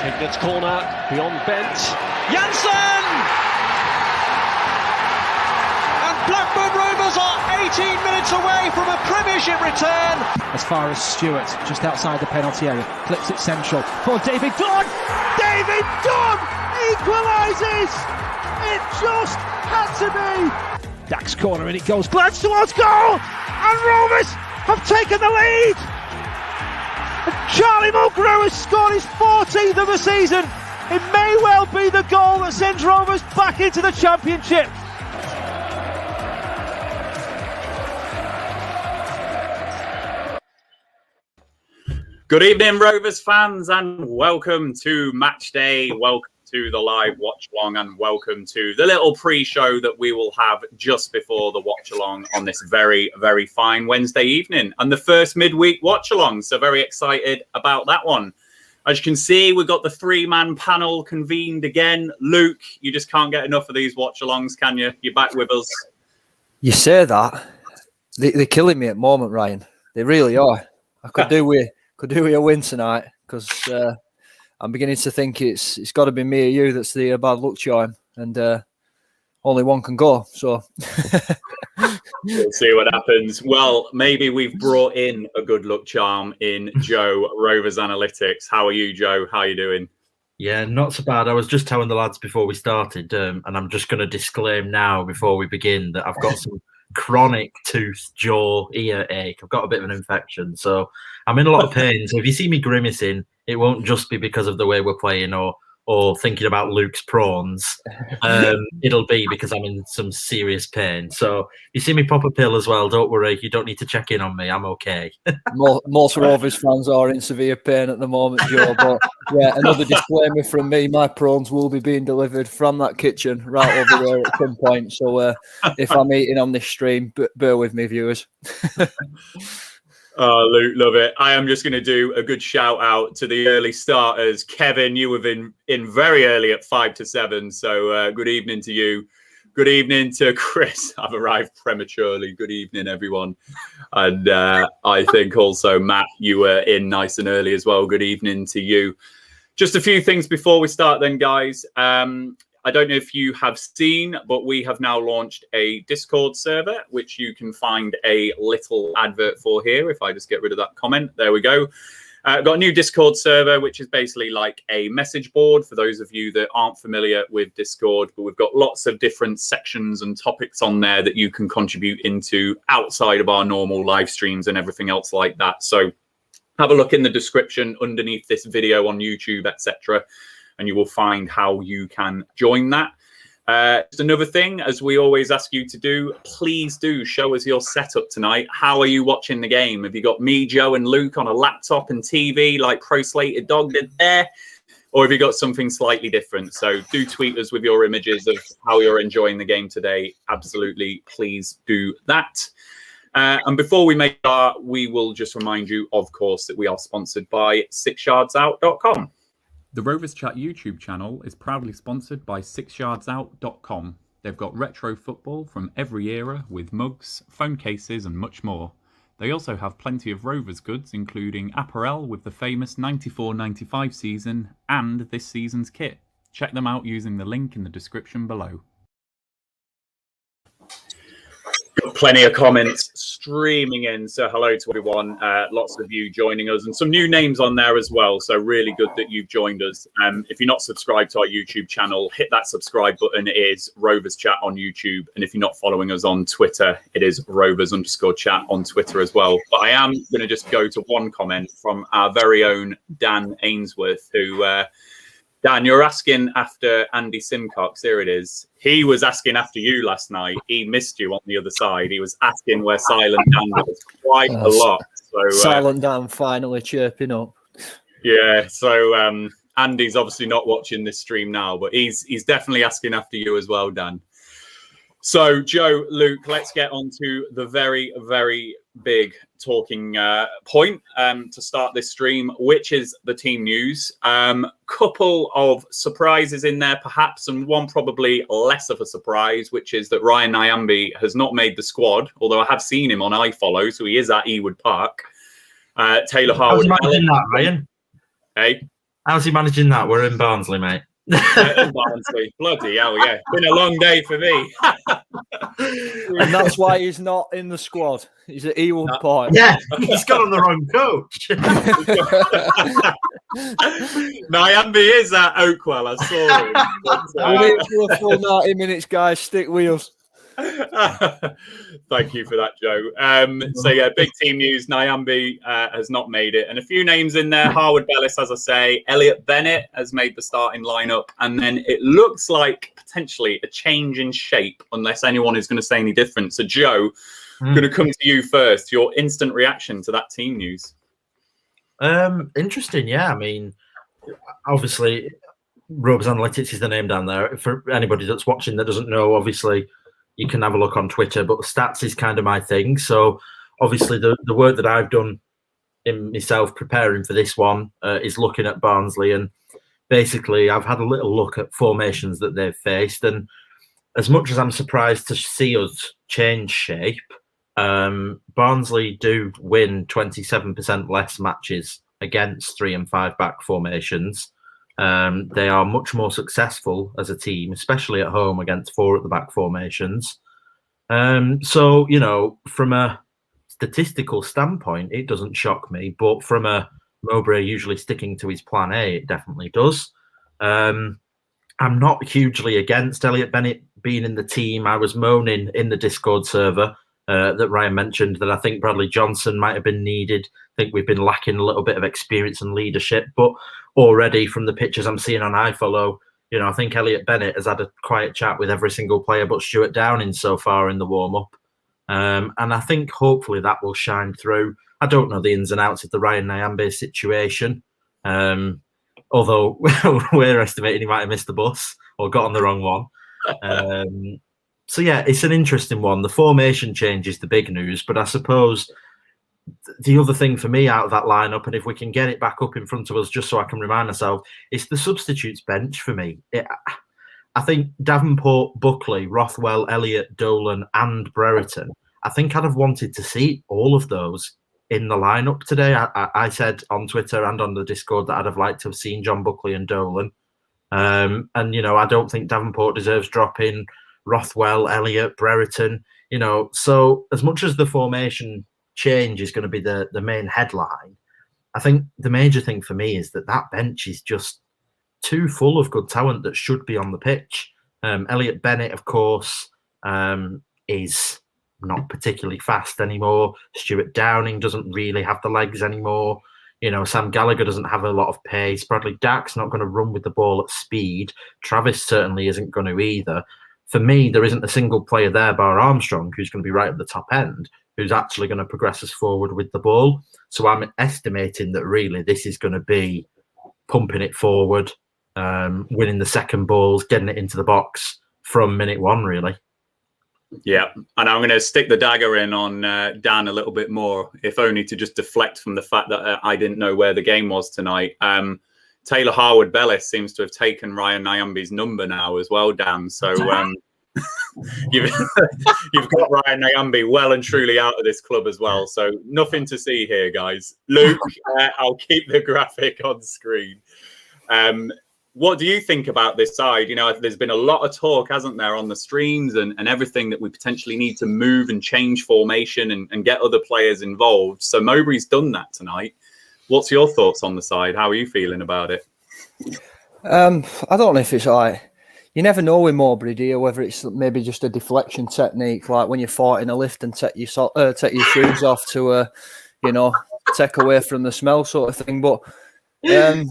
Ignace corner, beyond Bent. Janssen! And Blackburn Rovers are 18 minutes away from a Premiership return. As far as Stewart, just outside the penalty area, clips it central for David Dunn. David Dunn equalises! It just had to be! Dax corner and it goes, glance towards goal! And Rovers have taken the lead! And Charlie Mulgrew has scored his 14th of the season. It may well be the goal that sends Rovers back into the Championship. Good evening, Rovers fans, and welcome to Match Day. Welcome to the live watch along, and welcome to the little pre-show that we will have just before the watch along on this very, very fine Wednesday evening, and the first midweek watch along. So very excited about that one. As you can see, we've got the three-man panel convened again. Luke, you just can't get enough of these watch alongs, can you? You're back with us. You say that. They're killing me at the moment, Ryan. They really are. I could do with a win tonight, because I'm beginning to think it's got to be me or you that's the bad luck charm, and only one can go. So we'll see what happens. Well, maybe we've brought in a good luck charm in Joe, Rovers Analytics. How are you, Joe? How are you doing? Yeah, not so bad. I was just telling the lads before we started, and I'm just going to disclaim now before we begin that I've got some chronic tooth, jaw, ear ache. I've got a bit of an infection, so I'm in a lot of pain. So if you see me grimacing, it won't just be because of the way we're playing or thinking about Luke's prawns. It'll be because I'm in some serious pain. So if you see me pop a pill as well, don't worry. You don't need to check in on me. I'm okay. Most Rovers fans are in severe pain at the moment, Joe. But yeah, another disclaimer from me. My prawns will be being delivered from that kitchen right over there at some point. So if I'm eating on this stream, bear with me, viewers. Oh, Luke, love it. I am just going to do a good shout out to the early starters. Kevin, you have been in very early at 5 to 7. So good evening to you. Good evening to Chris. I've arrived prematurely. Good evening, everyone. And I think also, Matt, you were in nice and early as well. Good evening to you. Just a few things before we start then, guys. I don't know if you have seen, but we have now launched a Discord server, which you can find a little advert for here. If I just get rid of that comment, there we go. Got a new Discord server, which is basically like a message board for those of you that aren't familiar with Discord. But we've got lots of different sections and topics on there that you can contribute into outside of our normal live streams and everything else like that. So have a look in the description underneath this video on YouTube, etc., and you will find how you can join that. Just another thing, as we always ask you to do, please do show us your setup tonight. How are you watching the game? Have you got me, Joe, and Luke on a laptop and TV like Pro Slated Dog did there? Or have you got something slightly different? So do tweet us with your images of how you're enjoying the game today. Absolutely, please do that. And before we make our, we will just remind you, of course, that we are sponsored by 6yardsout.com. The Rovers Chat YouTube channel is proudly sponsored by 6yardsout.com. They've got retro football from every era with mugs, phone cases and much more. They also have plenty of Rovers goods, including apparel with the famous 94-95 season and this season's kit. Check them out using the link in the description below. Got plenty of comments streaming in, so hello to everyone. Lots of you joining us and some new names on there as well, so really good that you've joined us. If you're not subscribed to our YouTube channel, hit that subscribe button. It is Rovers Chat on YouTube, and if you're not following us on Twitter, it is Rovers_chat on Twitter as well. But I am going to just go to one comment from our very own Dan Ainsworth, who Dan, you're asking after Andy Simcox. Here it is. He was asking after you last night. He missed you on the other side. He was asking where Silent Dan was quite a lot. So Silent Dan finally chirping up. Yeah. So Andy's obviously not watching this stream now, but he's definitely asking after you as well, Dan. So Joe, Luke, let's get on to the very, very big talking point to start this stream, which is the team news. Couple of surprises in there perhaps, and one probably less of a surprise, which is that Ryan Nyambe has not made the squad, although I have seen him on iFollow, so he is at Ewood Park. Taylor Harwood. Imagine that, Ryan. Hey? How's he managing that? We're in Barnsley, mate. In Barnsley. Bloody hell, yeah. Been a long day for me. And that's why he's not in the squad. He's at Ewan Point. Yeah, he's got on the wrong coach. Nyambi is at Oakwell. I saw him. We're here for a full 90 minutes, guys. Stick with us. Thank you for that, Joe. So yeah, big team news. Nyambi has not made it, and a few names in there. Harwood Bellis, as I say, Elliot Bennett has made the starting lineup, and then it looks like potentially a change in shape, unless anyone is going to say any different. So Joe, I'm going to come to you first. Your instant reaction to that team news? Interesting, yeah. I mean, obviously, Rovers Analytics is the name down there. For anybody that's watching that doesn't know, obviously, you can have a look on Twitter, but the stats is kind of my thing. So obviously the work that I've done in myself preparing for this one is looking at Barnsley, and basically I've had a little look at formations that they've faced, and as much as I'm surprised to see us change shape, Barnsley do win 27% less matches against 3 and 5 back formations. They are much more successful as a team, especially at home against 4 at the back formations. So, you know, from a statistical standpoint, it doesn't shock me. But from a Mowbray usually sticking to his plan A, it definitely does. I'm not hugely against Elliot Bennett being in the team. I was moaning in the Discord server that Ryan mentioned that I think Bradley Johnson might have been needed. I think we've been lacking a little bit of experience and leadership, but already from the pictures I'm seeing on iFollow, you know, I think Elliot Bennett has had a quiet chat with every single player but Stuart Downing so far in the warm-up. And I think hopefully that will shine through. I don't know the ins and outs of the Ryan Nyambi situation, although we're estimating he might have missed the bus or got on the wrong one. So, yeah, it's an interesting one. The formation change is the big news, but I suppose the other thing for me out of that lineup, and if we can get it back up in front of us just so I can remind myself, it's the substitutes bench for me. I think Davenport, Buckley, Rothwell, Elliott, Dolan and Brereton, I think I'd have wanted to see all of those in the lineup today. I said on Twitter and on the Discord that I'd have liked to have seen John Buckley and Dolan. And, you know, I don't think Davenport deserves dropping. Rothwell, Elliott, Brereton, you know, so as much as the formation change is going to be the main headline, I think the major thing for me is that bench is just too full of good talent that should be on the pitch. Elliot Bennett, of course, is not particularly fast anymore. Stuart Downing doesn't really have the legs anymore. You know, Sam Gallagher doesn't have a lot of pace. Bradley Dack's not going to run with the ball at speed. Travis certainly isn't going to either. For me, there isn't a single player there, bar Armstrong, who's going to be right at the top end, who's actually going to progress us forward with the ball. So I'm estimating that really this is going to be pumping it forward, winning the second balls, getting it into the box from minute one, really. Yeah, and I'm going to stick the dagger in on Dan a little bit more, if only to just deflect from the fact that I didn't know where the game was tonight. Taylor Harwood Bellis seems to have taken Ryan Nyambi's number now as well, Dan. So you've got Ryan Nyambi well and truly out of this club as well. So nothing to see here, guys. Luke, I'll keep the graphic on screen. What do you think about this side? You know, there's been a lot of talk, hasn't there, on the streams and everything that we potentially need to move and change formation and get other players involved. So Mowbray's done that tonight. What's your thoughts on the side? How are you feeling about it? I don't know if it's like, you never know with Mowbray, do you? Whether it's maybe just a deflection technique, like when you're fought in a lift and take your shoes off to, you know, take away from the smell sort of thing. But I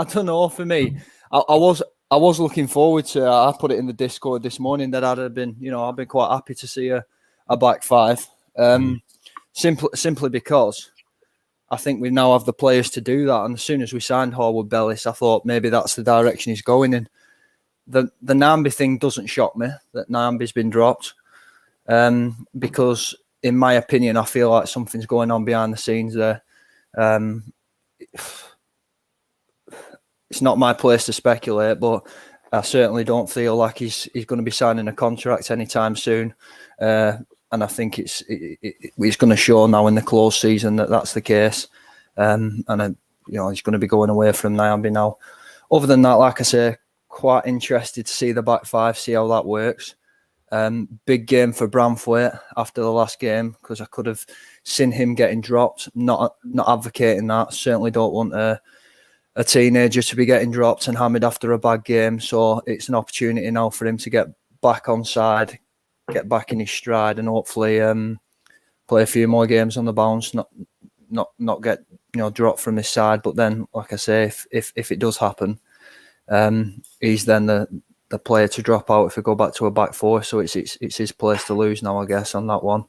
don't know. For me, I was looking forward to. I put it in the Discord this morning that I'd been quite happy to see a back five. Simply because I think we now have the players to do that. And as soon as we signed Harwood Bellis, I thought maybe that's the direction he's going in. The Nyambi thing doesn't shock me, that Nyambi's been dropped. Because in my opinion, I feel like something's going on behind the scenes there. It's not my place to speculate, but I certainly don't feel like he's going to be signing a contract anytime soon. And I think it's going to show now in the close season that that's the case. And he's going to be going away from Nyambi now. Other than that, like I say, quite interested to see the back five, see how that works. Big game for Branthwaite after the last game, because I could have seen him getting dropped. Not advocating that. Certainly don't want a teenager to be getting dropped and hammered after a bad game. So it's an opportunity now for him to get back on side, get back in his stride, and hopefully play a few more games on the bounce. Not get dropped from his side. But then, like I say, if it does happen, he's then the player to drop out if we go back to a back four. So it's his place to lose now, I guess, on that one.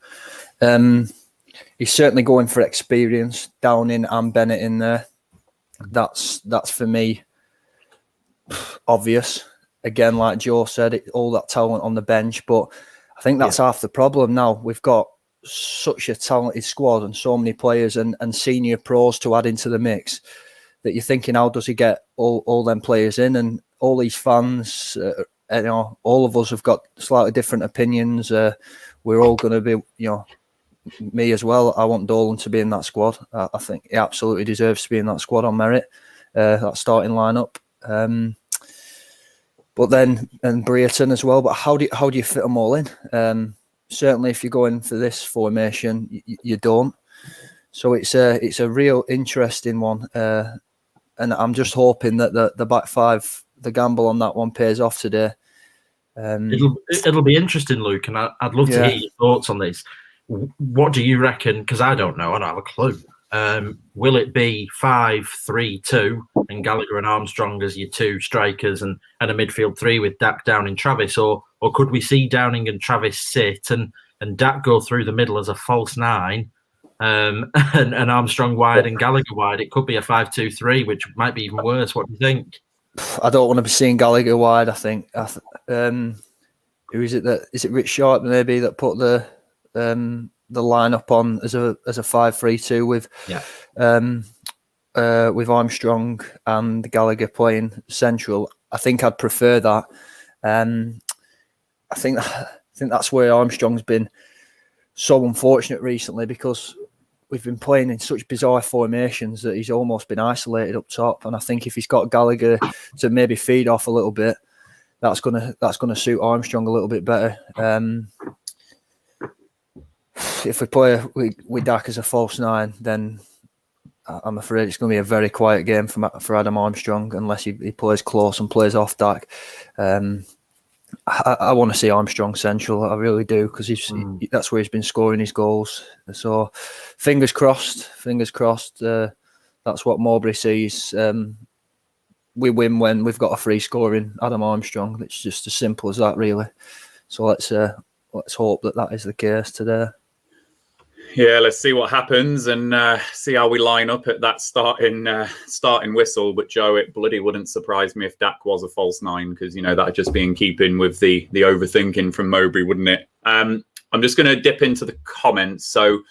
He's certainly going for experience. Downing and Bennett in there. That's for me obvious. Again, like Joe said, all that talent on the bench, but I think that's half the problem now. We've got such a talented squad and so many players and senior pros to add into the mix that you're thinking, how does he get all them players in? And all these fans, all of us have got slightly different opinions. We're all going to be, me as well. I want Dolan to be in that squad. I think he absolutely deserves to be in that squad on merit, that starting lineup. But then, and Brereton as well. But how do you fit them all in? Certainly, if you're going for this formation, you don't. So it's a real interesting one, and I'm just hoping that the back five, the gamble on that one pays off today. It'll be interesting, Luke, and I'd love to hear your thoughts on this. What do you reckon? Because I don't know. I don't have a clue. Will it be 5-3-2 and Gallagher and Armstrong as your two strikers and a midfield three with Dak, Downing, Travis, or could we see Downing and Travis sit and Dak go through the middle as a false nine, and Armstrong wide and Gallagher wide? It could be a 5-2-3, which might be even worse. What do you think? I don't want to be seeing Gallagher wide. I think. Who is it? Is it Rich Sharp maybe that put the lineup on as a 5-3-2 with Armstrong and Gallagher playing central? I think I'd prefer that. I think that's where Armstrong's been so unfortunate recently, because we've been playing in such bizarre formations that he's almost been isolated up top. And I think if he's got Gallagher to maybe feed off a little bit, that's gonna suit Armstrong a little bit better. If we play with Dak as a false nine, then I'm afraid it's going to be a very quiet game for Adam Armstrong unless he plays close and plays off Dak. I want to see Armstrong central. I really do, because that's where he's been scoring his goals. So fingers crossed. That's what Mowbray sees. We win when we've got a free scoring Adam Armstrong. It's just as simple as that, really. So let's hope that is the case today. Yeah, let's see what happens and see how we line up at that starting whistle. But Joe, it bloody wouldn't surprise me if Dak was a false nine, because that'd just be in keeping with the overthinking from Mowbray, wouldn't it? I'm just going to dip into the comments. So,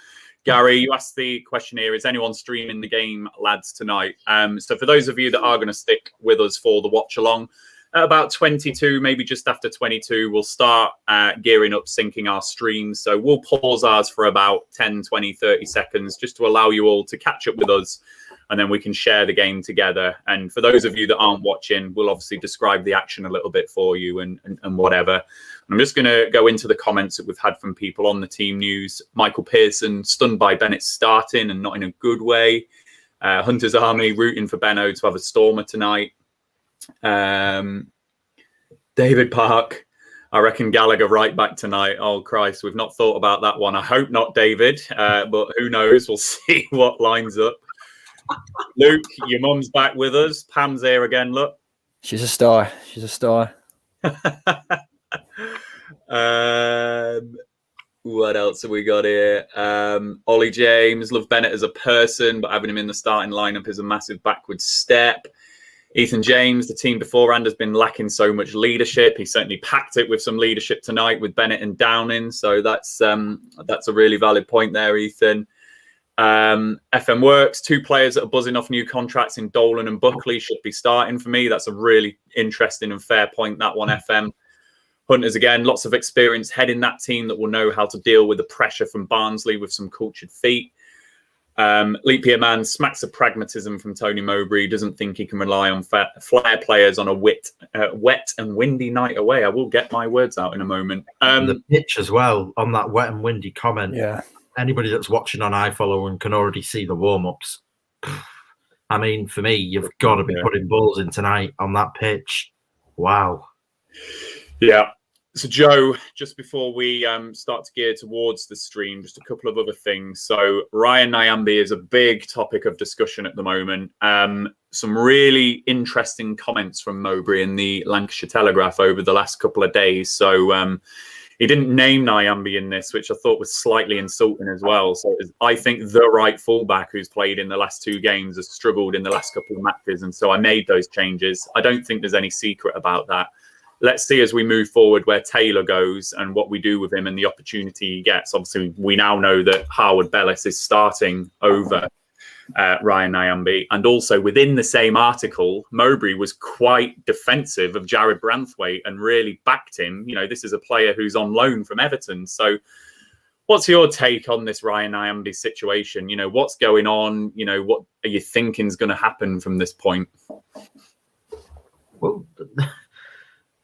Gary, you asked the question here: is anyone streaming the game, lads, tonight? So for those of you that are going to stick with us for the watch along, at about 22, maybe just after 22, we'll start gearing up, syncing our streams. So we'll pause ours for about 10, 20, 30 seconds just to allow you all to catch up with us, and then we can share the game together. And for those of you that aren't watching, we'll obviously describe the action a little bit for you and whatever. I'm just going to go into the comments that we've had from people on the team news. Michael Pearson, stunned by Bennett starting and not in a good way. Hunter's Army rooting for Benno to have a stormer tonight. David Park, I reckon Gallagher right back tonight. Oh Christ, we've not thought about that one. I hope not, David, but who knows? We'll see what lines up. Luke, your mum's back with us. Pam's here again. Look, she's a star. What else have we got here? Ollie James, love Bennett as a person, but having him in the starting lineup is a massive backward step. Ethan James, the team beforehand has been lacking so much leadership. He certainly packed it with some leadership tonight with Bennett and Downing. So that's a really valid point there, Ethan. FM Works, two players that are buzzing off new contracts in Dolan and Buckley should be starting for me. That's a really interesting and fair point, that one, FM. Hunters, again, lots of experience heading that team that will know how to deal with the pressure from Barnsley with some cultured feet. Leap Year Man smacks of pragmatism from Tony Mowbray. Doesn't think he can rely on flair players on a wet and windy night away. I will get my words out in a moment. The pitch as well on that wet and windy comment. Yeah. Anybody that's watching on iFollow and can already see the warm-ups. I mean, for me, you've got to be putting balls in tonight on that pitch. Wow. Yeah. So, Joe, just before we start to gear towards the stream, just a couple of other things. So, Ryan Nyambe is a big topic of discussion at the moment. Some really interesting comments from Mowbray in the Lancashire Telegraph over the last couple of days. So, he didn't name Nyambe in this, which I thought was slightly insulting as well. So, I think the right fullback who's played in the last 2 games has struggled in the last couple of matches. And so I made those changes. I don't think there's any secret about that. Let's see as we move forward where Taylor goes and what we do with him and the opportunity he gets. Obviously, we now know that Harwood Bellis is starting over Ryan Nyambe. And also within the same article, Mowbray was quite defensive of Jared Branthwaite and really backed him. You know, this is a player who's on loan from Everton. So what's your take on this Ryan Nyambe situation? You know, what's going on? You know, what are you thinking is going to happen from this point? Well,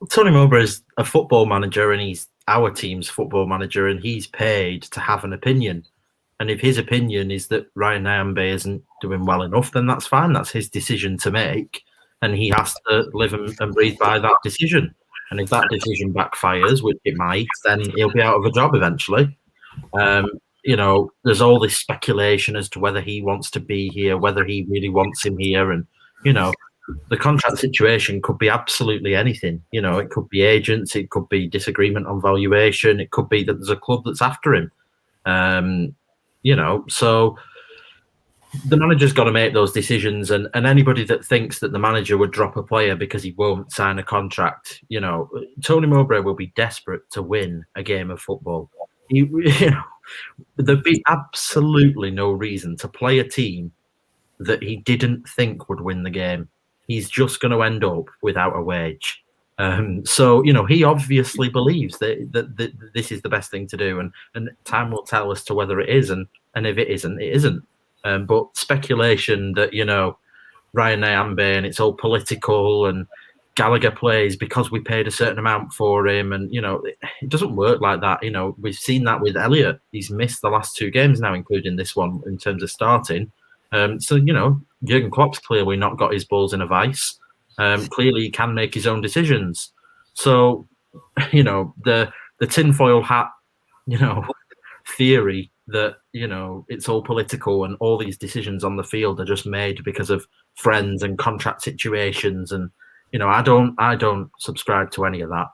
Tony Mowbray is a football manager and he's our team's football manager and he's paid to have an opinion. And if his opinion is that Ryan Nyambe isn't doing well enough, then that's fine. That's his decision to make. And he has to live and breathe by that decision. And if that decision backfires, which it might, then he'll be out of a job eventually. You know, there's all this speculation as to whether he wants to be here, whether he really wants him here. And, you know, the contract situation could be absolutely anything. You know, it could be agents, it could be disagreement on valuation, it could be that there's a club that's after him. You know, so the manager's got to make those decisions, and anybody that thinks that the manager would drop a player because he won't sign a contract, you know, Tony Mowbray will be desperate to win a game of football. You know, there'd be absolutely no reason to play a team that he didn't think would win the game. He's just going to end up without a wage. So, you know, he obviously believes that this is the best thing to do, and time will tell as to whether it is, and if it isn't, it isn't. But speculation that, you know, Ryan Nyambe and it's all political and Gallagher plays because we paid a certain amount for him, and, you know, it doesn't work like that. You know, we've seen that with Elliott. He's missed the last 2 games now, including this one, in terms of starting. So, you know, Jurgen Klopp's clearly not got his balls in a vice. Clearly, he can make his own decisions. So, you know, the tinfoil hat, you know, theory that, you know, it's all political and all these decisions on the field are just made because of friends and contract situations. And, you know, I don't subscribe to any of that.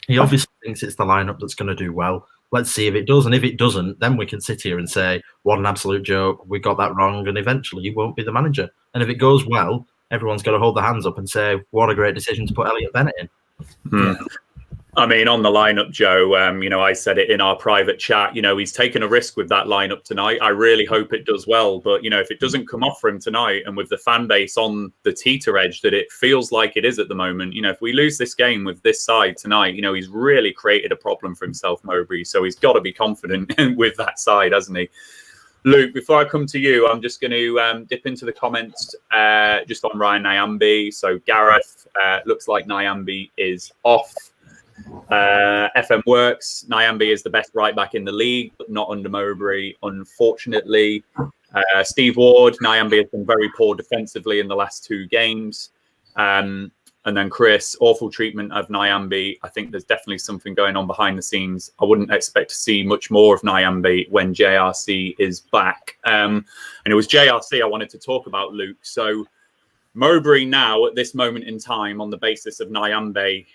He obviously thinks it's the lineup that's going to do well. Let's see if it does. And if it doesn't, then we can sit here and say, what an absolute joke. We got that wrong. And eventually he won't be the manager. And if it goes well, everyone's got to hold their hands up and say, what a great decision to put Elliott Bennett in. Yeah. I mean, on the lineup, Joe, you know, I said it in our private chat, you know, he's taken a risk with that lineup tonight. I really hope it does well. But, you know, if it doesn't come off for him tonight, and with the fan base on the teeter edge that it feels like it is at the moment, you know, if we lose this game with this side tonight, you know, he's really created a problem for himself, Mowbray. So he's got to be confident with that side, hasn't he? Luke, before I come to you, I'm just going to dip into the comments just on Ryan Nyambe. So Gareth, looks like Nyambe is off. FM works. Nyambe is the best right back in the league, but not under Mowbray, unfortunately. Steve Ward, Nyambe has been very poor defensively in the last 2 games. And then Chris, awful treatment of Nyambe. I think there's definitely something going on behind the scenes. I wouldn't expect to see much more of Nyambe when JRC is back. And it was JRC I wanted to talk about, Luke. So Mowbray now, at this moment in time, on the basis of Nyambe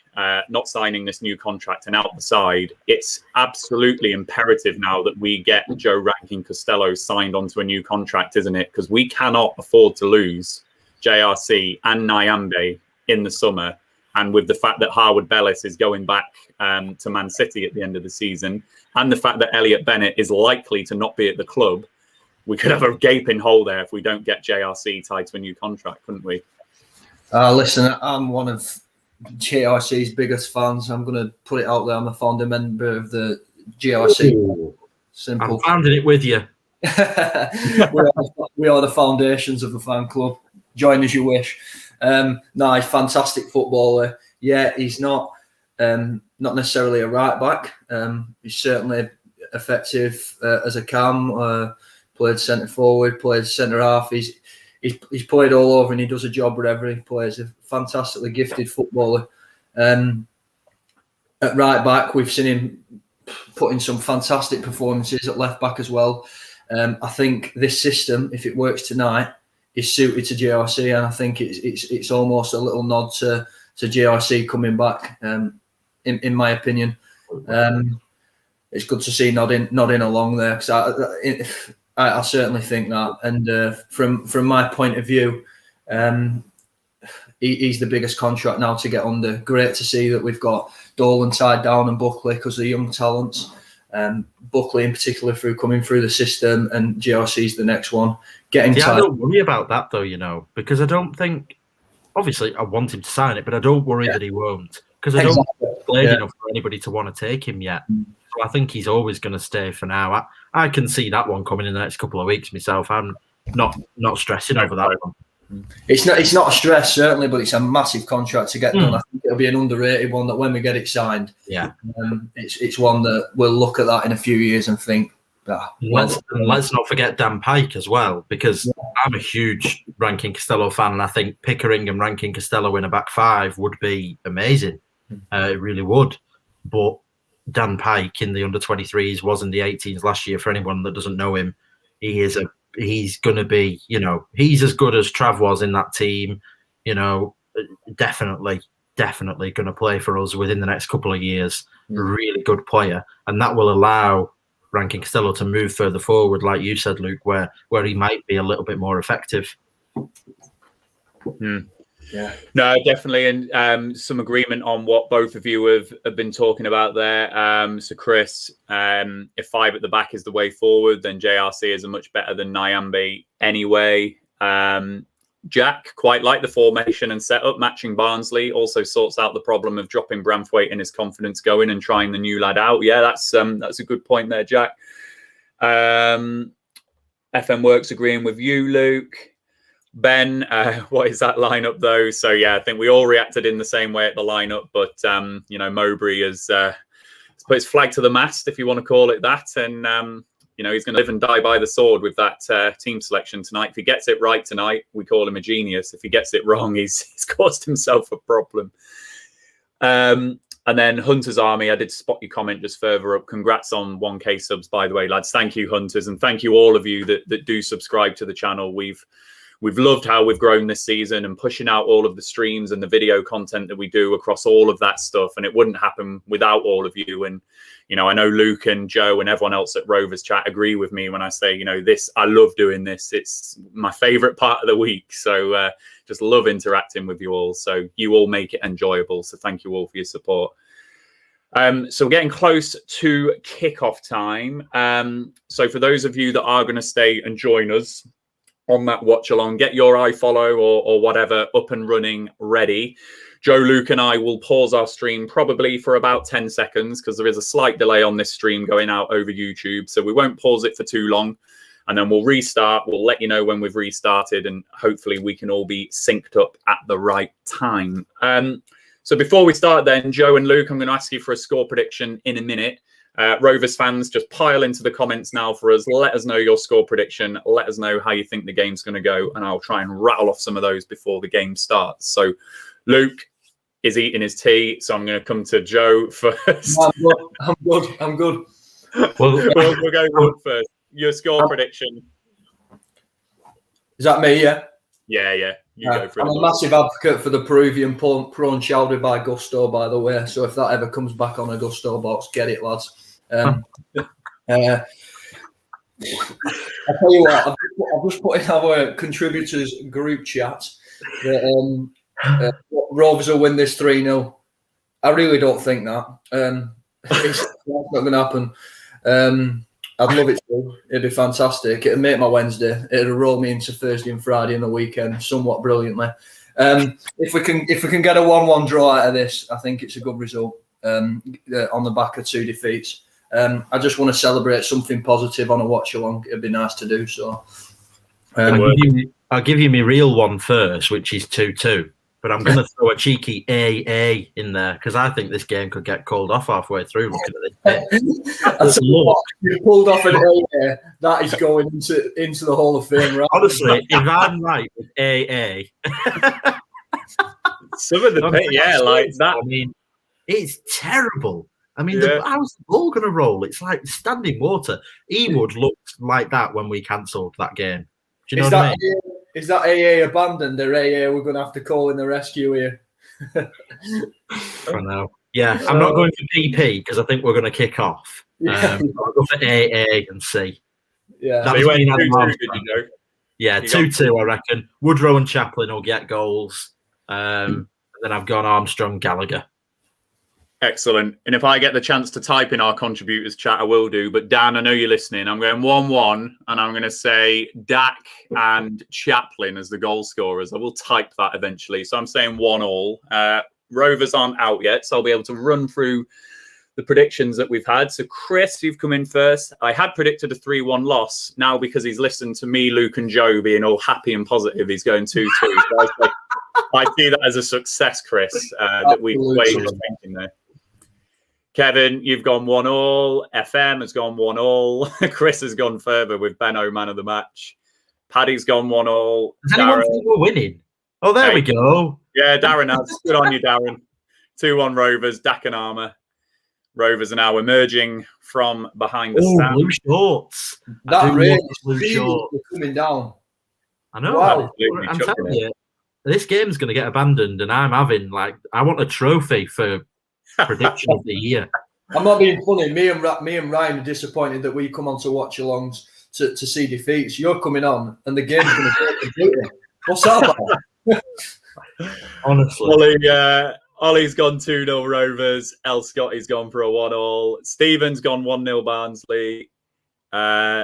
not signing this new contract and out the side, it's absolutely imperative now that we get Joe Rankin Costello signed onto a new contract, isn't it? Because we cannot afford to lose JRC and Nyambe in the summer. And with the fact that Harwood Bellis is going back to Man City at the end of the season, and the fact that Elliott Bennett is likely to not be at the club, we could have a gaping hole there if we don't get JRC tied to a new contract, couldn't we? Listen, I'm one of JRC's biggest fans. I'm going to put it out there. I'm a founder member of the JRC. Ooh, Simple. I'm finding it with you. we are the foundations of the fan club. Join as you wish. No, he's fantastic footballer. Yeah, he's not necessarily a right back. He's certainly effective as a cam. Played centre forward, played centre half. He's played all over, and he does a job wherever he plays. A fantastically gifted footballer. At right back, we've seen him put in some fantastic performances at left back as well. I think this system, if it works tonight, is suited to JRC, and I think it's almost a little nod to JRC coming back. In my opinion, it's good to see nodding along there, because I certainly think that. And from my point of view, he's the biggest contract now to get under. Great to see that we've got Dolan tied down and Buckley because of the young talents. Buckley in particular coming through the system, and GRC's the next one. I don't worry about that though, because I don't think. Obviously, I want him to sign it, but I don't worry that he won't, because I don't think he's played enough for anybody to want to take him yet. So I think he's always going to stay for now. I can see that one coming in the next couple of weeks myself. I'm not stressing over that one. It's not a stress, certainly, but it's a massive contract to get done. I think it'll be an underrated one that when we get it signed, it's one that we'll look at that in a few years and think. Let's not forget Dan Pike as well, because I'm a huge Rankin Costello fan, and I think Pickering and Rankin Costello in a back five would be amazing. It really would. But Dan Pike in the under-23s was in the 18s last year. For anyone that doesn't know him, he's going to be, he's as good as Trav was in that team. Definitely going to play for us within the next couple of years. A really good player, and that will allow Rankin Costello to move further forward, like you said, Luke, where he might be a little bit more effective. Yeah, no, definitely, and some agreement on what both of you have been talking about there. So, Chris, if 5 at the back is the way forward, then JRC is a much better than Nyambe anyway. Jack, quite like the formation and setup, matching Barnsley. Also sorts out the problem of dropping Branthwaite and his confidence going and trying the new lad out. Yeah, that's a good point there, Jack. FM Works agreeing with you, Luke. Ben, what is that lineup though? So yeah, I think we all reacted in the same way at the lineup, but Mowbray has put his flag to the mast, if you want to call it that, and he's going to live and die by the sword with that team selection tonight. If he gets it right tonight, we call him a genius. If he gets it wrong, he's caused himself a problem. And then Hunter's Army, I did spot your comment just further up. Congrats on 1K subs, by the way, lads. Thank you, Hunters, and thank you all of you that do subscribe to the channel. We've loved how we've grown this season and pushing out all of the streams and the video content that we do across all of that stuff. And it wouldn't happen without all of you. And, I know Luke and Joe and everyone else at Rovers Chat agree with me when I say, I love doing this. It's my favorite part of the week. So just love interacting with you all. So you all make it enjoyable. So thank you all for your support. So we're getting close to kickoff time. So for those of you that are going to stay and join us on that watch along, get your iFollow or whatever up and running ready. Joe, Luke and I will pause our stream probably for about 10 seconds because there is a slight delay on this stream going out over YouTube. So we won't pause it for too long, and then we'll restart. We'll let you know when we've restarted, and hopefully we can all be synced up at the right time. So before we start then, Joe and Luke, I'm going to ask you for a score prediction in a minute. Rovers fans, just pile into the comments now for us. Let us know your score prediction. Let us know how you think the game's going to go, and I'll try and rattle off some of those before the game starts. So Luke is eating his tea, so I'm going to come to Joe first. I'm good. We'll go Luke first. Your score prediction. Is that me, yeah? Yeah. You go for it. I'm a massive advocate for the Peruvian prawn chowder by Gusto, by the way. So if that ever comes back on a Gusto box, get it, lads. I tell you what, I've just put in our contributors group chat that Rovers will win this 3-0. I really don't think that. It's not going to happen. I'd love it to. It'd be fantastic. It'd make my Wednesday. It'd roll me into Thursday and Friday and the weekend somewhat brilliantly. If we can get a 1-1 draw out of this, I think it's a good result on the back of 2 defeats. I just want to celebrate something positive on a watch along. It'd be nice to do so. I'll give you my real one first, which is 2-2. But I'm going to throw a cheeky AA in there because I think this game could get called off halfway through. Looking at this, you pulled off an AA. That is going into the Hall of Fame, right? Honestly, if I'm right with AA, some of the like that. I mean, it's terrible. I mean, how's the ball going to roll? It's like standing water. Ewood looked like that when we cancelled that game. Do you know what I mean? Is that AA abandoned? Or AA, we're going to have to call in the rescue here. For now. Yeah, I'm not going for PP because I think we're going to kick off. I'll go for AA and C. Yeah. So you went 2-2, did you know? Yeah, 2-2, I reckon. Woodrow and Chaplin will get goals. And then I've gone Armstrong, Gallagher. Excellent. And if I get the chance to type in our contributors chat, I will do. But Dan, I know you're listening. I'm going 1-1, and I'm going to say Dak and Chaplin as the goal scorers. I will type that eventually. So I'm saying 1-1. Rovers aren't out yet, so I'll be able to run through the predictions that we've had. So Chris, you've come in first. I had predicted a 3-1 loss. Now, because he's listened to me, Luke, and Joe being all happy and positive, he's going 2-2. So I see that as a success, Chris, that we waged thinking there. Kevin, you've gone 1-1. FM has gone 1-1. Chris has gone further with Benno, man of the match. Paddy's gone 1-1. Does anyone think we're winning? Oh, there we go. Yeah, Darren has. Good on you, Darren. 2-1 Rovers, Dak and Armour. Rovers are now emerging from behind the stand. Blue shorts. That rain is coming down. I know. Wow. I'm telling you, this game's going to get abandoned, and I want a trophy for prediction of the year. I'm not being funny. Me and Ryan are disappointed that we come on to watch-alongs to see defeats. You're coming on, and the game's going to go completely. What's that about? Honestly. Ollie's gone 2-0 Rovers. Scotty's gone for a 1-1. Stephen's gone 1-0 Barnsley. S27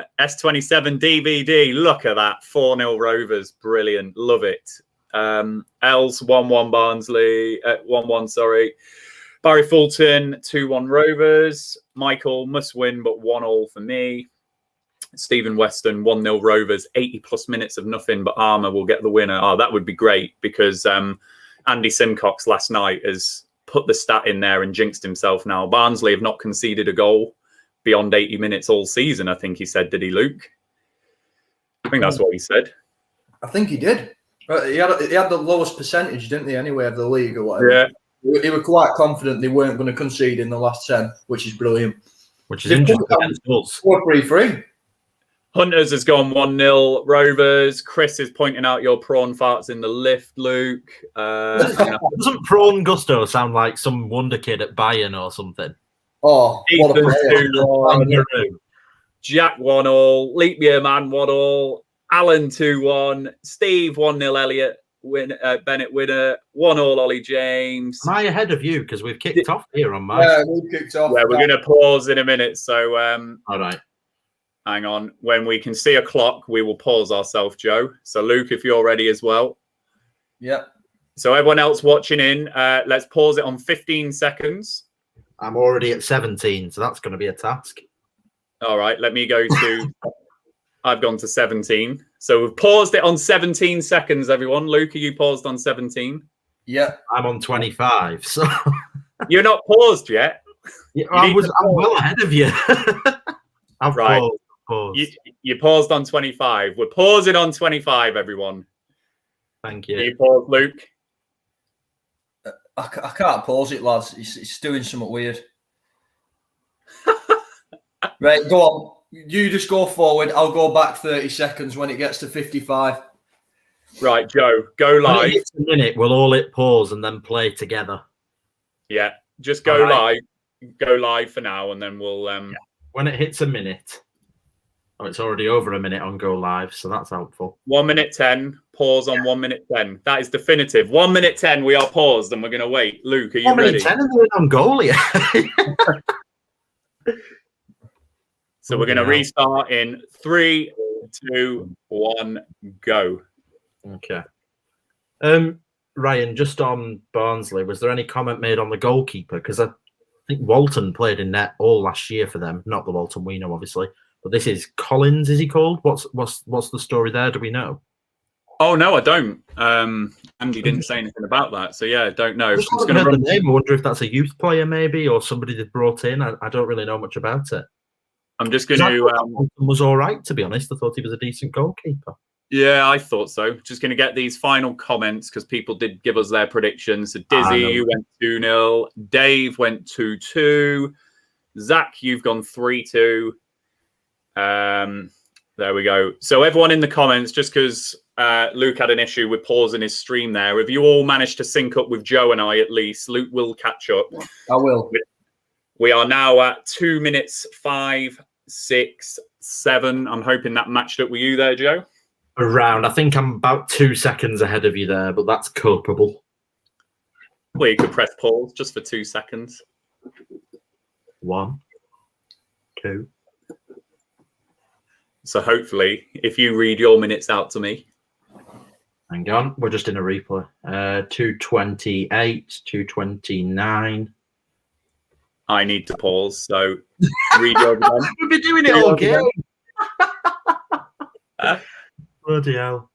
DVD. Look at that. 4-0 Rovers. Brilliant. Love it. L's 1-1 Barnsley. 1-1, sorry. Barry Fulton, 2-1 Rovers. Michael must win, but 1-1 for me. Stephen Weston, 1-0 Rovers. 80+ minutes of nothing, but Armour will get the winner. Oh, that would be great because Andy Simcox last night has put the stat in there and jinxed himself now. Barnsley have not conceded a goal beyond 80 minutes all season, I think he said. Did he, Luke? I think that's what he said. I think he did. He had the lowest percentage, didn't he, anyway, of the league or whatever? Yeah. They were quite confident they weren't going to concede in the last 10, which is brilliant. Which is interesting against us. 4-3-3. Hunters has gone 1-0 Rovers. Chris is pointing out your prawn farts in the lift, Luke. Doesn't Prawn Gusto sound like some wonder kid at Bayern or something? Oh, what a player. 2-1. Jack 1-0. Leap Year Man 1-0. Alan 2-1. Steve 1-0 Elliot. Bennett winner. 1-1 Ollie James. Am I ahead of you? Because we've kicked off here on my. Yeah, we've kicked off. Yeah, we're going to pause in a minute. So, all right. Hang on. When we can see a clock, we will pause ourselves, Joe. So, Luke, if you're ready as well. Yep. So, everyone else watching in, let's pause it on 15 seconds. I'm already at 17, so that's going to be a task. All right. Let me go to. I've gone to 17. So, we've paused it on 17 seconds, everyone. Luke, are you paused on 17? Yeah. I'm on 25. So you're not paused yet. Yeah, I'm well ahead of you. I've right. paused. You paused on 25. We're pausing on 25, everyone. Thank you. You paused, Luke? I can't pause it, lads. It's doing something weird. Right, go on. You just go forward. I'll go back 30 seconds when it gets to 55. Right, Joe, go live. When it hits a minute, we'll all hit pause and then play together. Yeah, just go live. Go live for now, and then we'll... Yeah. When it hits a minute... Oh, it's already over a minute on go live, so that's helpful. 1 minute 10, pause on 1 minute 10. That is definitive. 1 minute 10, we are paused, and we're going to wait. Luke, are you ready? 1 minute 10 and we're on goal, yeah. So we're going to restart in 3, 2, 1, go. Okay. Ryan, just on Barnsley, was there any comment made on the goalkeeper? Because think Walton played in net all last year for them. Not the Walton we know, obviously, but this is Collins. Is he called? What's the story there? Do we know? Oh no, I don't. Andy didn't say anything about that, so yeah, I don't know. I just haven't heard the name. I wonder if that's a youth player, maybe, or somebody they brought in. I don't really know much about it. I'm just going to. Walton was all right, to be honest. I thought he was a decent goalkeeper. Yeah, I thought so. Just going to get these final comments because people did give us their predictions. So Dizzy, you went 2-0. Dave went 2-2. Zach, you've gone 3-2. There we go. So everyone in the comments, just because Luke had an issue with pausing his stream there, if you all managed to sync up with Joe and I at least, Luke will catch up. I will. We are now at 2 minutes 5, 6, 7. I'm hoping that matched up with you there, Joe. Around. I think I'm about 2 seconds ahead of you there, but that's culpable. Well, you could press pause just for 2 seconds. 1, 2. So hopefully, if you read your minutes out to me. Hang on, we're just in a replay. 2:28, 2:29. I need to pause, so read your again. We've been doing it all game. Bloody hell.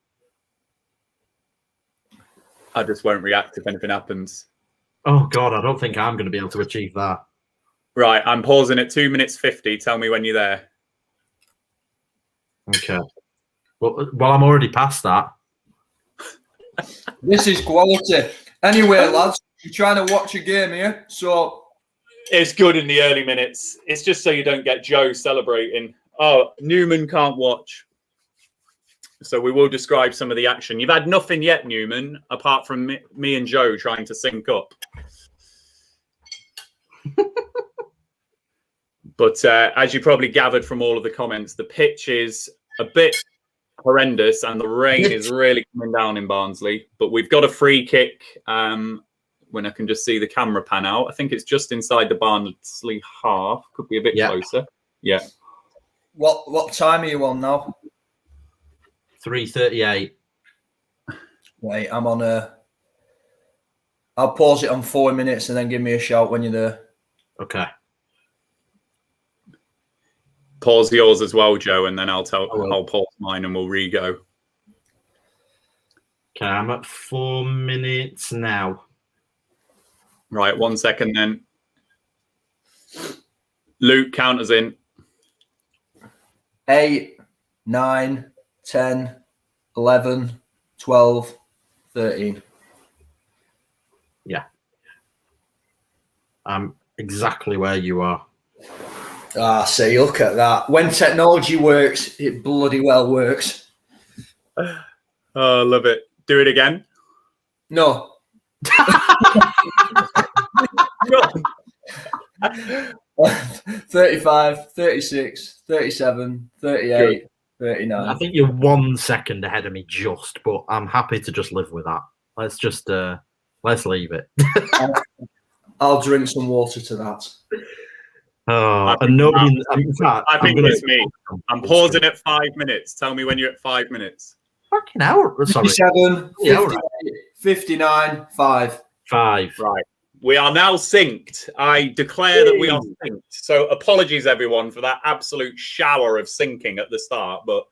I just won't react if anything happens. Oh, God, I don't think I'm going to be able to achieve that. Right, I'm pausing at 2 minutes 50. Tell me when you're there. Okay. Well, I'm already past that. This is quality. Anyway, lads, you're trying to watch a game here, so... It's good in the early minutes. It's just so you don't get Joe celebrating. Oh, Newman can't watch. So we will describe some of the action. You've had nothing yet, Newman, apart from me and Joe trying to sync up. But as you probably gathered from all of the comments, the pitch is a bit horrendous and the rain is really coming down in Barnsley. But we've got a free kick when I can just see the camera pan out. I think it's just inside the Barnsley half. Could be a bit closer. Yeah. What time are you on now? 3:38. Wait, I'm on a... I'll pause it on 4 minutes and then give me a shout when you're there. Okay. Pause yours as well, Joe, and then I'll pause mine and we'll re-go. Okay, I'm at 4 minutes now. Right, 1 second then. Luke, count us in. 8, 9, 10, 11, 12, 13. Yeah. I'm exactly where you are. Ah, see, look at that. When technology works, it bloody well works. Oh, love it. Do it again. No. 35, 36, 37, 38, Good. 39. I think you're 1 second ahead of me just, but I'm happy to just live with that. Let's just let's leave it. I'll drink some water to that. Oh, and nobody. In fact, I think it's me. I'm pausing at 5 minutes. Tell me when you're at 5 minutes. Fucking hell. Sorry. 57, Yeah, 58, 59, 5. 5. Right. We are now synced. I declare that we are synced. So apologies, everyone, for that absolute shower of syncing at the start. But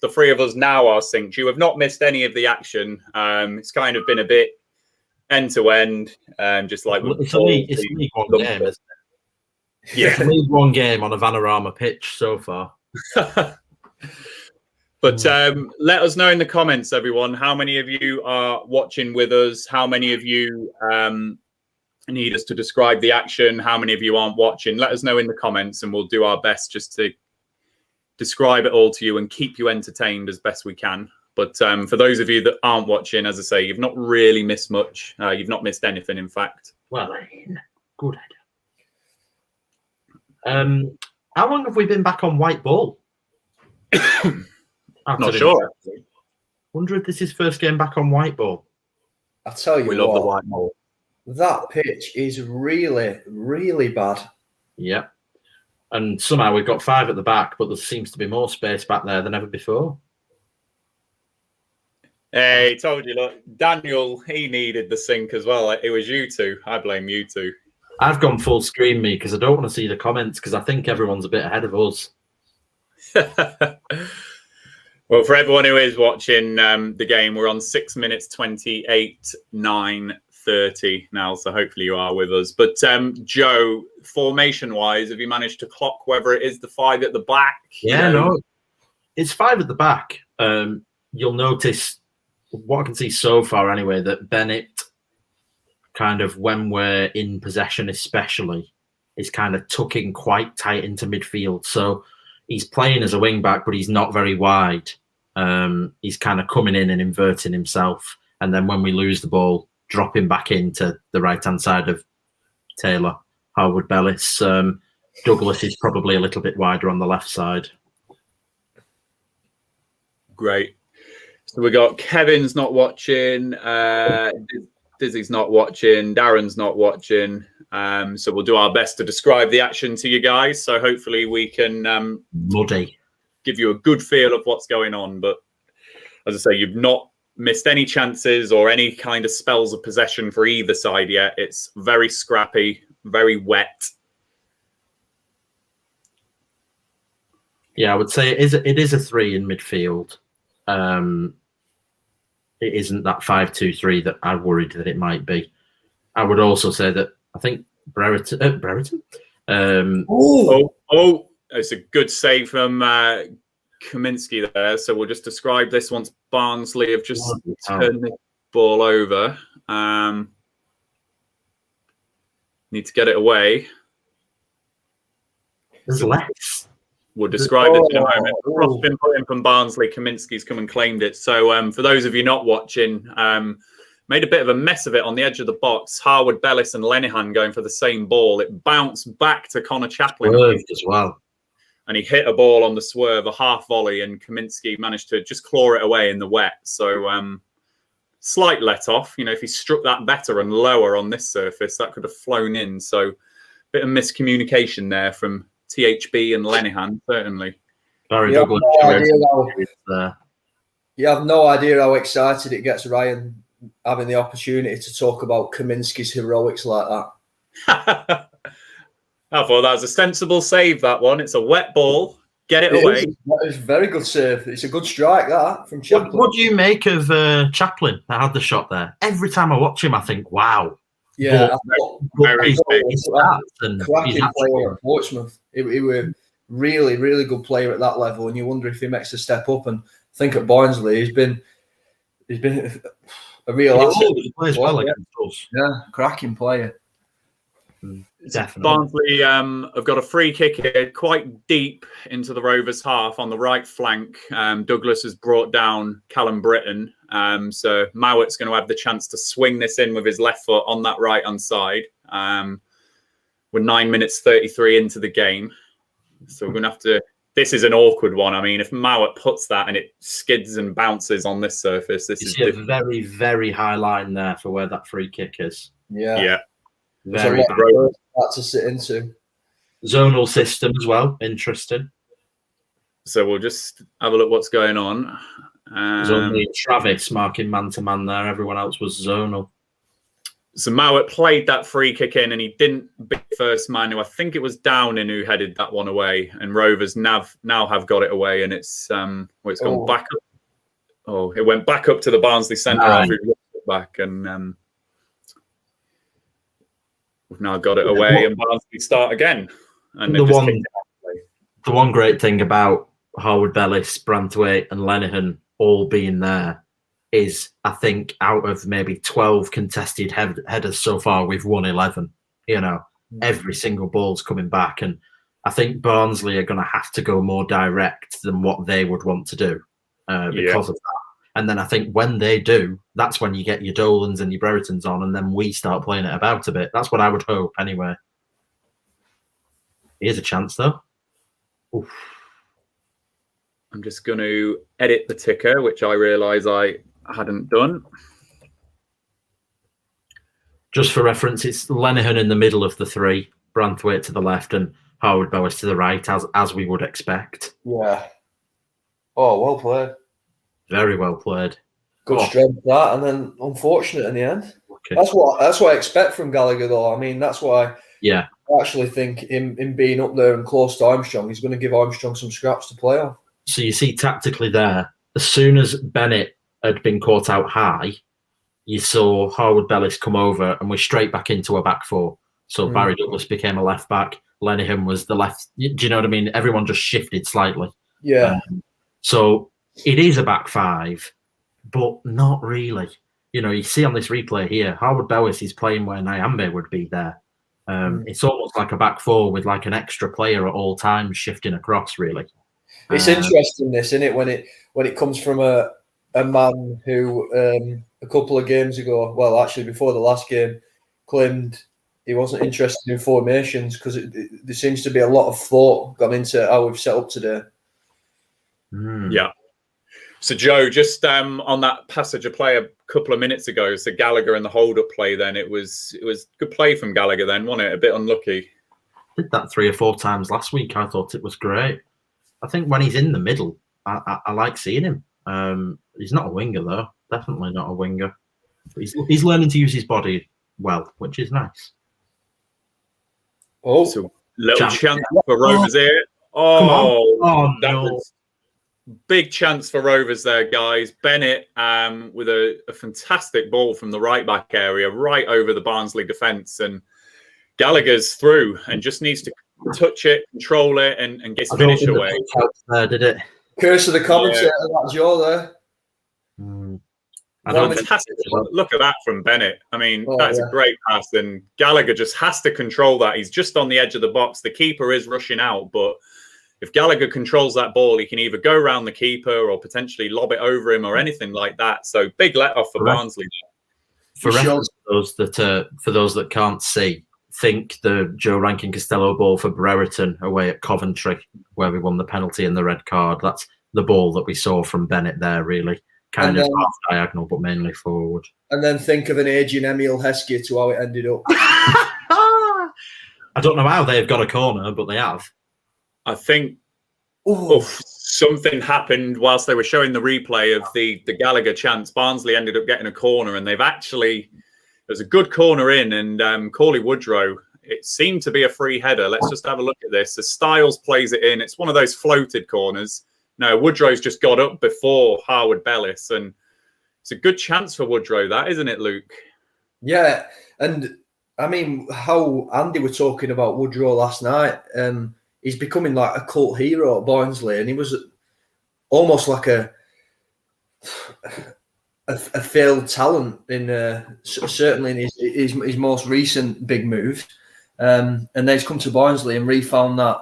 the three of us now are synced. You have not missed any of the action. It's kind of been a bit end to end, just like it's only one game, isn't it? Yeah, it's only one game on a Vanarama pitch so far. But let us know in the comments, everyone, how many of you are watching with us? How many of you need us to describe the action? How many of you aren't watching? Let us know in the comments and we'll do our best just to describe it all to you and keep you entertained as best we can. But for those of you that aren't watching, as I say, you've not really missed much. You've not missed anything, in fact. Well, good idea. How long have we been back on white ball? Not sure. Actually. Wonder if this is first game back on white ball. I tell you we what, love the white ball. That pitch is really, really bad. Yeah. And somehow we've got 5 at the back, but there seems to be more space back there than ever before. Hey, told you, look, Daniel, he needed the sink as well. It was you two. I blame you two. I've gone full screen, me, because I don't want to see the comments, because I think everyone's a bit ahead of us. Well, for everyone who is watching the game, we're on 6 minutes 28, 9:30 now, so hopefully you are with us. But Joe, formation-wise, have you managed to clock whether it is the 5 at the back? Yeah, no, it's 5 at the back. You'll notice, what I can see so far anyway, that Bennett, kind of when we're in possession especially, is kind of tucking quite tight into midfield. So he's playing as a wing-back, but he's not very wide. He's kind of coming in and inverting himself. And then when we lose the ball, dropping back into the right-hand side of Taylor, Harwood-Bellis. Douglas is probably a little bit wider on the left side. Great. So we got Kevin's not watching, Dizzy's not watching, Darren's not watching. So we'll do our best to describe the action to you guys. So hopefully we can give you a good feel of what's going on. But as I say, you've not missed any chances or any kind of spells of possession for either side yet. It's very scrappy, very wet. Yeah, I would say it is a 3 in midfield. It isn't that 5-2-3 that I worried that it might be. I would also say that I think Brereton. It's a good save from Ǩ𝐿𝐶 there. So we'll just describe this once Barnsley have just turned the ball over. Need to get it away. There's less. We'll describe it in a moment. The cross been put in from Barnsley. Ǩ𝐿𝐶's come and claimed it. So for those of you not watching, made a bit of a mess of it on the edge of the box. Harwood-Bellis and Lenihan going for the same ball. It bounced back to Connor Chaplin as well. And he hit a ball on the swerve, a half volley, and Ǩ𝐿𝐶 managed to just claw it away in the wet. So slight let off. You know, if he struck that better and lower on this surface, that could have flown in. So bit of miscommunication there from THB and Lenihan, certainly. Very you have no idea how excited it gets Ryan having the opportunity to talk about Ǩ𝐿𝐶's heroics like that. I thought that was a sensible save, that one. It's a wet ball. Get it away. It's a very good save. It's a good strike, that, from Chaplin. What do you make of Chaplin that had the shot there? Every time I watch him, I think, wow. Yeah, very cracking player at Portsmouth. He was really, really good player at that level, and you wonder if he makes a step up. And I think at Barnsley, he's been a real asset. He plays well against us. Yeah, cracking player. Definitely. Barnsley have got a free kick here, quite deep into the Rovers' half on the right flank. Douglas has brought down Callum Britton. So Mowatt's going to have the chance to swing this in with his left foot on that right-hand side. We're 9 minutes 33 into the game. So we're going to have to... This is an awkward one. I mean, if Mowat puts that and it skids and bounces on this surface, this is a very, very high line there for where that free kick is. Yeah. Very hard to sit into. Zonal system as well. Interesting. So we'll just have a look what's going on. There's only Travis marking man-to-man there. Everyone else was zonal. So Mowat played that free kick in and he didn't beat first man, who I think it was Downing who headed that one away. And Rovers now have got it away, and it's gone back up. Oh, it went back up to the Barnsley centre after he looked it back, and we've now got it away, and Barnsley start again. And the one great thing about Harwood-Bellis, Branthwaite and Lenihan all being there is, I think, out of maybe 12 contested headers so far, we've won 11. You know, every single ball's coming back. And I think Barnsley are going to have to go more direct than what they would want to do because of that. And then I think when they do, that's when you get your Dolans and your Breretons on, and then we start playing it about a bit. That's what I would hope anyway. Here's a chance, though. Oof. I'm just going to edit the ticker, which I realise I hadn't done. Just for reference, it's Lenihan in the middle of the three, Branthwaite to the left, and Harwood-Bellis to the right, as we would expect. Yeah. Oh, well played. Very well played. Good strength that, and then unfortunate in the end. Okay. That's what I expect from Gallagher, though. I mean, that's why. Yeah. I actually think him being up there and close to Armstrong, he's going to give Armstrong some scraps to play on. So you see tactically there, as soon as Bennett had been caught out high, you saw Harwood-Bellis come over and we're straight back into a back four. So Barry Douglas became a left back. Lenihan was the left. Do you know what I mean? Everyone just shifted slightly. Yeah. So it is a back five, but not really. You know, you see on this replay here, Harwood-Bellis is playing where Nyambe would be there. It's almost like a back four with like an extra player at all times shifting across, really. It's interesting, this, isn't it, when it comes from a man who a couple of games ago, well, actually before the last game, claimed he wasn't interested in formations because there seems to be a lot of thought gone into how we've set up today. Yeah. So, Joe, just on that passage of play a couple of minutes ago, so Gallagher and the hold-up play, then it was good play from Gallagher then, wasn't it? A bit unlucky. Did that 3 or 4 times last week. I thought it was great. I think when he's in the middle, I like seeing him. He's not a winger, though. Definitely not a winger. But he's learning to use his body well, which is nice. Oh, so little chance for Rovers here. Oh, that was big chance for Rovers there, guys. Bennett with a fantastic ball from the right back area, right over the Barnsley defence, and Gallagher's through and just needs to touch it, control it, and get his finish away. Did it? Curse of the commentator, that's Joe there. Fantastic. Look at that from Bennett. I mean, that's a great pass, and Gallagher just has to control that. He's just on the edge of the box. The keeper is rushing out, but if Gallagher controls that ball, he can either go around the keeper or potentially lob it over him or anything like that. So big let off for Barnsley. For reference, those that can't see, think the Joe Rankin-Costello ball for Brereton away at Coventry, where we won the penalty and the red card. That's the ball that we saw from Bennett there, really. Kind of half diagonal, but mainly forward. And then think of an aging 𝐒𝐿�H𝐿𝐄𝐄𝐎 to how it ended up. I don't know how they've got a corner, but they have. I think something happened whilst they were showing the replay of the Gallagher chance. Barnsley ended up getting a corner, and there's a good corner in, and Cauley Woodrow, it seemed to be a free header. Let's just have a look at this. As Styles plays it in, it's one of those floated corners. No, Woodrow's just got up before Harwood-Bellis, and it's a good chance for Woodrow, that, isn't it, Luke? Yeah, and I mean, how Andy were talking about Woodrow last night, he's becoming like a cult hero at Barnsley, and he was almost like a failed talent in certainly in his most recent big move, and then he's come to Barnsley and refound that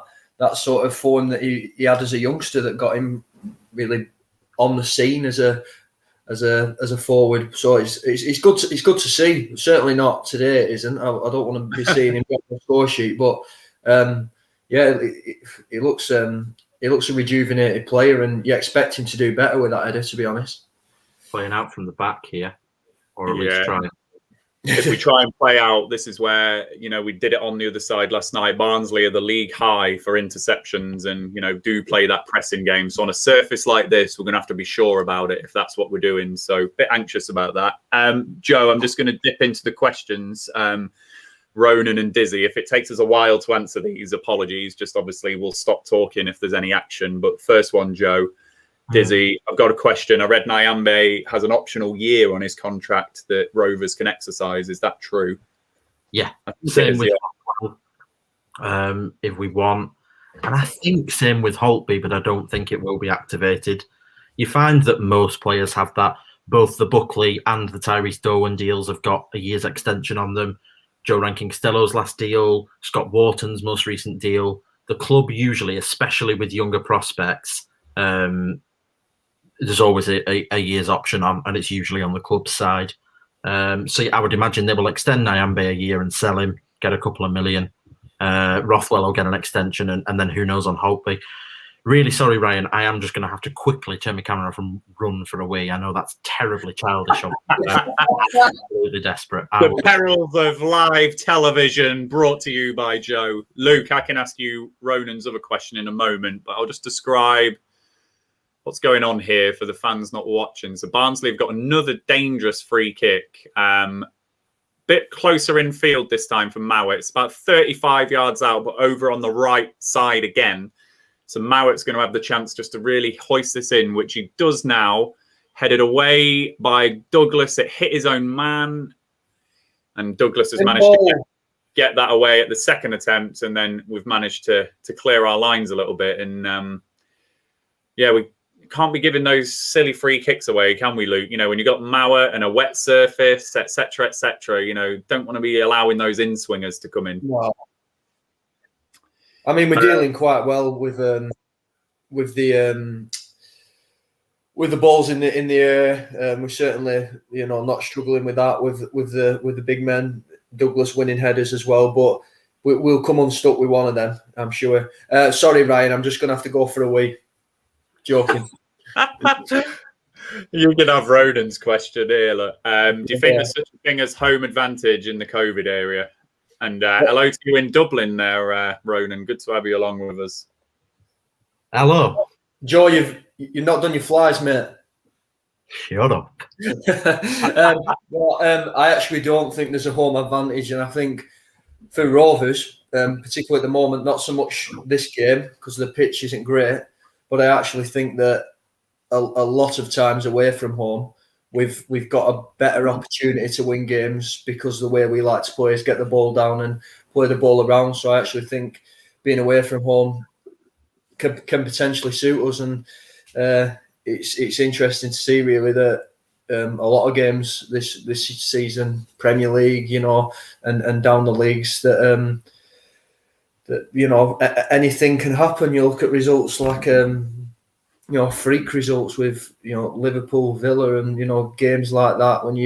sort of form that he had as a youngster that got him really on the scene as a forward. So it's good to see. Certainly not today, it isn't. I don't want to be seeing him on the score sheet, but it looks a rejuvenated player, and you expect him to do better with that header, to be honest. Playing out from the back here, or at least trying. If we try and play out, this is where, we did it on the other side last night. Barnsley are the league high for interceptions and, do play that pressing game. So on a surface like this, we're going to have to be sure about it if that's what we're doing. So a bit anxious about that. Joe, I'm just going to dip into the questions. Ronan and Dizzy, if it takes us a while to answer these, apologies. Just obviously we'll stop talking if there's any action. But first one, Joe. Dizzy, I've got a question. I read Nyambe has an optional year on his contract that Rovers can exercise. Is that true? Yeah, same with if we want. And I think same with Holtby, but I don't think it will be activated. You find that most players have that. Both the Buckley and the Tyrese Dowen deals have got a year's extension on them. Joe Rankin-Costello's last deal, Scott Wharton's most recent deal. The club usually, especially with younger prospects, there's always a year's option on, and it's usually on the club's side. So I would imagine they will extend Nyambe a year and sell him, get a couple of million. Rothwell will get an extension, and then who knows on Holtby. Really sorry, Ryan. I am just going to have to quickly turn my camera off and run for a wee. I know that's terribly childish. I'm absolutely desperate. The perils of live television brought to you by Joe. Luke, I can ask you Ronan's other question in a moment, but I'll just describe what's going on here for the fans not watching. So Barnsley have got another dangerous free kick. bit closer in field this time from Mowat. It's about 35 yards out, but over on the right side again. So Mowat's going to have the chance just to really hoist this in, which he does now. Headed away by Douglas. It hit his own man. And Douglas has managed to get that away at the second attempt. And then we've managed to clear our lines a little bit. And yeah, we can't be giving those silly free kicks away, can we, Luke? You know, when you've got Mowat and a wet surface, etc., you know, don't want to be allowing those in-swingers to come in. Wow. I mean, we're dealing quite well with the balls in the air. We're certainly, you know, not struggling with that with the big men. Douglas winning headers as well, but we'll come unstuck with one of them, I'm sure. Sorry, Ryan, I'm just going to have to go for a wee. Joking. You can have Ronan's question here. Look. Do you think there's such a thing as home advantage in the COVID area? And hello to you in Dublin there, Ronan. Good to have you along with us. Hello. Joe, you've not done your flies, mate. Shut up. I actually don't think there's a home advantage, and I think for Rovers, particularly at the moment, not so much this game because the pitch isn't great, but I actually think that a lot of times away from home, we've got a better opportunity to win games because the way we like to play is get the ball down and play the ball around. So I actually think being away from home can potentially suit us, and it's interesting to see really that a lot of games this season, Premier League, you know, and down the leagues that you know, anything can happen. You look at results like you know, freak results with, you know, Liverpool, Villa, and, you know, games like that. When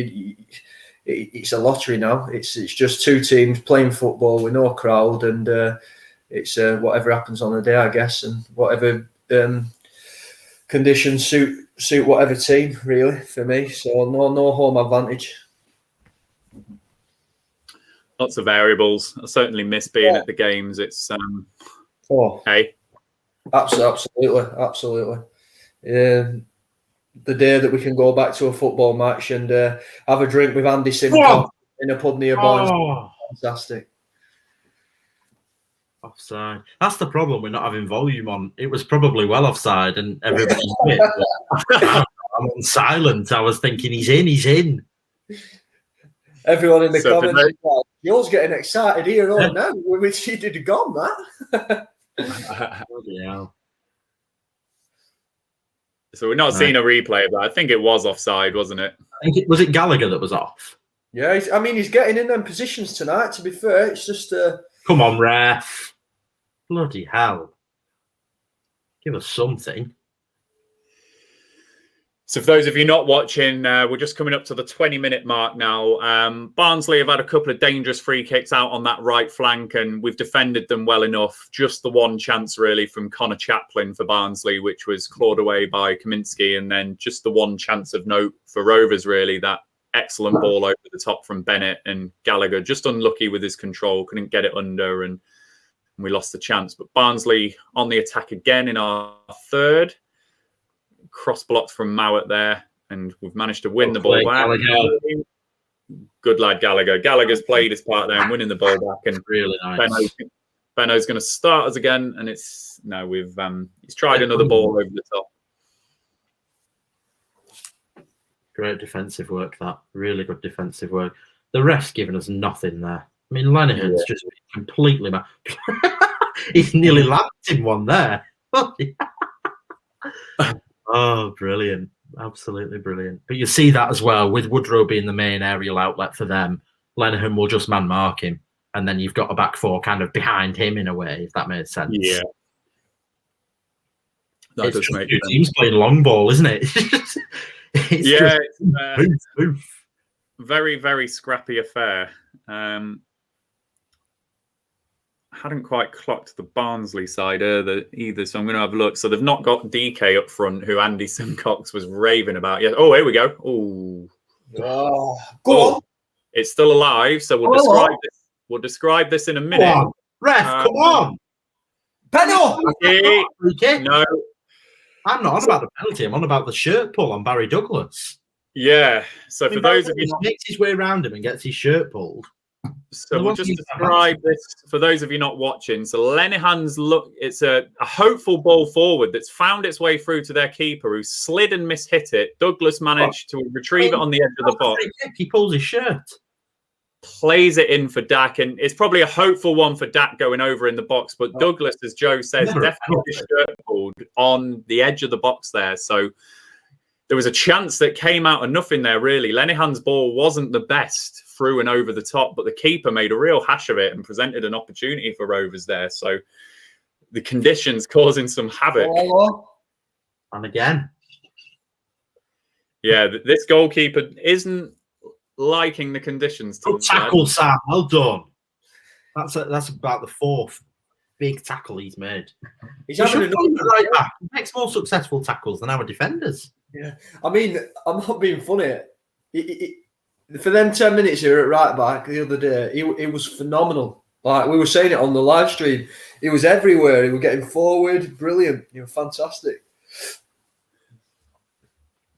it's a lottery now. It's just two teams playing football with no crowd, and it's whatever happens on the day, I guess, and whatever conditions suit whatever team, really, for me. So no home advantage. Lots of variables. I certainly miss being at the games. It's hey, absolutely. The day that we can go back to a football match and have a drink with Andy Simcox in a pub nearby, fantastic. Offside. That's the problem. We're not having volume on. It was probably well offside, and everybody's I'm on silent. I was thinking he's in. Everyone in the comments, you're getting excited here or now. We wish he did have gone, that. Yeah. So we're not seeing a replay, but I think it was offside, wasn't it? I think was it Gallagher that was off? Yeah, I mean, he's getting in them positions tonight, to be fair. It's just... Come on, ref. Bloody hell. Give us something. So for those of you not watching, we're just coming up to the 20-minute mark now. Barnsley have had a couple of dangerous free kicks out on that right flank, and we've defended them well enough. Just the one chance, really, from Connor Chaplin for Barnsley, which was clawed away by 𝐒𝐿𝐿, and then just the one chance of note for Rovers, really, that excellent ball over the top from Bennett, and Gallagher just unlucky with his control, couldn't get it under, and we lost the chance. But Barnsley on the attack again in our third. Cross blocked from Mowat there, and we've managed to win the ball back. Good lad, Gallagher. Gallagher's played his part there and winning the ball back. And really nice. Benno's going to start us again, and it's no, he's tried another ball over the top. Great defensive work. That really good defensive work. The ref's given us nothing there. I mean, Lenihan's just completely mad. He's nearly lapped him one there. Oh, brilliant. Absolutely brilliant. But you see that as well, with Woodrow being the main aerial outlet for them, Lenihan will just man mark him, and then you've got a back four kind of behind him in a way, if that makes sense. Yeah. That it's does make two sense. teams playing long ball, isn't it? It's very, very scrappy affair. Hadn't quite clocked the Barnsley side either, so I'm going to have a look. So they've not got DK up front, who Andy Simcox was raving about. Yeah. Oh, here we go. Go on. It's still alive, so we'll describe this. We'll describe this in a minute. Come on. Ref, come on. Benno! Okay. No. I'm not on about the penalty. I'm on about the shirt pull on Barry Douglas. Yeah. So for those of you, he makes his way around him and gets his shirt pulled. so we'll just describe this for those of you not watching. So Lenihan's it's a hopeful ball forward that's found its way through to their keeper, who slid and mishit it. Douglas managed to retrieve it on the edge of the box. He pulls his shirt. Plays it in for Dak, and it's probably a hopeful one for Dak going over in the box. But Douglas, as Joe says, definitely shirt pulled on the edge of the box there. So there was a chance that came out of nothing there, really. Lenihan's ball wasn't the best through and over the top, but the keeper made a real hash of it and presented an opportunity for Rovers there. So the conditions causing some havoc. And again. Yeah, this goalkeeper isn't liking the conditions. Good tackle, Sam. Well done. That's about the fourth big tackle he's made. He's having right back. He makes more successful tackles than our defenders. Yeah, I mean, I'm not being funny. For them 10 minutes here at right back the other day, he was phenomenal. Like we were saying it on the live stream, he was everywhere. He was getting forward, brilliant. Fantastic.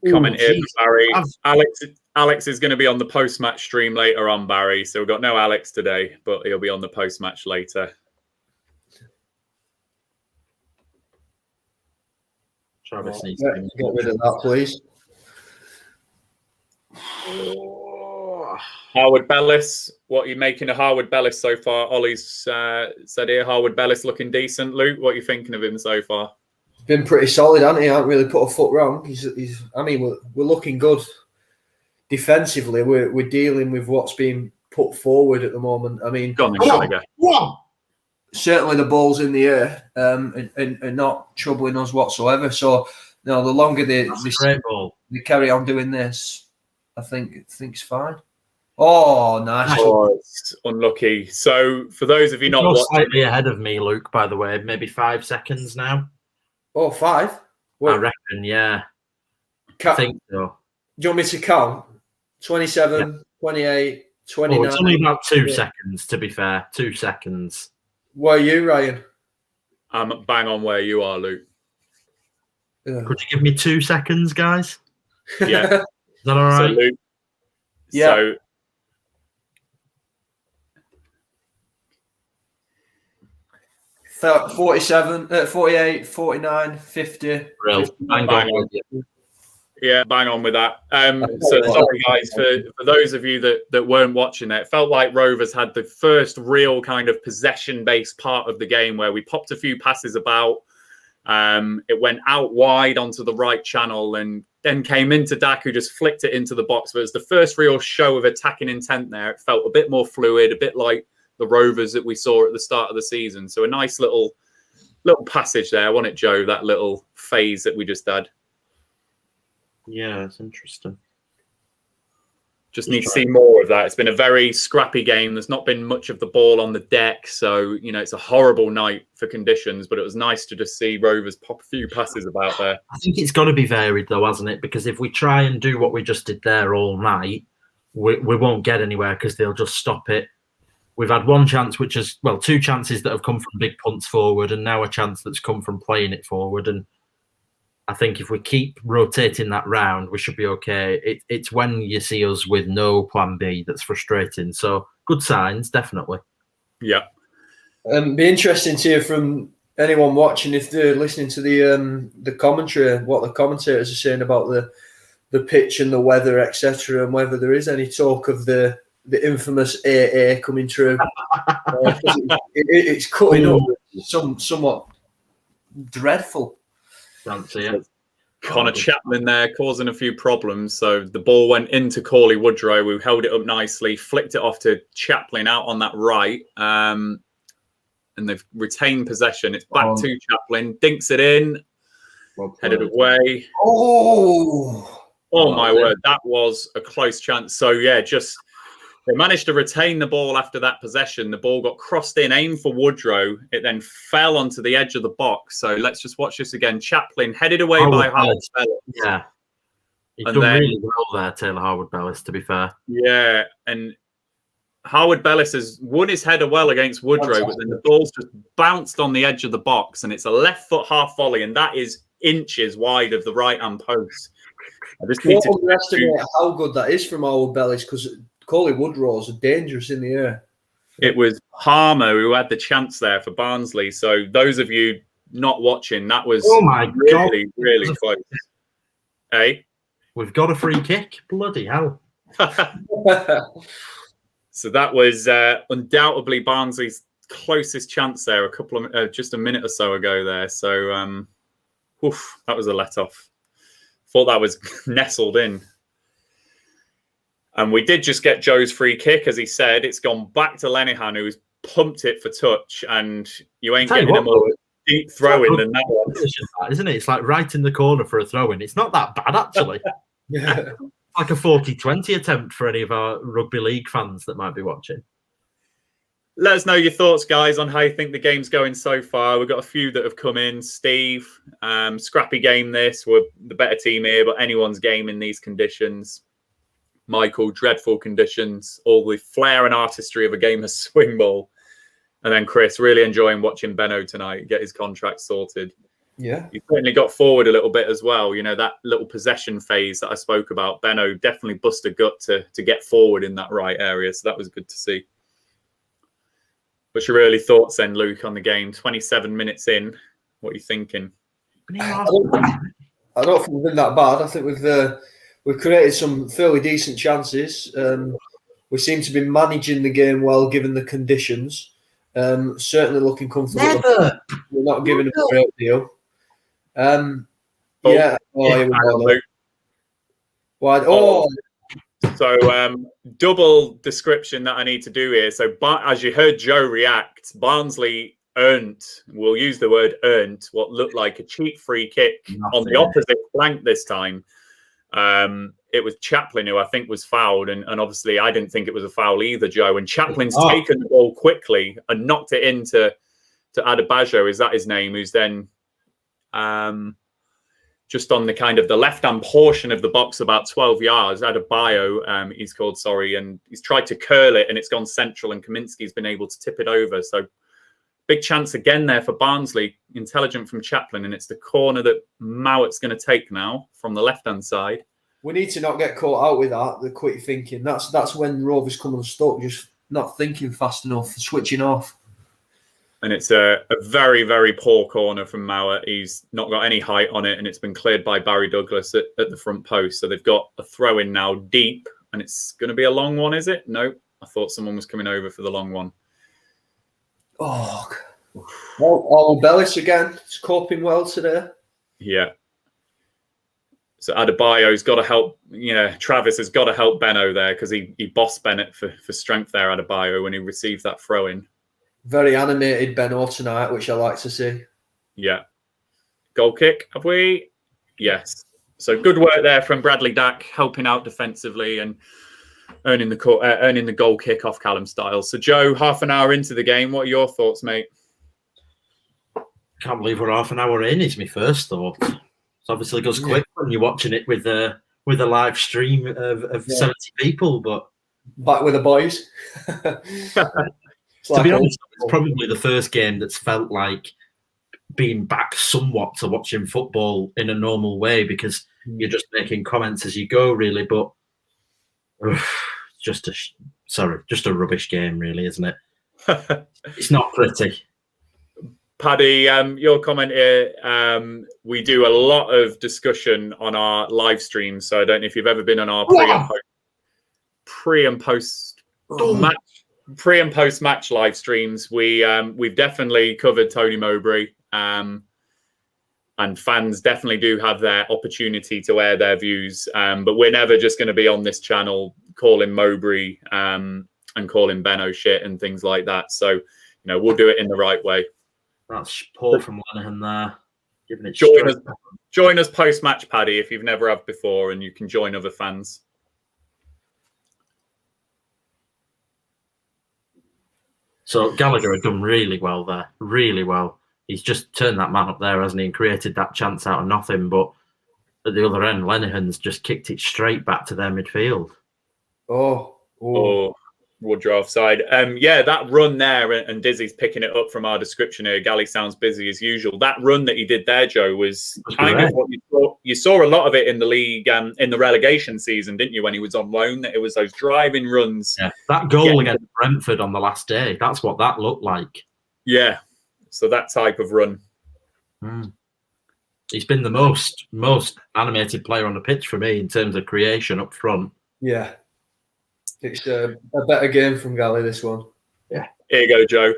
Comment here, Barry. Alex is going to be on the post-match stream later on, Barry. So we've got no Alex today, but he'll be on the post-match later. Travis needs to get rid of that, please. Harwood Bellis, what are you making of Harwood Bellis so far? Ollie's said here, Harwood Bellis looking decent. Luke, what are you thinking of him so far? Been pretty solid, hasn't he? Hasn't really put a foot wrong. I mean, we're looking good defensively. We're dealing with what's being put forward at the moment. I mean, certainly the ball's in the air and not troubling us whatsoever. So, no, the longer they carry on doing this, I think it's fine. Oh, nice. Oh, it's unlucky. So, for those of you not watching, slightly ahead of me, Luke, by the way, maybe 5 seconds now. Oh, 5? What? I reckon, yeah. I think so. Do you want me to count? 27, 28, 29. It's only about 2 seconds, to be fair. 2 seconds. Where are you, Ryan? I'm bang on where you are, Luke. Could you give me 2 seconds, guys? Yeah. Is that all right? So, Luke, yeah. So 47, 48, 49, 50. Bang on with that. So sorry, guys, for those of you that weren't watching it felt like Rovers had the first real kind of possession-based part of the game where we popped a few passes about. It went out wide onto the right channel and then came into Dak, who just flicked it into the box. But it was the first real show of attacking intent there. It felt a bit more fluid, a bit like the Rovers that we saw at the start of the season. So a nice little passage there, wasn't it, Joe? That little phase that we just had. Yeah, it's interesting. Just need to see more of that. It's been a very scrappy game. There's not been much of the ball on the deck. So, it's a horrible night for conditions, but it was nice to just see Rovers pop a few passes about there. I think it's got to be varied though, hasn't it? Because if we try and do what we just did there all night, we won't get anywhere because they'll just stop it. We've had one chance, which is, 2 chances that have come from big punts forward, and now a chance that's come from playing it forward. And I think if we keep rotating that round, we should be okay. It's when you see us with no plan B that's frustrating. So good signs, definitely. Yeah. Be interesting to hear from anyone watching if they're listening to the commentary, what the commentators are saying about the pitch and the weather, etc., and whether there is any talk of the infamous 𝐴𝐴 coming through. It's cutting up somewhat dreadful. Fancy it. Connor Chapman there causing a few problems. So the ball went into Cauley Woodrow, who held it up nicely, flicked it off to Chaplin out on that right. And they've retained possession. It's back to Chaplin, dinks it in, headed away. Oh my word, that was a close chance. So yeah, they managed to retain the ball after that possession. The ball got crossed in, aimed for Woodrow. It then fell onto the edge of the box. So let's just watch this again. Chaplin headed away by Harwood Bellis. Yeah. He's done really well there, Taylor Harwood Bellis, to be fair. Yeah. And Harwood Bellis has won his header well against Woodrow, but then the ball's just bounced on the edge of the box. And it's a left foot half volley. And that is inches wide of the right-hand post. I just need Don't to underestimate how good that is from our bellies, because Coley Woodrows are dangerous in the air. It was Palmer who had the chance there for Barnsley. So those of you not watching, that was really close. Hey, we've got a free kick. Bloody hell! So that was undoubtedly Barnsley's closest chance there. Just a minute or so ago there. So that was a let off. Thought that was nestled in. And we did just get Joe's free kick, as he said. It's gone back to Lenihan, who's pumped it for touch, and you ain't getting a more deep throw-in than that one. Isn't it? It's like right in the corner for a throw-in. It's not that bad, actually. Like a 40-20 attempt for any of our rugby league fans that might be watching. Let us know your thoughts, guys, on how you think the game's going so far. We've got a few that have come in. Steve, scrappy game this. We're the better team here, but anyone's game in these conditions. Michael, dreadful conditions, all the flair and artistry of a game of swing ball. And then Chris, really enjoying watching Benno tonight get his contract sorted. Yeah. He certainly got forward a little bit as well. You know, that little possession phase that I spoke about, Benno definitely bust a gut to get forward in that right area. So that was good to see. What's your early thoughts then, Luke, on the game? 27 minutes in. What are you thinking? I don't think we've been that bad. I think we've created some fairly decent chances. We seem to be managing the game well, given the conditions. Certainly looking comfortable. We're not giving them a great deal. Yeah. So double description that I need to do here. So as you heard Joe react, Barnsley earned, we'll use the word earned, what looked like a cheap free kick on the opposite flank this time. It was Chaplin who I think was fouled, and obviously I didn't think it was a foul either, Joe. And Chaplin's taken the ball quickly and knocked it into Adebayo, is that his name, who's then just on the kind of the left-hand portion of the box, about 12 yards. Adebayo, he's called, sorry, and he's tried to curl it, and it's gone central, and Kaminski's been able to tip it over. So big chance again there for Barnsley, intelligent from Chaplin, and it's the corner that Mowatt's going to take now from the left-hand side. We need to not get caught out with that, the quick thinking. That's when Rovers come unstuck, just not thinking fast enough, switching off. And it's a very, very poor corner from Mowat. He's not got any height on it, and it's been cleared by Barry Douglas at the front post. So they've got a throw-in now deep, and it's going to be a long one, is it? No, I thought someone was coming over for the long one. Oh, Bellis again. It's coping well today. Yeah. So Adebayo's got to help. Travis has got to help Benno there, because he bossed Bennett for strength there, Adebayo, when he received that throw-in. Very animated Benno tonight, which I like to see. Yeah. Goal kick, have we? Yes. So good work there from Bradley Dack, helping out defensively and earning the goal kick off Callum Styles. So Joe, half an hour into the game, what are your thoughts, mate? Can't believe we're half an hour in, is my first thought. It obviously goes quick when you're watching it with a live stream of 70 people, but back with the boys. To be honest, it's probably the first game that's felt like being back somewhat to watching football in a normal way, because you're just making comments as you go, really. But just a rubbish game, really, isn't it? It's not pretty. Paddy, your comment here. We do a lot of discussion on our live streams, so I don't know if you've ever been on our pre and post match live streams. We've definitely covered Tony Mowbray, and fans definitely do have their opportunity to air their views. But we're never just going to be on this channel calling Mowbray and calling Benno shit and things like that. So we'll do it in the right way. That's poor from Lenihan there. Giving it join us post-match, Paddy, if you've never have before, and you can join other fans. So Gallagher had done really well there, really well. He's just turned that man up there, hasn't he, and created that chance out of nothing. But at the other end, Lenihan's just kicked it straight back to their midfield. Oh. Woodrow offside. Yeah, that run there, and Dizzy's picking it up from our description here. Gally sounds busy as usual. That run that he did there, Joe, was kind of what you saw. You saw a lot of it in the league, in the relegation season, didn't you, when he was on loan? It was those driving runs. Yeah, that goal against Brentford on the last day, that's what that looked like. Yeah, so that type of run. He's been the most animated player on the pitch for me in terms of creation up front. Yeah. It's a better game from Gally, this one. Yeah. Here you go, Joe.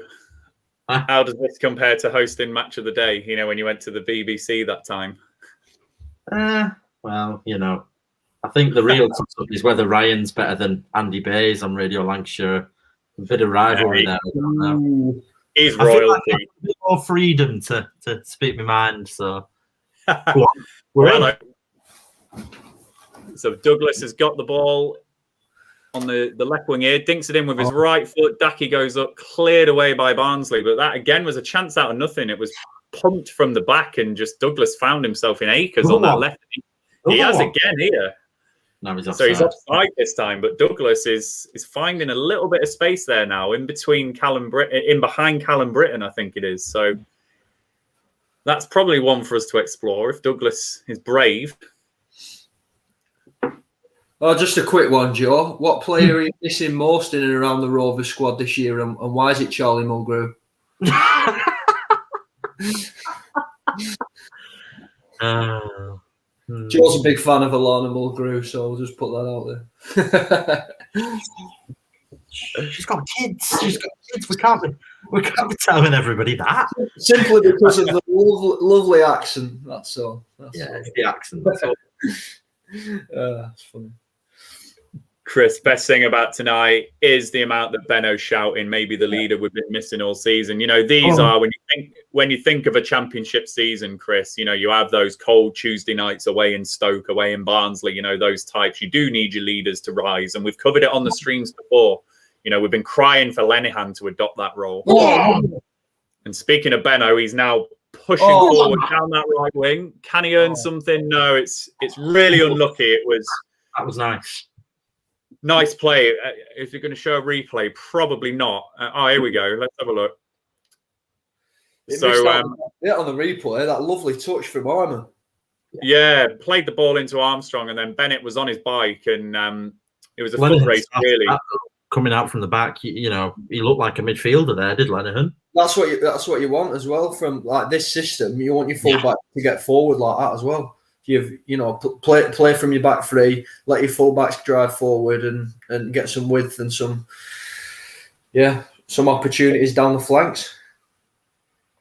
How does this compare to hosting Match of the Day, when you went to the BBC that time? Well, I think the real toss-up is whether Ryan's better than Andy Bays on Radio Lancashire. A bit of rivalry there. I don't know. He's royalty. A bit more freedom to speak my mind, so... So Douglas has got the ball on the left wing here, dinks it in with his right foot. Daki goes up, cleared away by Barnsley, but that again was a chance out of nothing. It was pumped from the back, and just Douglas found himself in _𝐂𝐻𝐿 on that left. He has again here. Now he's offside. So he's offside this time, but Douglas is finding a little bit of space there now, in behind Callum Britton, I think it is. So that's probably one for us to explore if Douglas is brave. Oh, just a quick one, Joe. What player are you missing most in and around the Rovers squad this year, and why is it Charlie Mulgrew? Joe's a big fan of Alana Mulgrew, so I'll just put that out there. She's got kids. We can't be telling everybody that. Simply because of the lovely accent. That's all. It's the accent. That's all. That's funny. Chris, best thing about tonight is the amount that Benno's shouting, maybe the leader we've been missing all season. These are when you think of a championship season, Chris, you have those cold Tuesday nights away in Stoke, away in Barnsley, those types. You do need your leaders to rise. And we've covered it on the streams before. We've been crying for Lenihan to adopt that role. And speaking of Benno, he's now pushing forward down that right wing. Can he earn something? No, it's really unlucky. That was nice. Nice play. If you're going to show a replay, probably not. Here we go. Let's have a look. On the replay, that lovely touch from Armour. Yeah, played the ball into Armstrong, and then Bennett was on his bike, and it was a foot race, really. Coming out from the back, he looked like a midfielder there, did Lenihan? That's what you want as well from like this system. You want your fullback to get forward like that as well. Play from your back three, let your fullbacks drive forward and get some width and some opportunities down the flanks.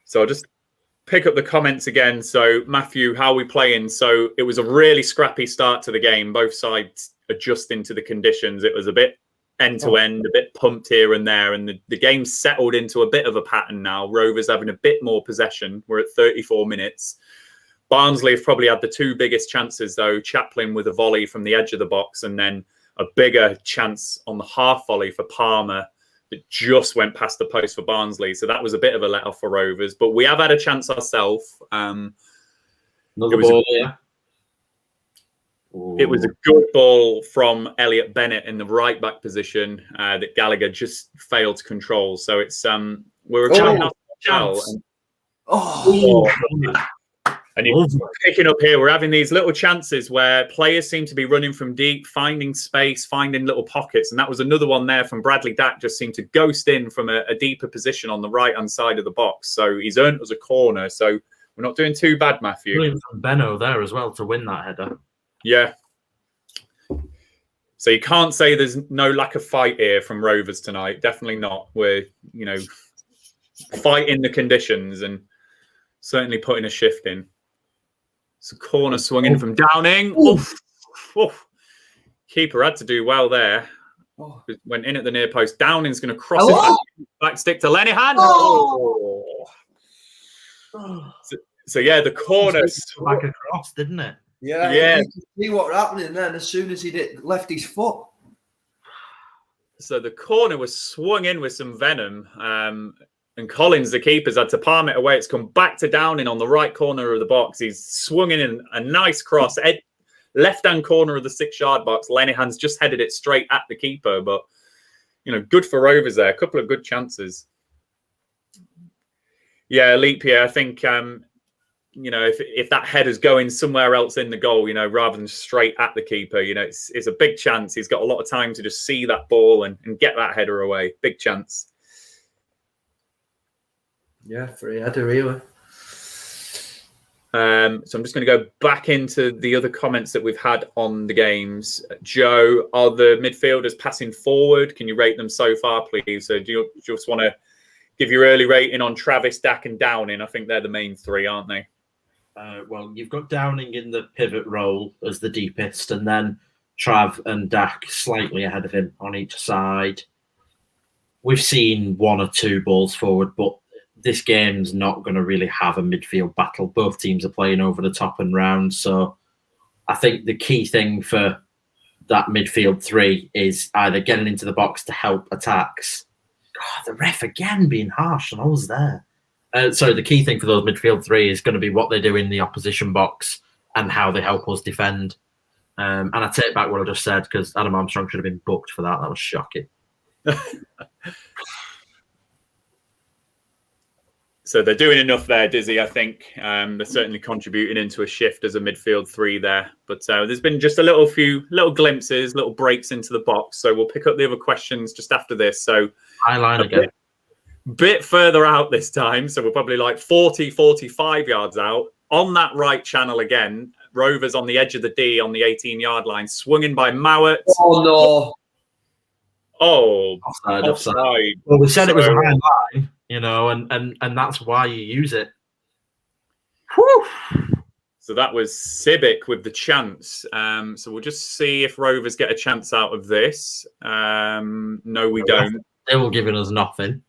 So I'll just pick up the comments again. So Matthew, how are we playing? So it was a really scrappy start to the game, both sides adjusting to the conditions. It was a bit end to end, a bit pumped here and there, and the game settled into a bit of a pattern now. Rovers having a bit more possession. We're at 34 minutes. Barnsley have probably had the two biggest chances, though. Chaplin with a volley from the edge of the box, and then a bigger chance on the half volley for Palmer that just went past the post for Barnsley. So that was a bit of a let-off for Rovers. But we have had a chance ourselves. Another ball, It was a good ball from Elliot Bennett in the right-back position that Gallagher just failed to control. So it's we're and you're picking up here, we're having these little chances where players seem to be running from deep, finding space, finding little pockets. And that was another one there from Bradley Dack, just seemed to ghost in from a deeper position on the right-hand side of the box. So he's earned us a corner. So we're not doing too bad, Matthew. Brilliant from Benno there as well to win that header. Yeah. So you can't say there's no lack of fight here from Rovers tonight. Definitely not. We're, fighting the conditions and certainly putting a shift in. So corner swung in from Downing. Oof. Oof. Keeper had to do well there. Went in at the near post. Downing's going to cross it back stick to Lenihan. So yeah, the corner back across, didn't it? Yeah. You could see what happened then as soon as he left his foot. So the corner was swung in with some venom. And Collins, the keeper's had to palm it away. It's come back to Downing on the right corner of the box. He's swung in a nice cross. Left-hand corner of the 6-yard box. Lenihan's just headed it straight at the keeper. But, good for Rovers there. A couple of good chances. Yeah, Aleipia, I think, if that header's going somewhere else in the goal, rather than straight at the keeper, it's a big chance. He's got a lot of time to just see that ball and get that header away. Big chance. Yeah, free header, really. So I'm just going to go back into the other comments that we've had on the games. Joe, are the midfielders passing forward? Can you rate them so far, please? So do you just want to give your early rating on Travis, Dak and Downing? I think they're the main three, aren't they? Well, you've got Downing in the pivot role as the deepest, and then Trav and Dak slightly ahead of him on each side. We've seen one or two balls forward, but this game's not going to really have a midfield battle. Both teams are playing over the top and round. So I think the key thing for that midfield three is either getting into the box to help attacks. God, the ref again being harsh, and I was there. So the key thing for those midfield three is going to be what they do in the opposition box and how they help us defend. And I take back what I just said, because Adam Armstrong should have been booked for that. That was shocking. So they're doing enough there, Dizzy, I think. They're certainly contributing into a shift as a midfield three there. But there's been just a few little glimpses, little breaks into the box. So we'll pick up the other questions just after this. So high line again. Bit further out this time. So we're probably like 40, 45 yards out. On that right channel again, Rovers on the edge of the D on the 18-yard line, swung in by Mowat. Oh, no. Oh, offside. Well, we said it was a high line, and that's why you use it. Whew. So that was 𝐕𝐈𝐃 with the chance. So we'll just see if Rovers get a chance out of this. No, we don't. They were giving us nothing.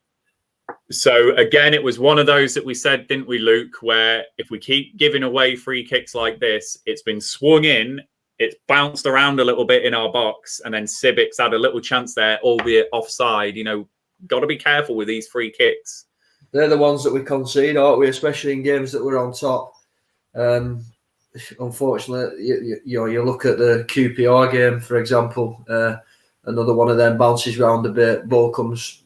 So again, it was one of those that we said, didn't we, Luke, where if we keep giving away free kicks like this, it's been swung in, it's bounced around a little bit in our box, and then 𝐕𝐈𝐃's had a little chance there, albeit offside. Got to be careful with these free kicks. They're the ones that we concede, aren't we? Especially in games that we're on top. Unfortunately, you look at the QPR game, for example. Another one of them bounces round a bit, ball comes,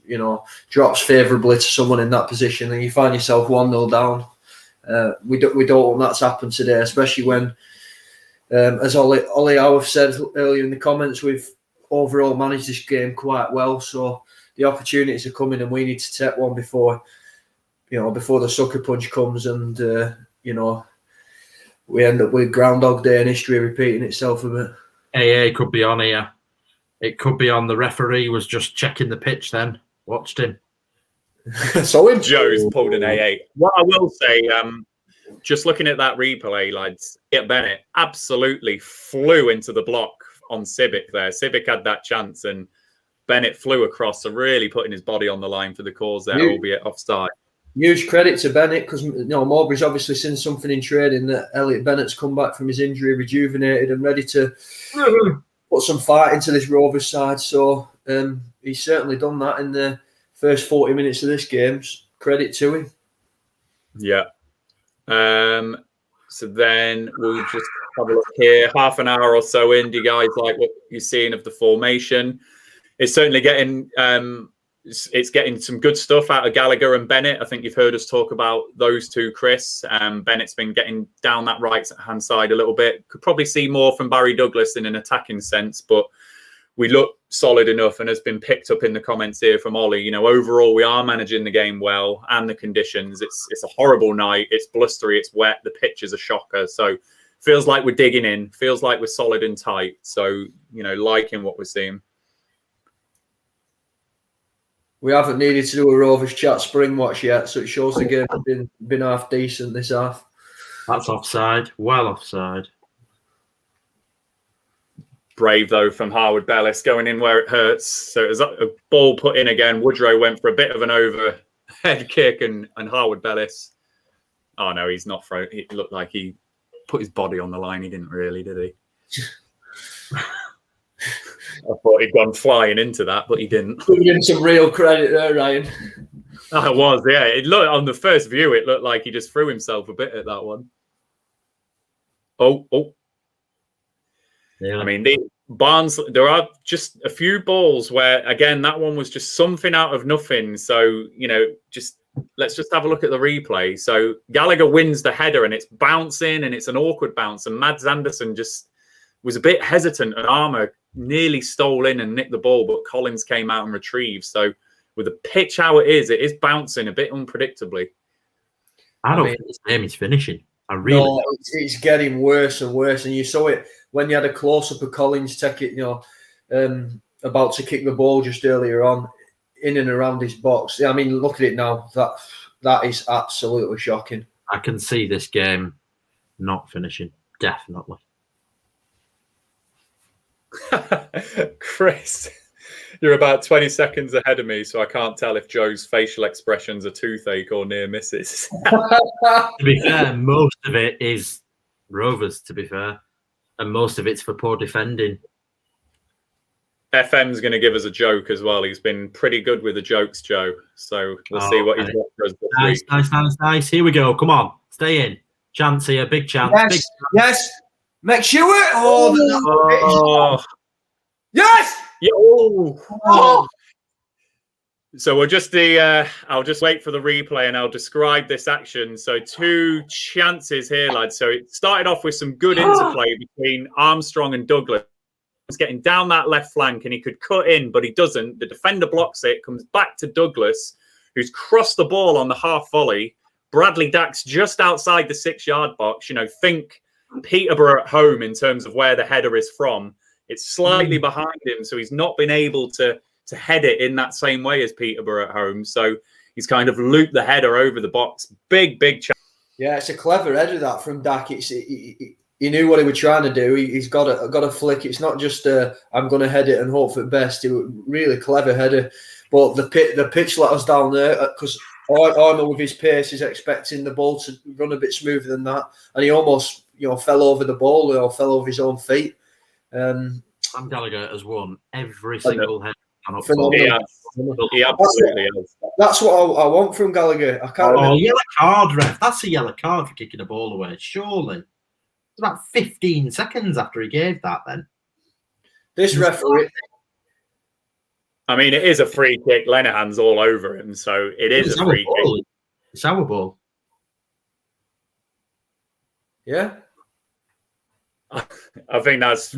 drops favourably to someone in that position, and you find yourself 1-0 down. We don't want that to happen today, especially when, as 𝐂𝐿𝐹 said earlier in the comments, we've overall managed this game quite well. So the opportunities are coming, and we need to take one before the sucker punch comes, and we end up with Groundhog Day and history repeating itself a bit. AA could be on here. It could be on. The referee was just checking the pitch then. Watched him. So him. Joe's pulled an AA. What I will say, just looking at that replay, lads, Bennett absolutely flew into the block on 𝐕𝐈𝐃 there. 𝐕𝐈𝐃 had that chance, and Bennett flew across, so really putting his body on the line for the cause there, albeit offside. Huge credit to Bennett, because Mowbray's obviously seen something in training that Elliot Bennett's come back from his injury rejuvenated and ready to put some fight into this Rovers side. So he's certainly done that in the first 40 minutes of this game. Credit to him. Yeah. So then we'll just have a look here. Half an hour or so in, do you guys like what you're seeing of the formation? It's certainly getting it's getting some good stuff out of Gallagher and Bennett. I think you've heard us talk about those two, Chris. Bennett's been getting down that right-hand side a little bit. Could probably see more from Barry Douglas in an attacking sense, but we look solid enough, and has been picked up in the comments here from Ollie. Overall, we are managing the game well, and the conditions. It's a horrible night. It's blustery. It's wet. The pitch is a shocker. So feels like we're digging in. Feels like we're solid and tight. So, liking what we're seeing. We haven't needed to do a Rovers chat spring watch yet, so it shows the game has been half decent this half. That's offside. Well offside. Brave, though, from Harwood Bellis, going in where it hurts. So it was a ball put in again. Woodrow went for a bit of an overhead kick, and Harwood Bellis. Oh, no, he's not thrown. It looked like he put his body on the line. He didn't really, did he? I thought he'd gone flying into that, but he didn't. Giving him some real credit there, Ryan. I was, yeah. It looked, on the first view, it looked like he just threw himself a bit at that one. Oh. Yeah. I mean, Barnsley, there are just a few balls where, again, that one was just something out of nothing. So, let's just have a look at the replay. So Gallagher wins the header and it's bouncing and it's an awkward bounce. And Mads Andersen just was a bit hesitant and Armour nearly stole in and nicked the ball, but Collins came out and retrieved. So with the pitch how it is bouncing a bit unpredictably. I don't think this game is finishing. I really no, it's getting worse and worse. And you saw it when you had a close-up of Collins take it, about to kick the ball just earlier on, in and around his box. I mean, look at it now. That is absolutely shocking. I can see this game not finishing. Definitely. Chris, you're about 20 seconds ahead of me, so I can't tell if Joe's facial expressions are toothache or near misses. To be fair, most of it is Rovers, to be fair. And most of it's for poor defending. FM's going to give us a joke as well. He's been pretty good with the jokes, Joe. So we'll see what he's got for us this week. Nice. Here we go. Come on. Stay in. Chance here. Big chance. Yes. Yes. Make sure it. Oh. Yes. Yeah. Oh. So we'll just I'll just wait for the replay and I'll describe this action. So 2 chances here, lads. So it started off with some good interplay between Armstrong and Douglas. He's getting down that left flank and he could cut in, but he doesn't. The defender blocks it, comes back to Douglas, who's crossed the ball on the half volley. Bradley Dack's just outside the 6-yard box. Think Peterborough at home in terms of where the header is from. It's slightly behind him, so he's not been able to head it in that same way as Peterborough at home. So he's kind of looped the header over the box. Big chance. Yeah, it's a clever header that from Dack. He knew what he was trying to do. He's got a flick. It's not just I'm going to head it and hope for the best. It was really clever header. But the pitch let us down there because Armour with his pace is expecting the ball to run a bit smoother than that, and he almost fell over the ball or fell over his own feet. Sam Gallagher has won every single header. He absolutely has. That's what I want from Gallagher. I can't remember. Yellow card, ref. That's a yellow card for kicking the ball away, surely. It's about 15 seconds after he gave that then. This referee... I mean, it is a free kick. Lenahan's all over him, so it is a free kick. It's our ball. Yeah. I think that's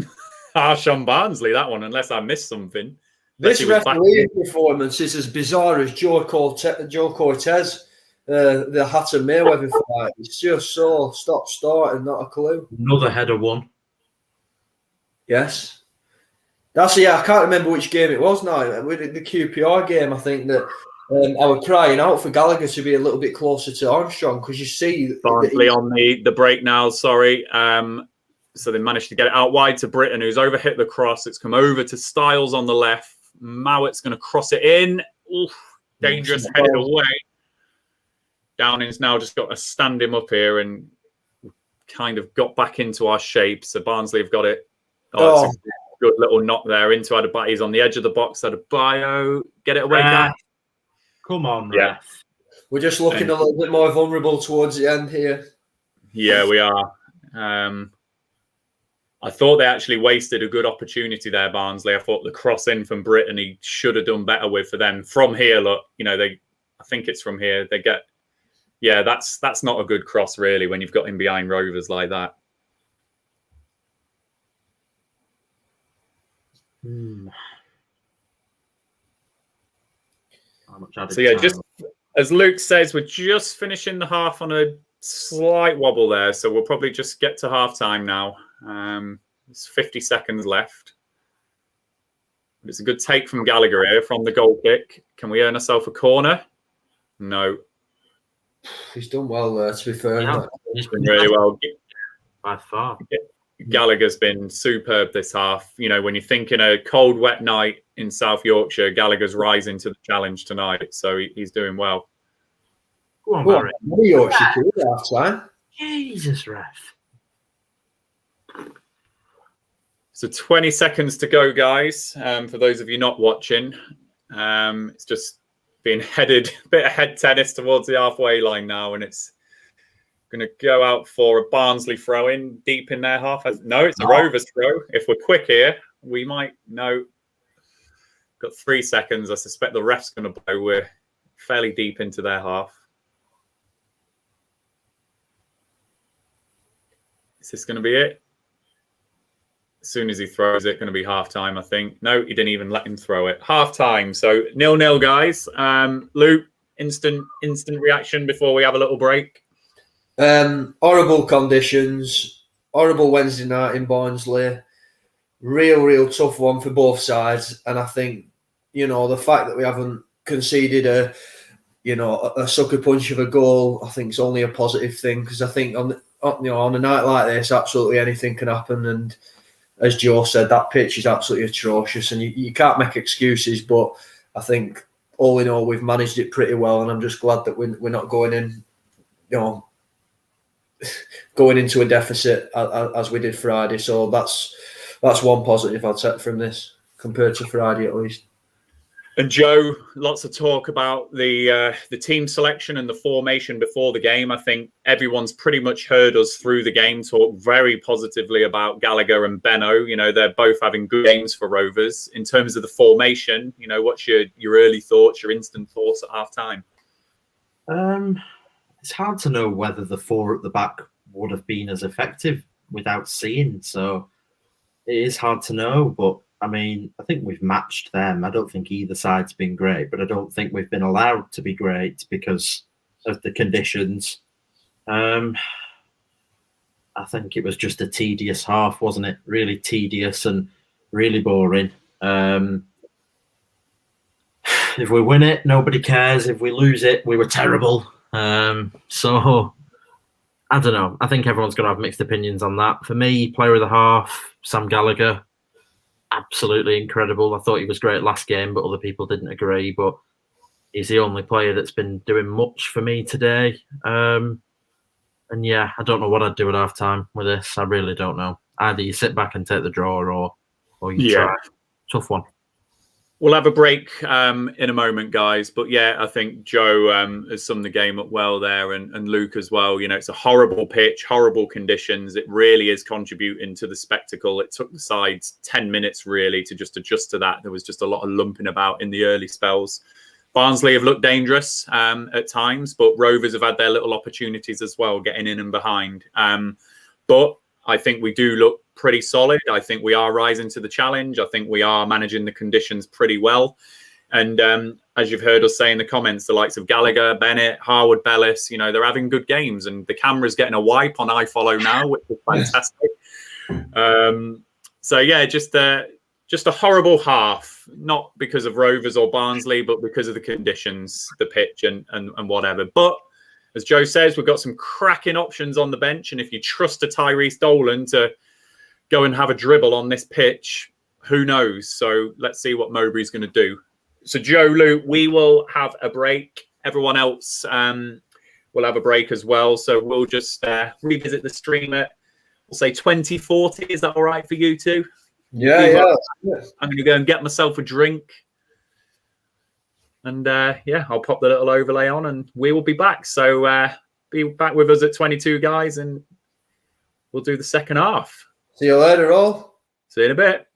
harsh on Barnsley, that one, unless I missed something. This referee performance is as bizarre as 𝐿𝐻𝐾𝐄𝐎, the Hatton Mayweather fight. It's just so stop-start and not a clue. Another header won. Yes. I can't remember which game it was now. With the QPR game, I think that I was crying out for Gallagher to be a little bit closer to Armstrong because you see... Barnsley on the break now, sorry. So they managed to get it out wide to Britton, who's overhit the cross. It's come over to Styles on the left. Mowatt's going to cross it in. Oof, dangerous headed away. Downing's now just got to stand him up here and kind of got back into our shape. So Barnsley have got it. It's a good little knock there into Adebayo. He's on the edge of the box. Adebayo, get it away, guys. Come on, yeah. We're just looking a little bit more vulnerable towards the end here. Yeah, we are. I thought they actually wasted a good opportunity there, Barnsley. I thought the cross in from Britton he should have done better with for them. From here, look, I think it's from here. They get, that's not a good cross really when you've got him behind Rovers like that. So yeah, just as Luke says, we're just finishing the half on a slight wobble there, so we'll probably just get to half time now. There's 50 seconds left. It's a good take from Gallagher here from the goal kick. Can we earn ourselves a corner? No. He's done well there, to be fair. Yeah, he's been really well. By far. Gallagher's been superb this half. When you're thinking a cold, wet night in South Yorkshire, Gallagher's rising to the challenge tonight, so he's doing well. Go on, Barry. Jesus, ref. So 20 seconds to go, guys. For those of you not watching, it's just being headed, a bit of head tennis towards the halfway line now, and it's going to go out for a Barnsley throw in deep in their half. No, it's a Rovers throw. If we're quick here, We might know. Got 3 seconds. I suspect the ref's going to blow. We're fairly deep into their half. Is this going to be it? As soon as he throws it, going to be half time, I think. No, he didn't even let him throw it. Half time. So 0-0, guys. Luke, instant reaction before we have a little break. Horrible conditions. Horrible Wednesday night in Barnsley. Real tough one for both sides. And I think, the fact that we haven't conceded a sucker punch of a goal, I think is only a positive thing, because I think on a night like this, absolutely anything can happen. And as Joe said, that pitch is absolutely atrocious, and you can't make excuses. But I think all in all, we've managed it pretty well, and I'm just glad that we're not going in, going into a deficit as we did Friday. So that's one positive I'd take from this compared to Friday, at least. And Joe, lots of talk about the team selection and the formation before the game. I think everyone's pretty much heard us through the game talk very positively about Gallagher and Benno. They're both having good games for Rovers. In terms of the formation, what's your early thoughts, your instant thoughts at half time? It's hard to know whether the 4 at the back would have been as effective without seeing. So it is hard to know, but I mean, I think we've matched them. I don't think either side's been great, but I don't think we've been allowed to be great because of the conditions. I think it was just a tedious half, wasn't it? Really tedious and really boring. If we win it, nobody cares. If we lose it, we were terrible. So I don't know. I think everyone's going to have mixed opinions on that. For me, player of the half, Sam Gallagher. Absolutely incredible. I thought he was great last game, but other people didn't agree. But he's the only player that's been doing much for me today. And yeah, I don't know what I'd do at half time with this. I really don't know. Either you sit back and take the draw, or you try. Tough one. We'll have a break in a moment, guys. But yeah, I think Joe has summed the game up well there, and Luke as well. It's a horrible pitch, horrible conditions. It really is contributing to the spectacle. It took the sides 10 minutes really to just adjust to that. There was just a lot of lumping about in the early spells. Barnsley have looked dangerous at times, but Rovers have had their little opportunities as well, getting in and behind. But I think we do look pretty solid. I think we are rising to the challenge. I think we are managing the conditions pretty well. And as you've heard us say in the comments, the likes of Gallagher, Bennett, Harwood, Bellis, they're having good games. And the camera's getting a wipe on iFollow now, which is fantastic. So yeah, just a horrible half, not because of Rovers or Barnsley, but because of the conditions, the pitch and whatever. But as Joe says, we've got some cracking options on the bench. And if you trust a Tyrese Dolan to go and have a dribble on this pitch, who knows? So let's see what Mowbray's going to do. So Joe, Luke, we will have a break. Everyone else will have a break as well. So we'll just revisit the stream at, we'll say 2040. Is that all right for you two? Yeah. I'm going to go and get myself a drink. And I'll pop the little overlay on and we will be back. So be back with us at 22, guys, and we'll do the second half. See you later, all. See you in a bit.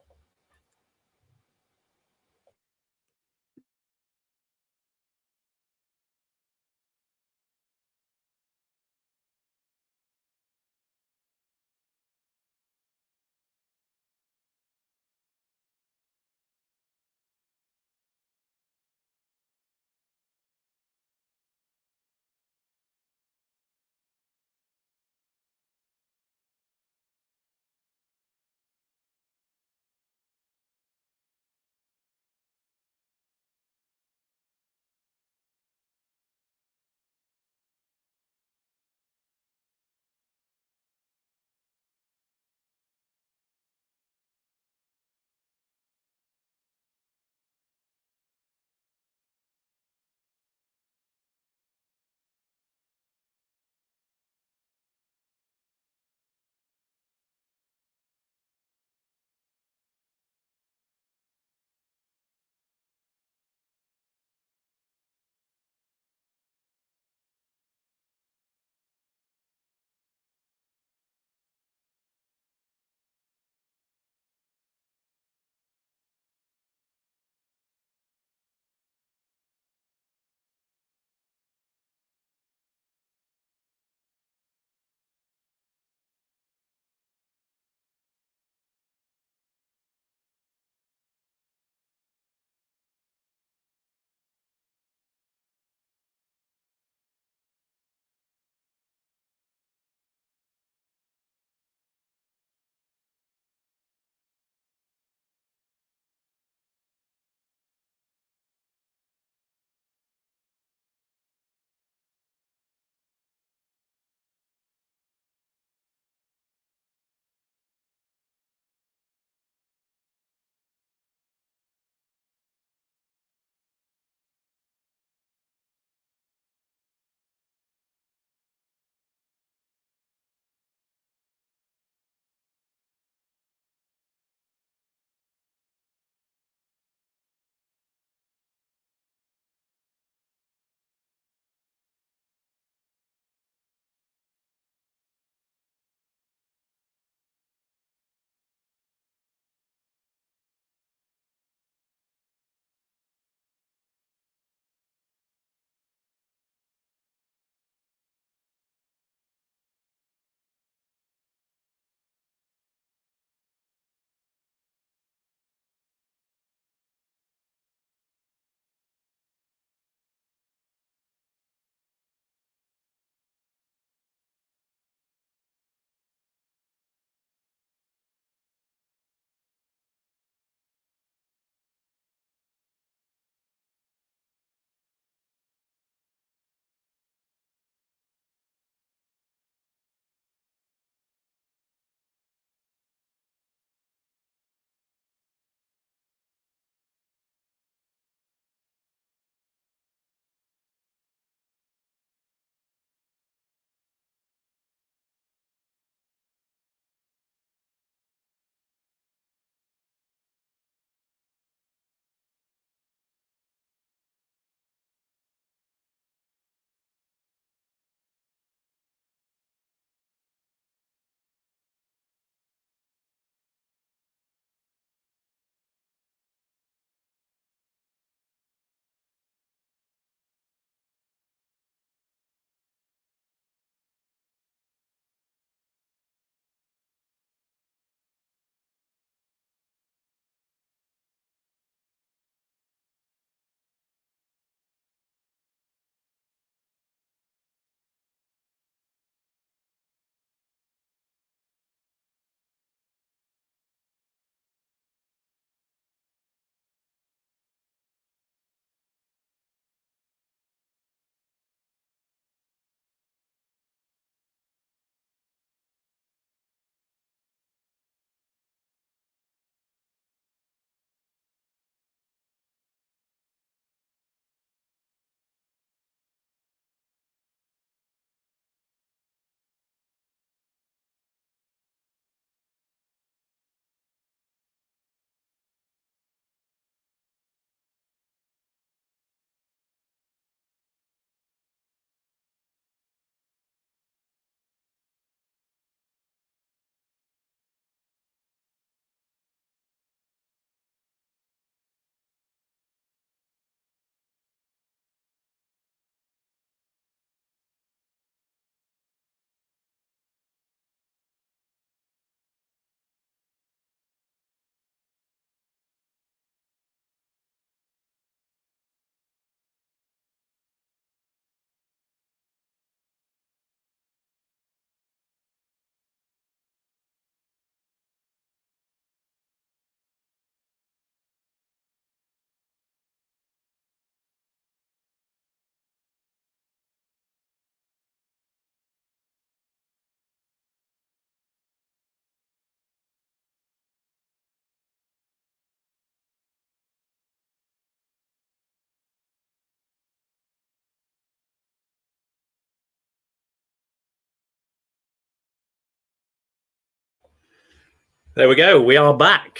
There we go. We are back.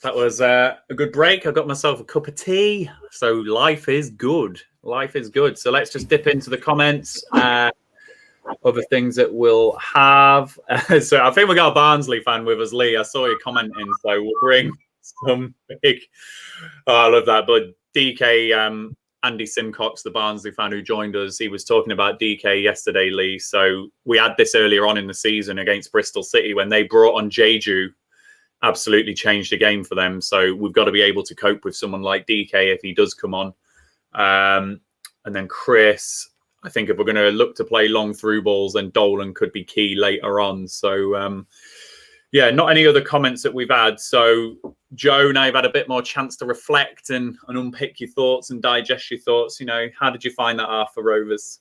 That was a good break. I got myself a cup of tea. So life is good. Life is good. So let's just dip into the comments. Other things that we'll have. So I think we got a Barnsley fan with us, Lee. I saw you commenting. So we'll bring some big. Oh, I love that. But DK, Andy Simcox, the Barnsley fan who joined us, he was talking about DK yesterday, Lee. So we had this earlier on in the season against Bristol City when they brought on Jeju. Absolutely changed the game for them. So we've got to be able to cope with someone like DK if he does come on. And then Chris, I think if we're going to look to play long through balls, then Dolan could be key later on. So, yeah, not any other comments that we've had. So, Joe, now you've had a bit more chance to reflect and unpick your thoughts and digest your thoughts. You know, how did you find that half for Rovers?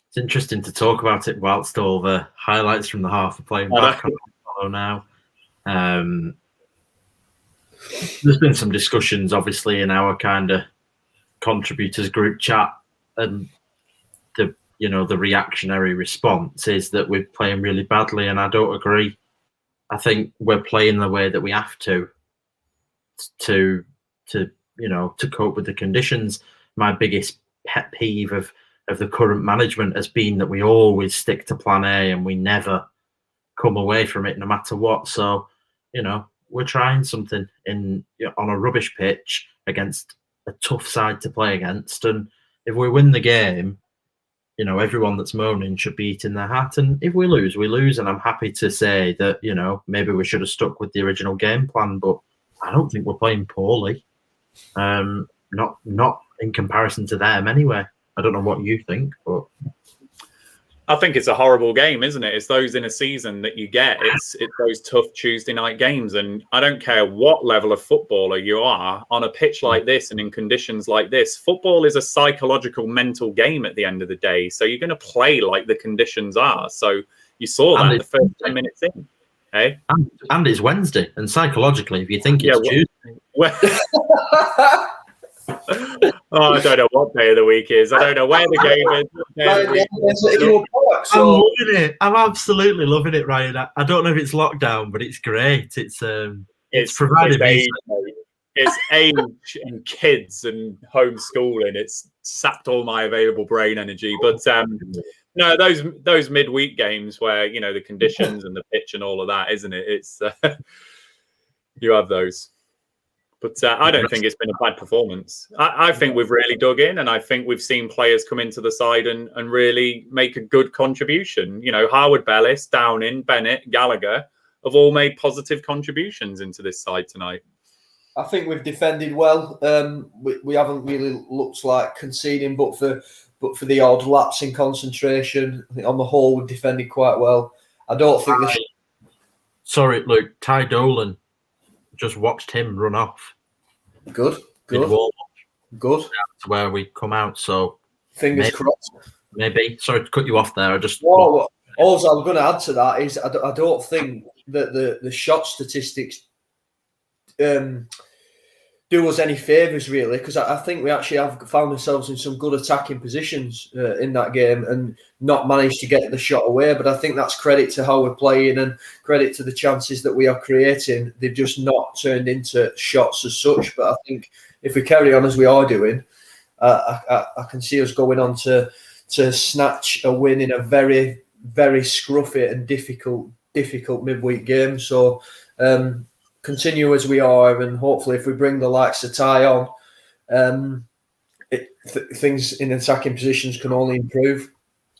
It's interesting to talk about it whilst all the highlights from the half are playing back on now. There's been some discussions, obviously, in our kind of contributors group chat, and the reactionary response is that we're playing really badly, and I don't agree. I think we're playing the way that we have to cope with the conditions. My biggest pet peeve of the current management has been that we always stick to plan A and we never come away from it no matter what. So, we're trying something on a rubbish pitch against a tough side to play against. And if we win the game, everyone that's moaning should be eating their hat. And if we lose, we lose. And I'm happy to say that, maybe we should have stuck with the original game plan, but I don't think we're playing poorly. Not in comparison to them anyway. I don't know what you think, but I think it's a horrible game, isn't it? It's those in a season that you get. It's those tough Tuesday night games. And I don't care what level of footballer you are on a pitch like this and in conditions like this. Football is a psychological, mental game at the end of the day. So you're going to play like the conditions are. So you saw that the first 10 minutes in. Hey? And it's Wednesday. And psychologically, if you think it's Tuesday. I don't know what day of the week is. I don't know where the game is. I'm loving it. I'm absolutely loving it, Ryan. I don't know if it's lockdown, but it's great. It's provided me. It's age and kids and homeschooling. It's sapped all my available brain energy. But no, those midweek games where the conditions and the pitch and all of that, isn't it? It's you have those. But I don't think it's been a bad performance. I think we've really dug in, and I think we've seen players come into the side and really make a good contribution. Harwood Bellis, Downing, Bennett, Gallagher have all made positive contributions into this side tonight. I think we've defended well. We haven't really looked like conceding, but for the odd lapse in concentration, I think on the whole we've defended quite well. I don't think Sorry, Luke. Ty Dolan. Just watched him run off. Good. That's where we come out. So fingers crossed. Maybe. Sorry to cut you off there. All I'm going to add to that is I don't think that the shot statistics do us any favours really, because I think we actually have found ourselves in some good attacking positions in that game and not managed to get the shot away. But I think that's credit to how we're playing and credit to the chances that we are creating. They've just not turned into shots as such. But I think if we carry on as we are doing, I can see us going on to snatch a win in a very, very scruffy and difficult midweek game. So continue as we are, and hopefully if we bring the likes of Ty on, things in attacking positions can only improve.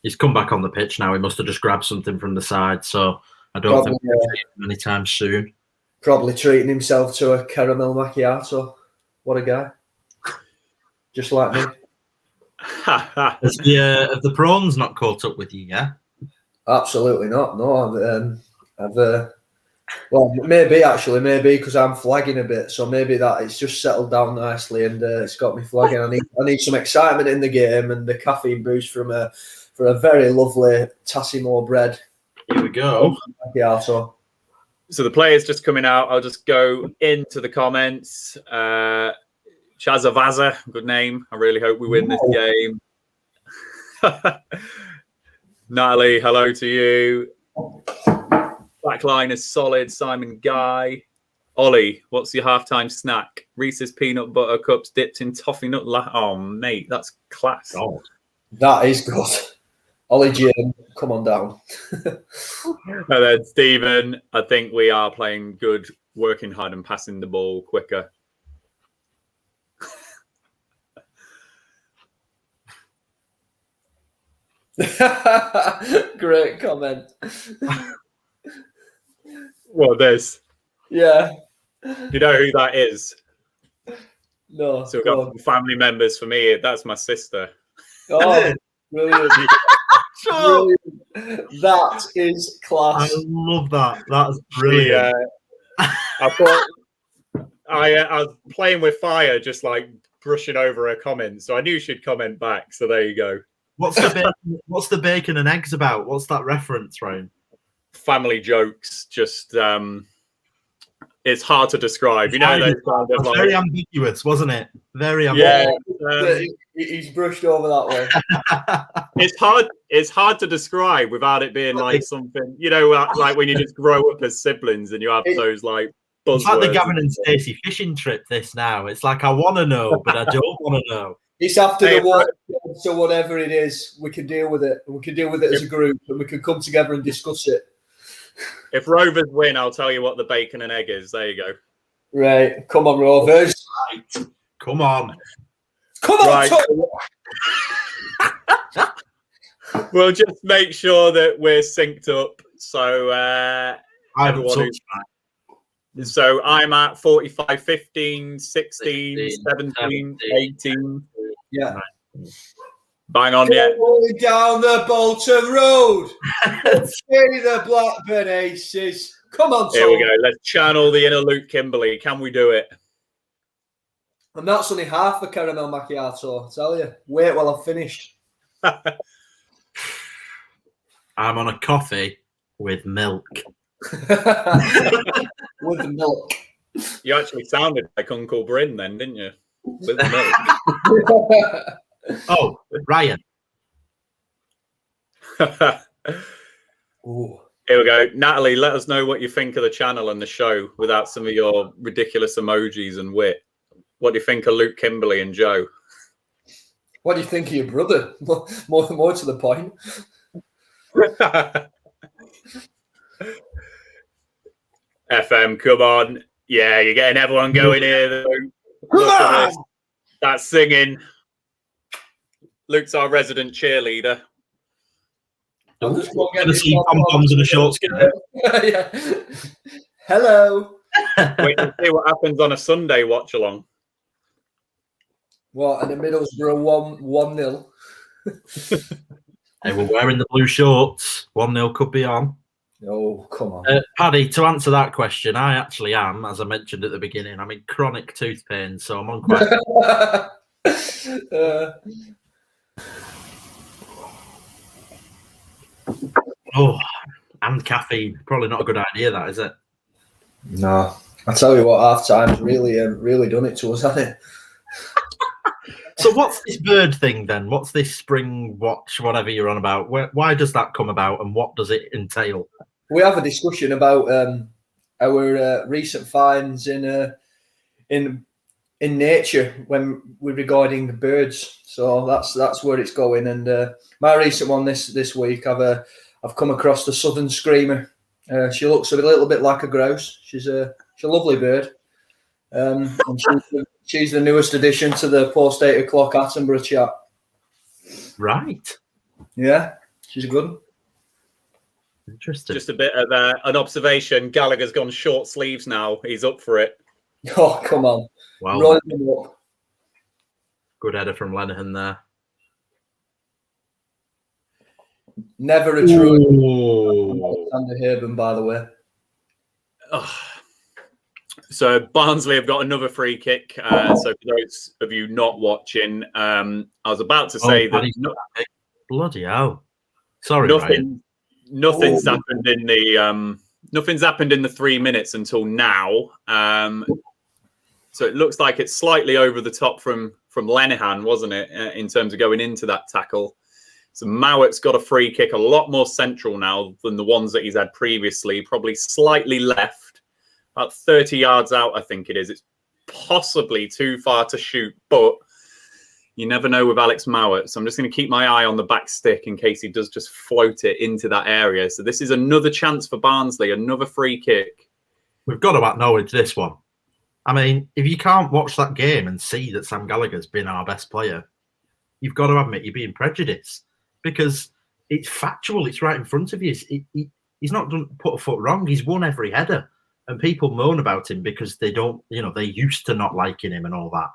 He's come back on the pitch now. He must have just grabbed something from the side, so I don't think we'll see him anytime soon. Probably treating himself to a caramel macchiato. What a guy. Just like me. Have the prawns not caught up with you yet? Absolutely not. No, well, maybe because I'm flagging a bit, so maybe that it's just settled down nicely and it's got me flagging. I need some excitement in the game and the caffeine boost from a very lovely Tassimo bread. Here we go. Yeah, so the players just coming out. I'll just go into the comments. Chazavaza, good name. I really hope we win this game. Natalie, hello to you. Back line is solid. Simon Guy. Ollie, what's your halftime snack? Reese's peanut butter cups dipped in toffee nut. Oh, mate, that's class. Oh. That is good. Ollie Jim, come on down. And then Stephen, I think we are playing good, working hard and passing the ball quicker. Great comment. Well, this. Yeah. You know who that is? No. So we've got some family members for me. That's my sister. Oh, brilliant. Brilliant. That is class. I love that. That's brilliant. I thought I was playing with fire, just like brushing over her comments. So I knew she'd comment back. So there you go. What's the bacon and eggs about? What's that reference, Ryan? Family jokes. Just it's hard to describe. You know, those kind of, very ambiguous, wasn't it? Very ambiguous. Yeah. He's brushed over that way. It's hard to describe without it being like something, you know, like when you just grow up as siblings and you have those like buzzwords. It's like the Gavin and Stacey fishing trip. This now, it's like I want to know, but I don't want to know. It's after the war, so whatever it is, we can deal with it. We can deal with it as a group, and we can come together and discuss it. If Rovers win, I'll tell you what the bacon and egg is. There you go. Right, come on, Rovers. Right. Come on. Come on, right. We'll just make sure that we're synced up. So everyone so I'm at 45, 15, 16, 17, 18. Yeah. Bang on, yeah. Going down the Bolton Road. See the Blackburn Aces. Come on, Tom. Here we go. Let's channel the inner Luke Kimberley. Can we do it? And that's only half the caramel macchiato, I tell you. Wait while I've finished. I'm on a coffee with milk. With the milk. You actually sounded like Uncle Bryn then, didn't you? With the milk. Oh, Ryan. Ooh. Here we go. Natalie, let us know what you think of the channel and the show without some of your ridiculous emojis and wit. What do you think of Luke Kimberley and Joe? What do you think of your brother? More to the point. FM, come on. Yeah, you're getting everyone going here. Look at this. That's singing. Luke's our resident cheerleader. I'm just going to see pom-poms in a short skirt. Yeah. Hello. Wait to see what happens on a Sunday watch along. What, and the Middlesbrough 1-0? They were wearing the blue shorts. 1-0 could be on. Oh, come on. Paddy, to answer that question, I actually am, as I mentioned at the beginning, I'm in chronic tooth pain, so I'm on quite... Oh, and caffeine. Probably not a good idea, that, is it? No. I tell you what, half-time's really done it to us, hasn't it? So what's this bird thing then? What's this spring watch, whatever you're on about? Why does that come about and what does it entail? We have a discussion about our recent finds in nature when we're regarding the birds. So that's where it's going. And my recent one this week, I've come across the southern screamer. She looks a little bit like a grouse. She's a lovely bird. And she's the newest addition to the post 8 o'clock Attenborough chat. Right. Yeah, she's good. Interesting. Just a bit of an observation. Gallagher's gone short sleeves now. He's up for it. Oh, come on. Wow. Roll them up. Good header from Lenihan there. Never a true Alexander Haben, by the way. Oh. So Barnsley have got another free kick. So for those of you not watching, I was about to say that bloody hell. Sorry, nothing's happened in the nothing's happened in the 3 minutes until now. So it looks like it's slightly over the top from Lenihan, wasn't it, in terms of going into that tackle. So Mowatt's got a free kick a lot more central now than the ones that he's had previously, probably slightly left, about 30 yards out, I think it is. It's possibly too far to shoot, but you never know with Alex Mowat. So I'm just going to keep my eye on the back stick in case he does just float it into that area. So this is another chance for Barnsley, another free kick. We've got to acknowledge this one. I mean, if you can't watch that game and see that Sam Gallagher's been our best player, you've got to admit you're being prejudiced, because it's factual. It's right in front of you. He's not put a foot wrong. He's won every header. And people moan about him because they don't, they're used to not liking him and all that.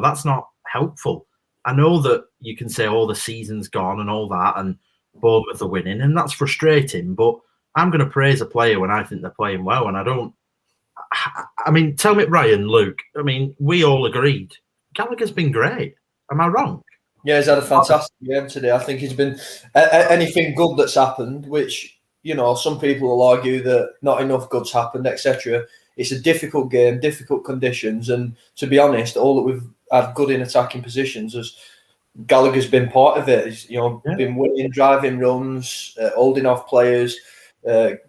That's not helpful. I know that you can say, oh, the season's gone and all that, and Bournemouth are winning, and that's frustrating. But I'm going to praise a player when I think they're playing well, and I mean, tell me, Ryan, Luke, I mean, we all agreed Gallagher's been great. Am I wrong? Yeah, he's had a fantastic game today. I think he's been anything good that's happened, which, some people will argue that not enough good's happened, etc. It's a difficult game, difficult conditions. And to be honest, all that we've had good in attacking positions is Gallagher's been part of it. He's, been winning, driving runs, holding off players,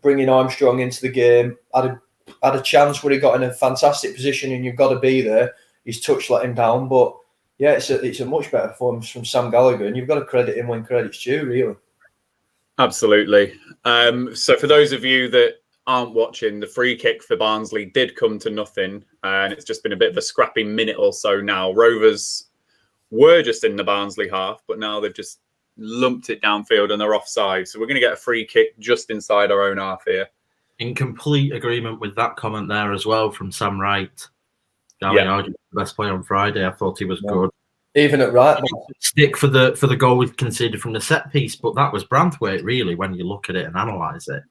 bringing Armstrong into the game. Had a chance where he got in a fantastic position, and you've got to be there. His touch let him down, but yeah, it's a much better performance from Sam Gallagher, and you've got to credit him when credit's due, really. Absolutely. So for those of you that aren't watching, the free kick for Barnsley did come to nothing, and it's just been a bit of a scrappy minute or so now. Rovers were just in the Barnsley half, but now they've just lumped it downfield and they're offside. So we're going to get a free kick just inside our own half here. In complete agreement with that comment there as well from Sam Wright. Gallagher, the best player on Friday. I thought he was good. Even at right, stick for the goal we conceded from the set piece, but that was Branthwaite really when you look at it and analyse it.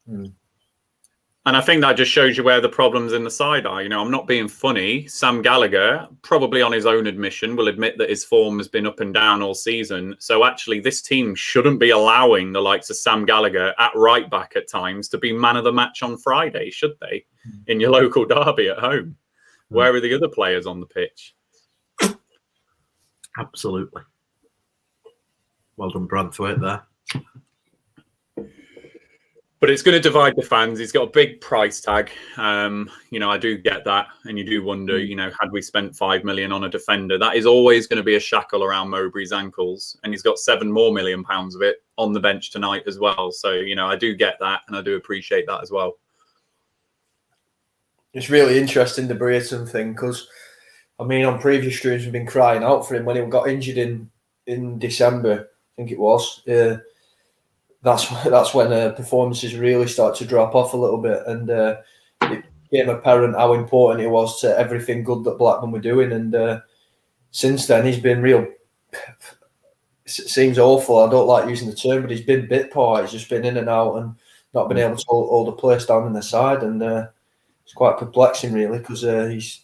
And I think that just shows you where the problems in the side are. I'm not being funny. Sam Gallagher, probably on his own admission, will admit that his form has been up and down all season. So actually, this team shouldn't be allowing the likes of Sam Gallagher at right back at times to be man of the match on Friday, should they? In your local derby at home. Where are the other players on the pitch? Absolutely. Well done, Branthwaite there. But it's going to divide the fans. He's got a big price tag. I do get that. And you do wonder, had we spent 5 million on a defender, that is always going to be a shackle around Mowbray's ankles. And he's got £7 million more of it on the bench tonight as well. So, I do get that. And I do appreciate that as well. It's really interesting, the Brereton thing, because, on previous streams we've been crying out for him when he got injured in December, I think it was. That's when performances really start to drop off a little bit, and it became apparent how important it was to everything good that Blackburn were doing. And since then, he's been real. It seems awful. I don't like using the term, but he's been bit part. He's just been in and out and not been able to hold the place down in the side, and it's quite perplexing, really, because he's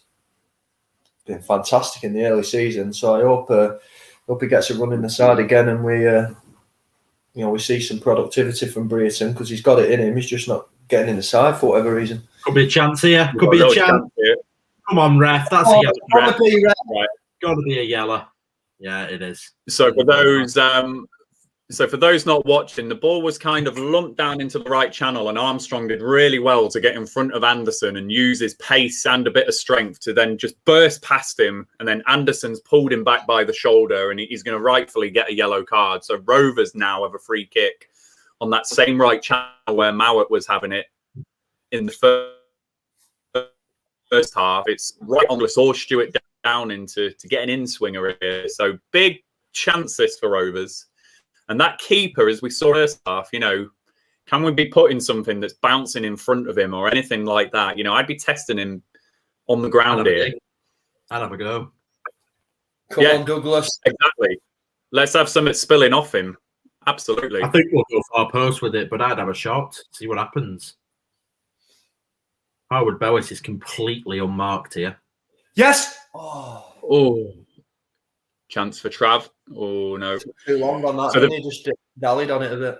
been fantastic in the early season. So I hope he gets a run in the side again, and we see some productivity from Brereton, because he's got it in him. He's just not getting in the side for whatever reason. Could be a chance here. Could be a chance. Come on, ref. That's a yellow. Right. Got to be a yellow. Yeah, it is. So for those not watching, the ball was kind of lumped down into the right channel, and Armstrong did really well to get in front of Anderson and use his pace and a bit of strength to then just burst past him. And then Anderson's pulled him back by the shoulder, and he's going to rightfully get a yellow card. So Rovers now have a free kick on that same right channel where Mowat was having it in the first half. It's right on the saw Stewart down into to get an in-swinger here. So big chances for Rovers. And that keeper, as we saw first half, can we be putting something that's bouncing in front of him or anything like that? I'd be testing him on the ground here. I'd have a go. Come on, Douglas. Exactly. Let's have something spilling off him. Absolutely. I think we'll go far post with it, but I'd have a shot. See what happens. Howard Bellis is completely unmarked here. Yes. Oh. Chance for Trav. Oh, no. Too long on that. So he just dallied on it a bit.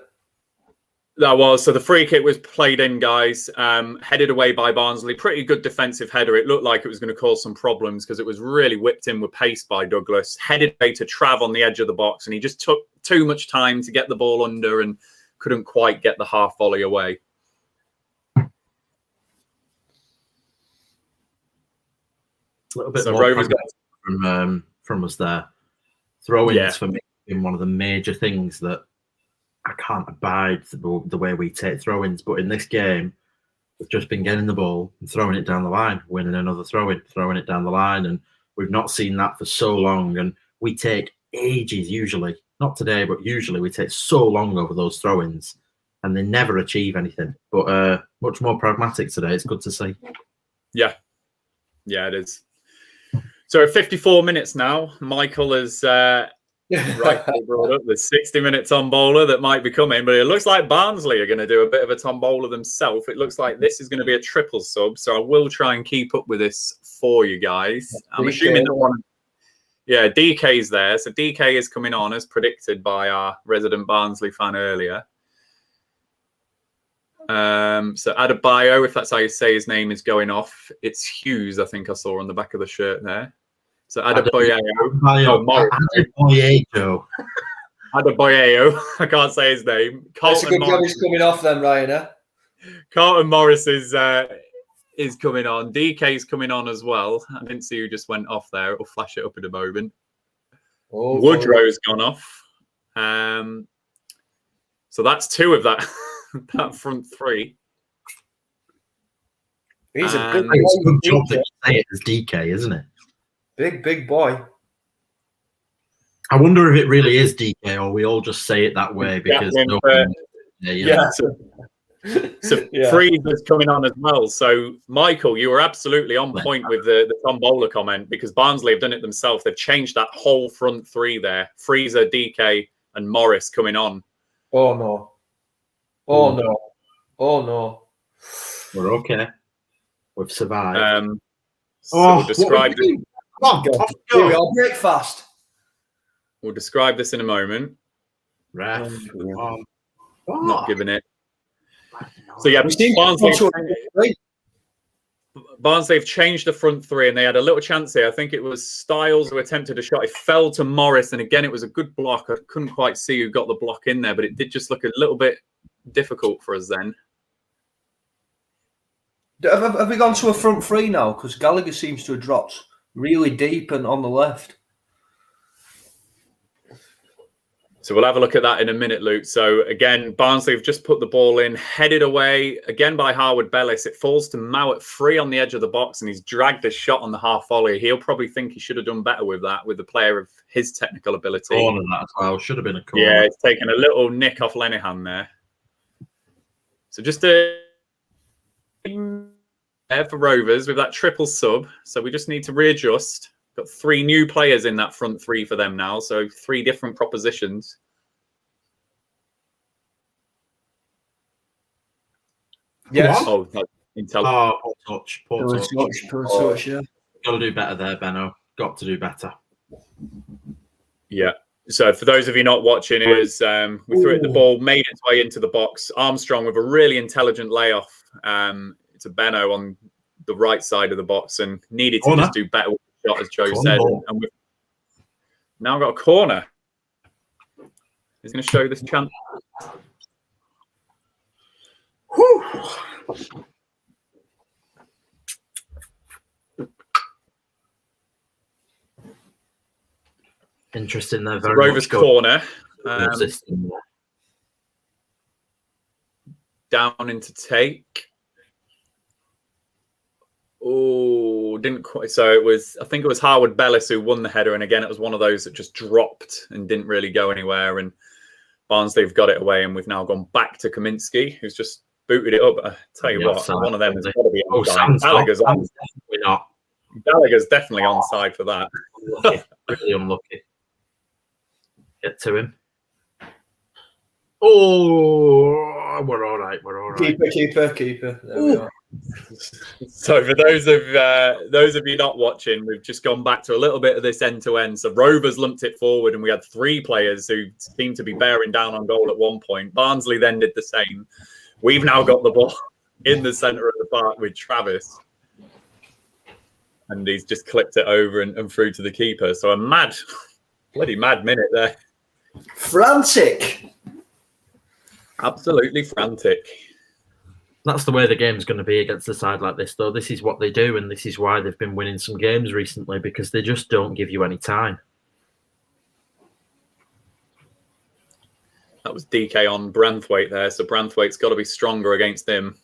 That was. So the free kick was played in, guys. Headed away by Barnsley. Pretty good defensive header. It looked like it was going to cause some problems because it was really whipped in with pace by Douglas. Headed away to Trav on the edge of the box, and he just took too much time to get the ball under and couldn't quite get the half volley away. A little bit So more Rovers got from us there. Throw-ins for me been one of the major things that I can't abide the way we take throw-ins. But in this game, we've just been getting the ball and throwing it down the line, winning another throw-in, throwing it down the line, and we've not seen that for so long. And we take ages usually, not today, but usually we take so long over those throw-ins, and they never achieve anything. But much more pragmatic today. It's good to see. Yeah, it is. So at 54 minutes now, Michael has rightfully brought up the 60 minute tombola that might be coming, but it looks like Barnsley are going to do a bit of a tombola themselves. It looks like this is going to be a triple sub, so I will try and keep up with this for you guys. I'm assuming that one. Yeah, DK's there, so DK is coming on as predicted by our resident Barnsley fan earlier. So Adebayo, if that's how you say his name, is going off. It's Hughes, I think I saw on the back of the shirt there. So Adebayo. Adebayo. I can't say his name. That's a good job he's coming off then, Ryan. Eh? Carlton Morris is coming on. DK's coming on as well. I didn't see who just went off there. It'll flash it up in a moment. Oh, Woodrow's gone off. So that's two of that. That front three. He's a big boy. It's a good job that you say it as DK, isn't it? Big boy. I wonder if it really is DK or we all just say it that way because So Freeze is coming on as well. So Michael, you were absolutely on point with the tombola comment because Barnsley have done it themselves. They've changed that whole front three there. Freezer, DK, and Morris coming on. Oh no. Oh no. Oh no. We're okay. We've survived. So we'll describe Here we are, breakfast. We'll describe this in a moment. Ref. Not giving it. So yeah, Barnsley have changed the front three and they had a little chance here. I think it was Styles who attempted a shot. It fell to Morris, and again, it was a good block. I couldn't quite see who got the block in there, but it did just look a little bit difficult for us then. Have we gone to a front three now? Because Gallagher seems to have dropped really deep and on the left. So we'll have a look at that in a minute, Luke. So again, Barnsley have just put the ball in, headed away again by Harwood Bellis. It falls to Mowat free on the edge of the box, and he's dragged a shot on the half volley. He'll probably think he should have done better with that, with the player of his technical ability. Corner that as well. Should have been a corner. Yeah, it's taken a little nick off Lenihan there. So just a for Rovers with that triple sub. So we just need to readjust. Got three new players in that front three for them now. So three different propositions. Yes. Oh, poor touch. Poor touch. Yeah. Got to do better there, Benno. Got to do better. Yeah. So for those of you not watching, it was we threw it, the ball made its way into the box. Armstrong with a really intelligent layoff to Benno on the right side of the box and needed to just do better with the shot, as Joe said. And we've now got a corner. He's going to show this chance. Interesting there. Rovers corner. Down into take. Oh, didn't quite. So it was, I think it was Harwood Bellis who won the header. And again, it was one of those that just dropped and didn't really go anywhere. And Barnsley have got it away. And we've now gone back to Ǩaminski, who's just booted it up. I tell you what, one of them has got to be onside. Gallagher's definitely not. Gallagher's definitely onside for that. Really unlucky. Get to him. Oh, we're all right. We're all right. Keeper. There we are. So for those of you not watching, we've just gone back to a little bit of this end-to-end. So Rovers lumped it forward, and we had 3 players who seemed to be bearing down on goal at one point. Barnsley then did the same. We've now got the ball in the centre of the park with Travis, and he's just clipped it over and through to the keeper. So a bloody mad minute there. Frantic. Absolutely frantic. That's the way the game's going to be against a side like this, though. This is what they do, and this is why they've been winning some games recently, because they just don't give you any time. That was DK on Branthwaite there, so Branthwaite's got to be stronger against him.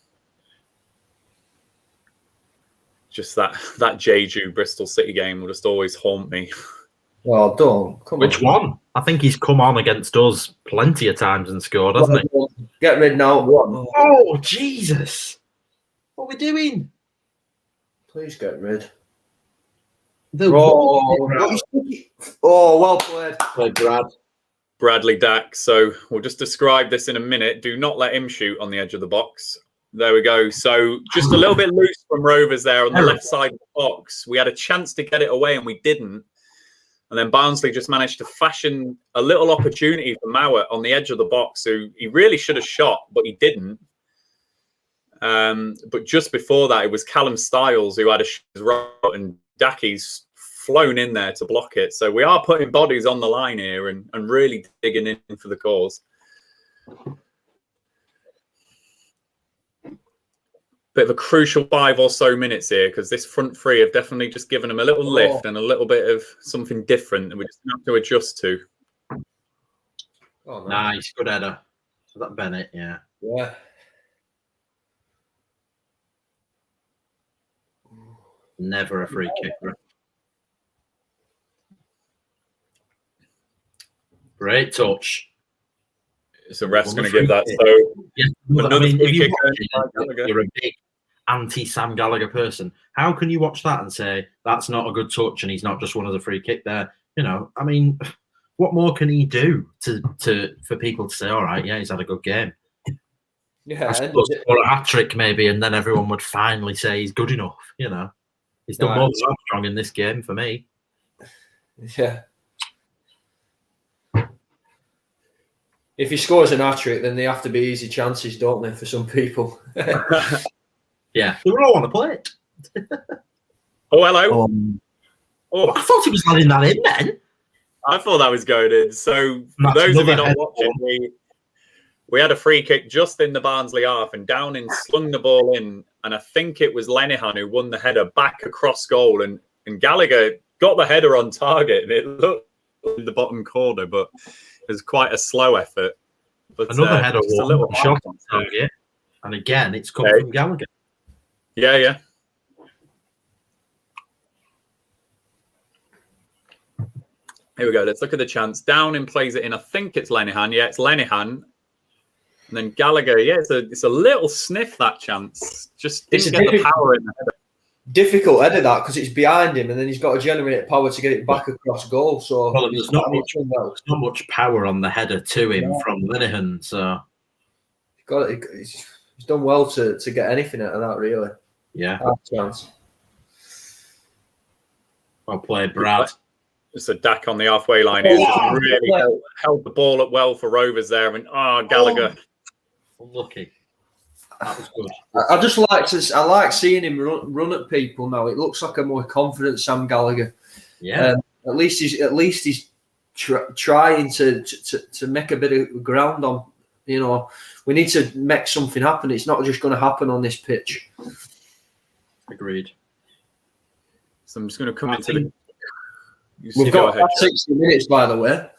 Just that Jeju Bristol City game will just always haunt me. Well, don't. Come Which on. one? I think he's come on against us plenty of times and scored, hasn't he? Get rid now. Oh, Jesus. What are we doing? Please get rid. Oh, well played. Played Brad. Bradley Dack. So we'll just describe this in a minute. Do not let him shoot on the edge of the box. There we go. So just a little bit loose from Rovers there on the left side of the box. We had a chance to get it away and we didn't. And then Barnsley just managed to fashion a little opportunity for Mauer on the edge of the box, who he really should have shot, but he didn't. But just before that, it was Callum Styles who had a shot, and Dackie's flown in there to block it. So we are putting bodies on the line here and really digging in for the cause. Bit of a crucial 5 or so minutes here, because this front 3 have definitely just given them a little lift and a little bit of something different that we just have to adjust to. Oh, nice. Good header. Was that Bennett? Yeah. Yeah. Never a free kick. Great touch. So ref's going to give that. So yeah, another free kick. You're a big anti-Sam Gallagher person. How can you watch that and say that's not a good touch and he's not just one of the free kick there? You know, I mean, what more can he do for people to say, all right, yeah, he's had a good game? Yeah, I suppose, or a hat trick maybe, and then everyone would finally say he's good enough. You know, he's done more than Armstrong in this game for me. Yeah. If he scores an hat-trick, then they have to be easy chances, don't they, for some people? Yeah. They all want to play it. Oh, hello. I thought he was letting that in then. I thought that was going in. So for those of you not watching, we had a free kick just in the Barnsley half, and Downing slung the ball in, and I think it was Lenihan who won the header back across goal, and Gallagher got the header on target, and it looked in the bottom corner, but it was quite a slow effort. But another header, a little shot on target, and again, it's come from Gallagher. Yeah, yeah. Here we go. Let's look at the chance. Downing plays it in. I think it's Lenihan. Yeah, it's Lenihan. And then Gallagher. Yeah, it's a little sniff, that chance. Just didn't get the power in the header. Difficult header, that, because it's behind him, and then he's got to generate power to get it back across goal. So there's not much power on the header to him from Lenihan. So he's done well to get anything out of that, really. Yeah. Chance. Well played, Brad. Just a Dack on the halfway line here. Just really held the ball up well for Rovers there. I mean, Gallagher. Unlucky. That was good. I like seeing him run at people now. It looks like a more confident Sam Gallagher. Yeah. At least he's trying to make a bit of ground on. You know, we need to make something happen. It's not just going to happen on this pitch. Agreed. So I'm just going to come into the. We've got 60 minutes, by the way.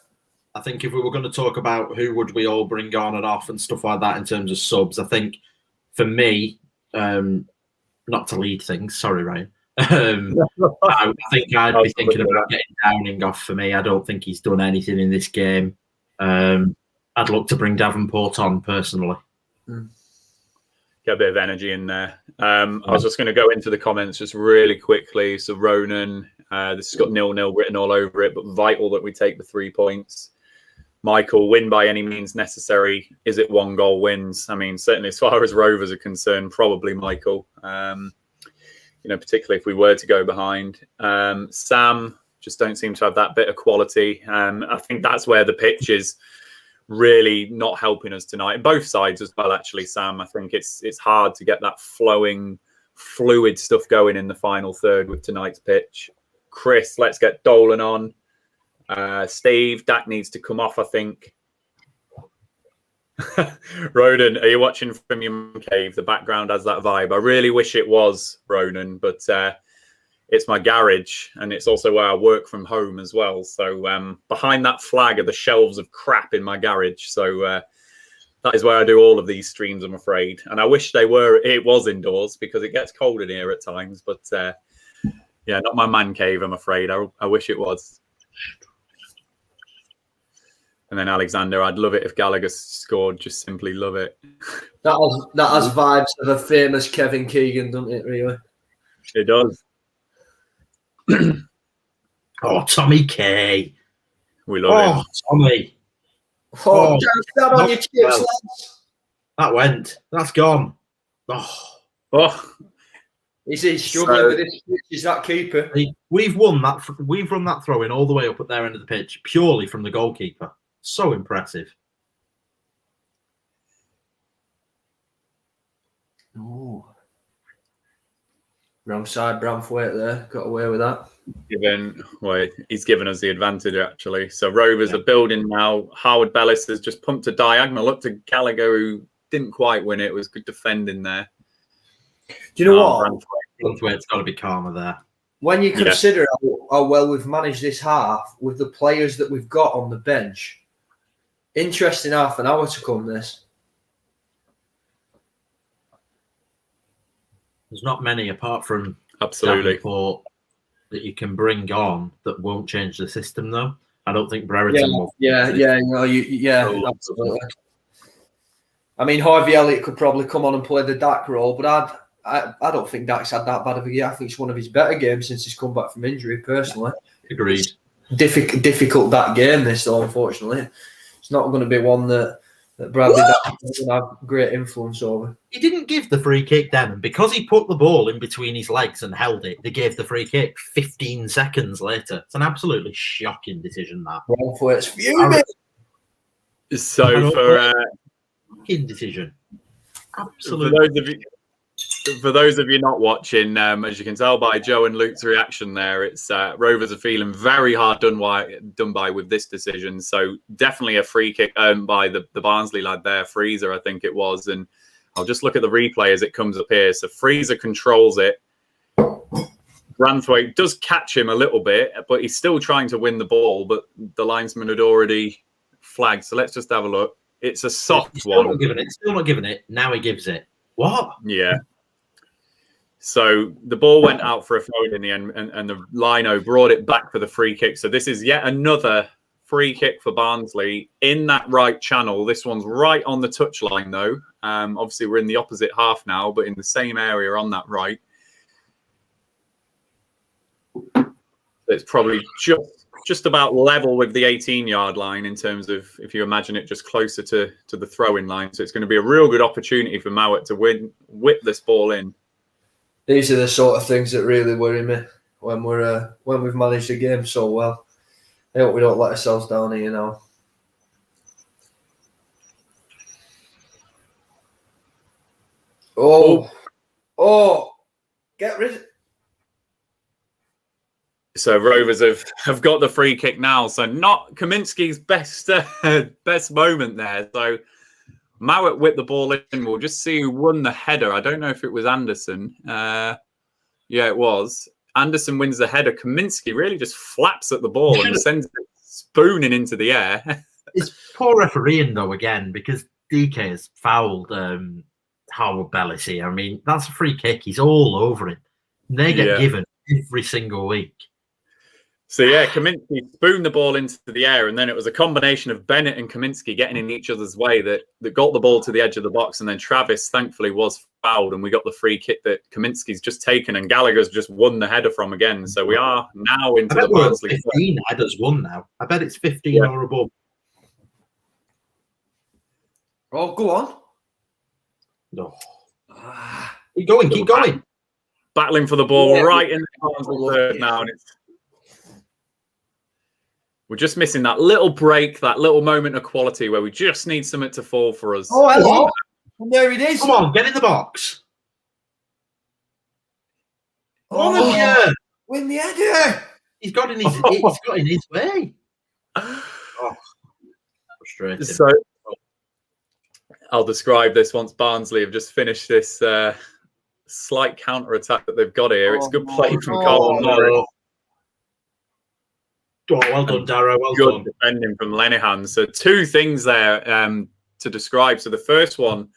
I think if we were going to talk about who would we all bring on and off and stuff like that in terms of subs, I think for me, not to lead things, sorry, Ryan. I think I'd be thinking about getting Downing off for me. I don't think he's done anything in this game. I'd look to bring Davenport on personally. Get a bit of energy in there. I was just going to go into the comments just really quickly. So Ronan, this has got 0-0 written all over it, but vital that we take the 3 points. Michael, win by any means necessary. Is it 1 goal wins? I mean, certainly as far as Rovers are concerned, probably Michael. Particularly if we were to go behind. Sam just don't seem to have that bit of quality. I think that's where the pitch is really not helping us tonight. And both sides as well, actually, Sam. I think it's hard to get that flowing, fluid stuff going in the final third with tonight's pitch. Chris, let's get Dolan on. Steve, Dak needs to come off, I think. Ronan, are you watching from your cave? The background has that vibe. I really wish it was, Ronan, but it's my garage and it's also where I work from home as well. So behind that flag are the shelves of crap in my garage. So that is where I do all of these streams, I'm afraid. And I wish it was indoors because it gets cold in here at times. But yeah, not my man cave, I'm afraid. I wish it was. And then Alexander, I'd love it if Gallagher scored. Just simply love it. That has vibes of a famous Kevin Keegan, doesn't it, really? It does. Oh, Tommy K. We love it. Tommy. Oh, that on your chips, lads. That went. That's gone. Oh. Is he struggling with this? Is that keeper? We've won that. We've run that throw in all the way up at their end of the pitch purely from the goalkeeper. So impressive. Oh. Wrong side, Bramthwaite there. Got away with that. He's given us the advantage, actually. So Rovers are building now. Howard Bellis has just pumped a diagonal up to Gallagher, who didn't quite win it. It was good defending there. Do you know what? Bramthwaite's got to be calmer there. When you consider how well we've managed this half with the players that we've got on the bench, interesting half an hour to come this. There's not many apart from absolutely that you can bring on that won't change the system, though. I don't think Brereton will. Absolutely. I mean, 𝐕𝐈𝐃𝐄𝐄 could probably come on and play the Dak role, but I don't think Dak's had that bad of a year. I think it's one of his better games since he's come back from injury, personally. Agreed. Difficult that game, this, though, unfortunately. It's not going to be one that Bradley doesn't have great influence over. He didn't give the free kick then, and because he put the ball in between his legs and held it, they gave the free kick 15 seconds later. It's an absolutely shocking decision, that. Bramthwaite's fuming. So shocking decision. Absolutely. For those of you not watching, as you can tell by Joe and Luke's reaction there, it's Rovers are feeling very hard done by with this decision. So definitely a free kick earned by the Barnsley lad there, Freezer, I think it was. And I'll just look at the replay as it comes up here. So Freezer controls it. Bramthwaite does catch him a little bit, but he's still trying to win the ball. But the linesman had already flagged. So let's just have a look. It's a soft one. Still not giving it. Now he gives it. What? Yeah. So the ball went out for a foul in the end, and the lino brought it back for the free kick. So this is yet another free kick for Barnsley in that right channel. This one's right on the touchline, though. Obviously, we're in the opposite half now, but in the same area on that right. It's probably just about level with the 18-yard line in terms of, if you imagine it, just closer to the throwing line. So it's going to be a real good opportunity for Mowat to whip this ball in. These are the sort of things that really worry me when we've managed the game so well. I hope we don't let ourselves down here now. Oh, get rid of it. So Rovers have got the free kick now. So not Kaminski's best moment there. So Mowat whipped the ball in. We'll just see who won the header. I don't know if it was Anderson. Yeah, it was. Anderson wins the header. Kaminski really just flaps at the ball and sends it spooning into the air. It's poor refereeing, though, again, because DK has fouled Howard Bellis here. I mean, that's a free kick. He's all over it. They get given every single week. So, yeah, Kaminski spooned the ball into the air, and then it was a combination of Bennett and Kaminski getting in each other's way that got the ball to the edge of the box, and then Travis, thankfully, was fouled, and we got the free kick that Kaminski's just taken, and Gallagher's just won the header from again. So we are now into the Barnsley. 15 headers won now. I bet it's 15 or above. Oh, go on. No. Keep going, keep going. Battling for the ball right in the Barnsley third now. And we're just missing that little break, that little moment of quality where we just need something to fall for us. Oh, hello. And there it is. Come on, get in the box. Oh, yeah. Win the header. He's got in his way. Oh, frustrating. So I'll describe this once Barnsley have just finished this slight counter attack that they've got here. It's good play from Cole Norris. Oh, well done, Darrow. Well good done. Defending from Lenihan. So two things there to describe. So the first one,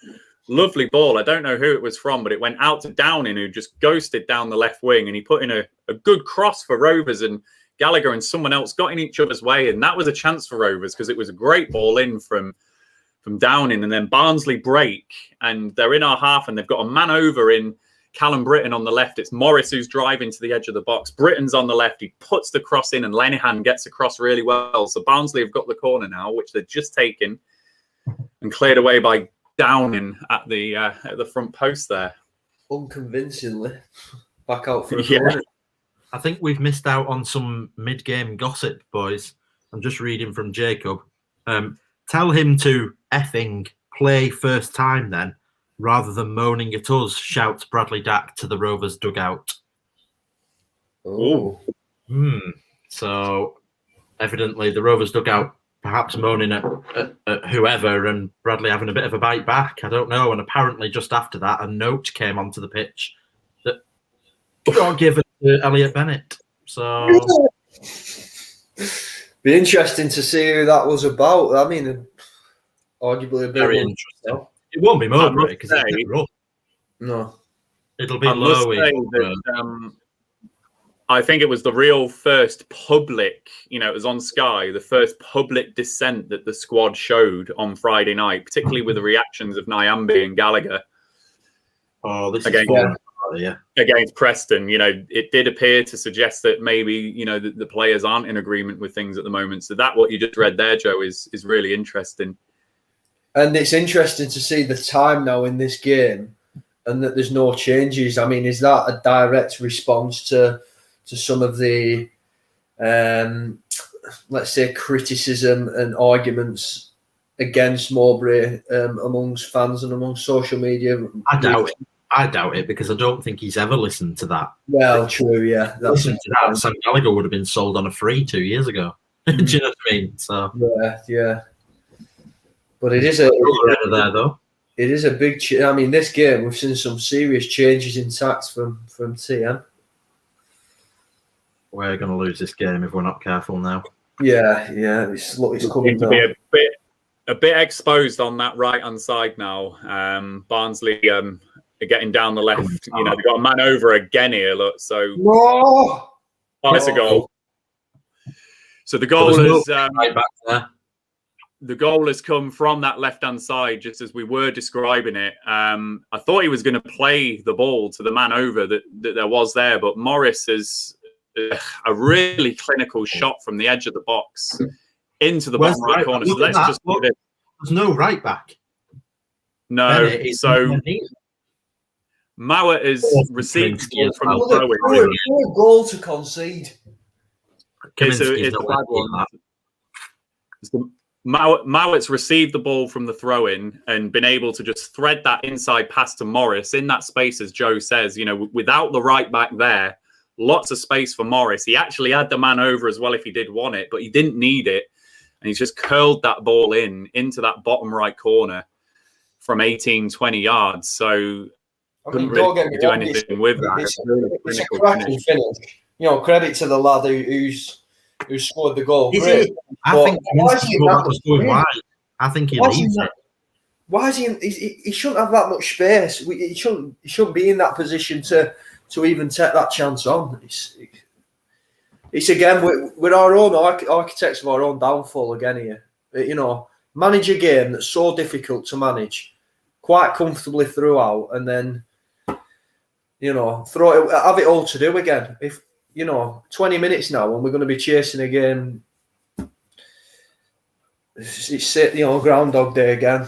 lovely ball. I don't know who it was from, but it went out to Downing, who just ghosted down the left wing, and he put in a good cross for Rovers, and Gallagher and someone else got in each other's way, and that was a chance for Rovers because it was a great ball in from Downing, and then Barnsley break, and they're in our half, and they've got a man over in Callum Britton on the left. It's Morris who's driving to the edge of the box. Britton's on the left. He puts the cross in, and Lenihan gets across really well. So Barnsley have got the corner now, which they've just taken and cleared away by Downing at the front post there. Unconvincingly. Back out for a corner. I think we've missed out on some mid-game gossip, boys. I'm just reading from Jacob. Tell him to effing play first time then, rather than moaning at us, shouts Bradley Dack to the Rovers dugout. Oh. So evidently the Rovers dugout perhaps moaning at whoever, and Bradley having a bit of a bite back. I don't know. And apparently just after that, a note came onto the pitch that got given to Elliot Bennett. So be interesting to see who that was about. I mean, arguably a bit very interesting. It won't be Mowbray because it's never up. No. It'll be low. I think it was the real first public, it was on Sky, the first public dissent that the squad showed on Friday night, particularly with the reactions of Nyambe and Gallagher. Oh, this against Preston. It did appear to suggest that maybe, the players aren't in agreement with things at the moment. So that what you just read there, Joe, is really interesting. And it's interesting to see the time now in this game and that there's no changes. I mean, is that a direct response to some of the, let's say, criticism and arguments against Mowbray amongst fans and amongst social media? I doubt it because I don't think he's ever listened to that. Well, true, yeah. Listened to that, Sam Gallagher would have been sold on a free 2 years ago. Do you know what I mean? So yeah. But it is a big. I mean, this game we've seen some serious changes in tactics from TM. We're going to lose this game if we're not careful now. Yeah. It's coming to be a bit exposed on that right hand side now. Barnsley are getting down the left. They've got a man over again here. Look, so that's a goal. So the goal is right back there. The goal has come from that left-hand side, just as we were describing it. I thought he was going to play the ball to the man over that there was there, but Morris is a really clinical shot from the edge of the box into the bottom right corner. So let's just do this. There's no right back. No, so Mowat is received from the throw-in. What a goal to concede. It's a bad one. Mowat's received the ball from the throw-in and been able to just thread that inside pass to Morris in that space, as Joe says, without the right back there, lots of space for Morris. He actually had the man over as well if he did want it, but he didn't need it. And he's just curled that ball into that bottom right corner from 18, 20 yards. So couldn't really do anything with that. It's a cracking finish. Credit to the lad who scored the goal. I think was going wide. I think he leaves it. Why is he shouldn't have that much space. He shouldn't be in that position to even take that chance on. It's again, we're our own architects of our own downfall again here. Manage a game that's so difficult to manage quite comfortably throughout, and then have it all to do again. If 20 minutes now, and we're going to be chasing a game. It's Groundhog Day again.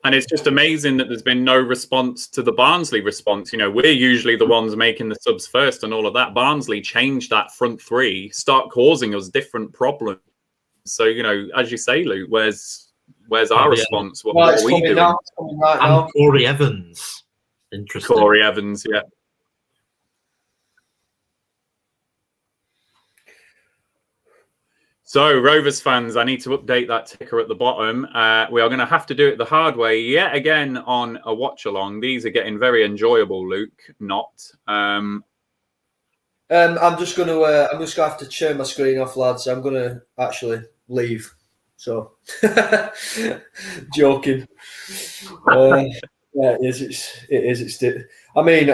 And it's just amazing that there's been no response to the Barnsley response. You know, we're usually the ones making the subs first and all of that. Barnsley changed that front three, start causing us different problems. So, you know, as you say, Luke, where's our response? What are we doing? Now, it's coming right now. And Corey Evans. Interesting. Corey Evans, yeah. So, Rovers fans, I need to update that ticker at the bottom. We are going to have to do it the hard way yet again on a watch-along. These are getting very enjoyable, Luke. Not. I'm just going to have to turn my screen off, lads. I'm going to actually leave. So, joking. Yeah, it is. I mean,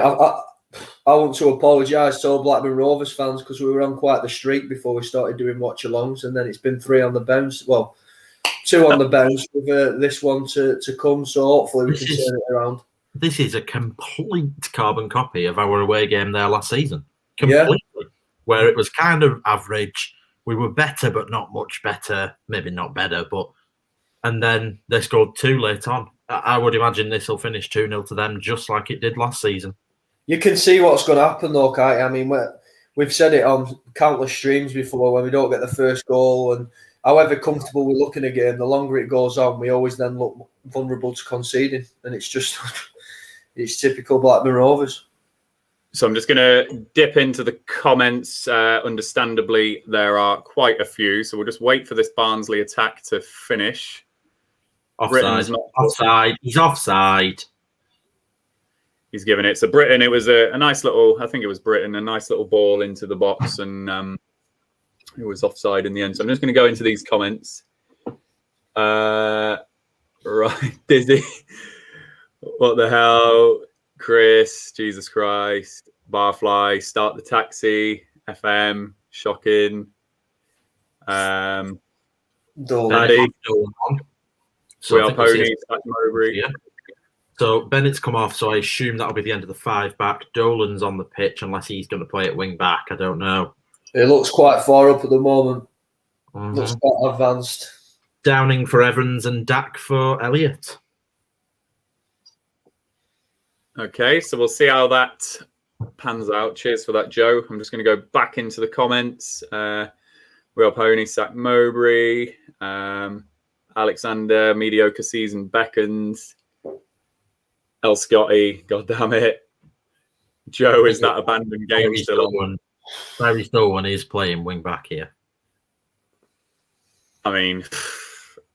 I want to apologise to all Blackburn Rovers fans because we were on quite the streak before we started doing watch-alongs, and then it's been 3 on the bounce. Well, 2 on the bounce with this one to come. So hopefully we can turn it around. This is a complete carbon copy of our away game there last season. Completely. Yeah. Where it was kind of average. We were better, but not much better. Maybe not better, but... And then they scored 2 late on. I would imagine this will finish 2-0 to them, just like it did last season. You can see what's going to happen, though, Kai. I mean, we've said it on countless streams before when we don't get the first goal, and however comfortable we look in a game, the longer it goes on, we always then look vulnerable to conceding, and it's just it's typical Blackburn Rovers. So I'm just going to dip into the comments. Understandably, there are quite a few, so we'll just wait for this Barnsley attack to finish. Offside. He's offside. He's given it. So Britain, it was a nice little, I think it was Britain, a nice little ball into the box, and it was offside in the end. So I'm just going to go into these comments. Right, Dizzy. What the hell? Chris, Jesus Christ. Barfly, start the taxi. FM, shocking. Daddy. We are ponies, Mowbray. Yeah. So Bennett's come off, so I assume that'll be the end of the 5 back. Dolan's on the pitch, unless he's going to play at wing back. I don't know. It looks quite far up at the moment. Looks quite advanced. Downing for Evans and Dak for Elliott. Okay, so we'll see how that pans out. Cheers for that, Joe. I'm just going to go back into the comments. We are pony, Sack Mowbray, Alexander, mediocre season beckons. 𝐿𝐿_Scotty, god damn it. Joe, is that abandoned game still on? Barry Stillman is playing wing back here. I mean,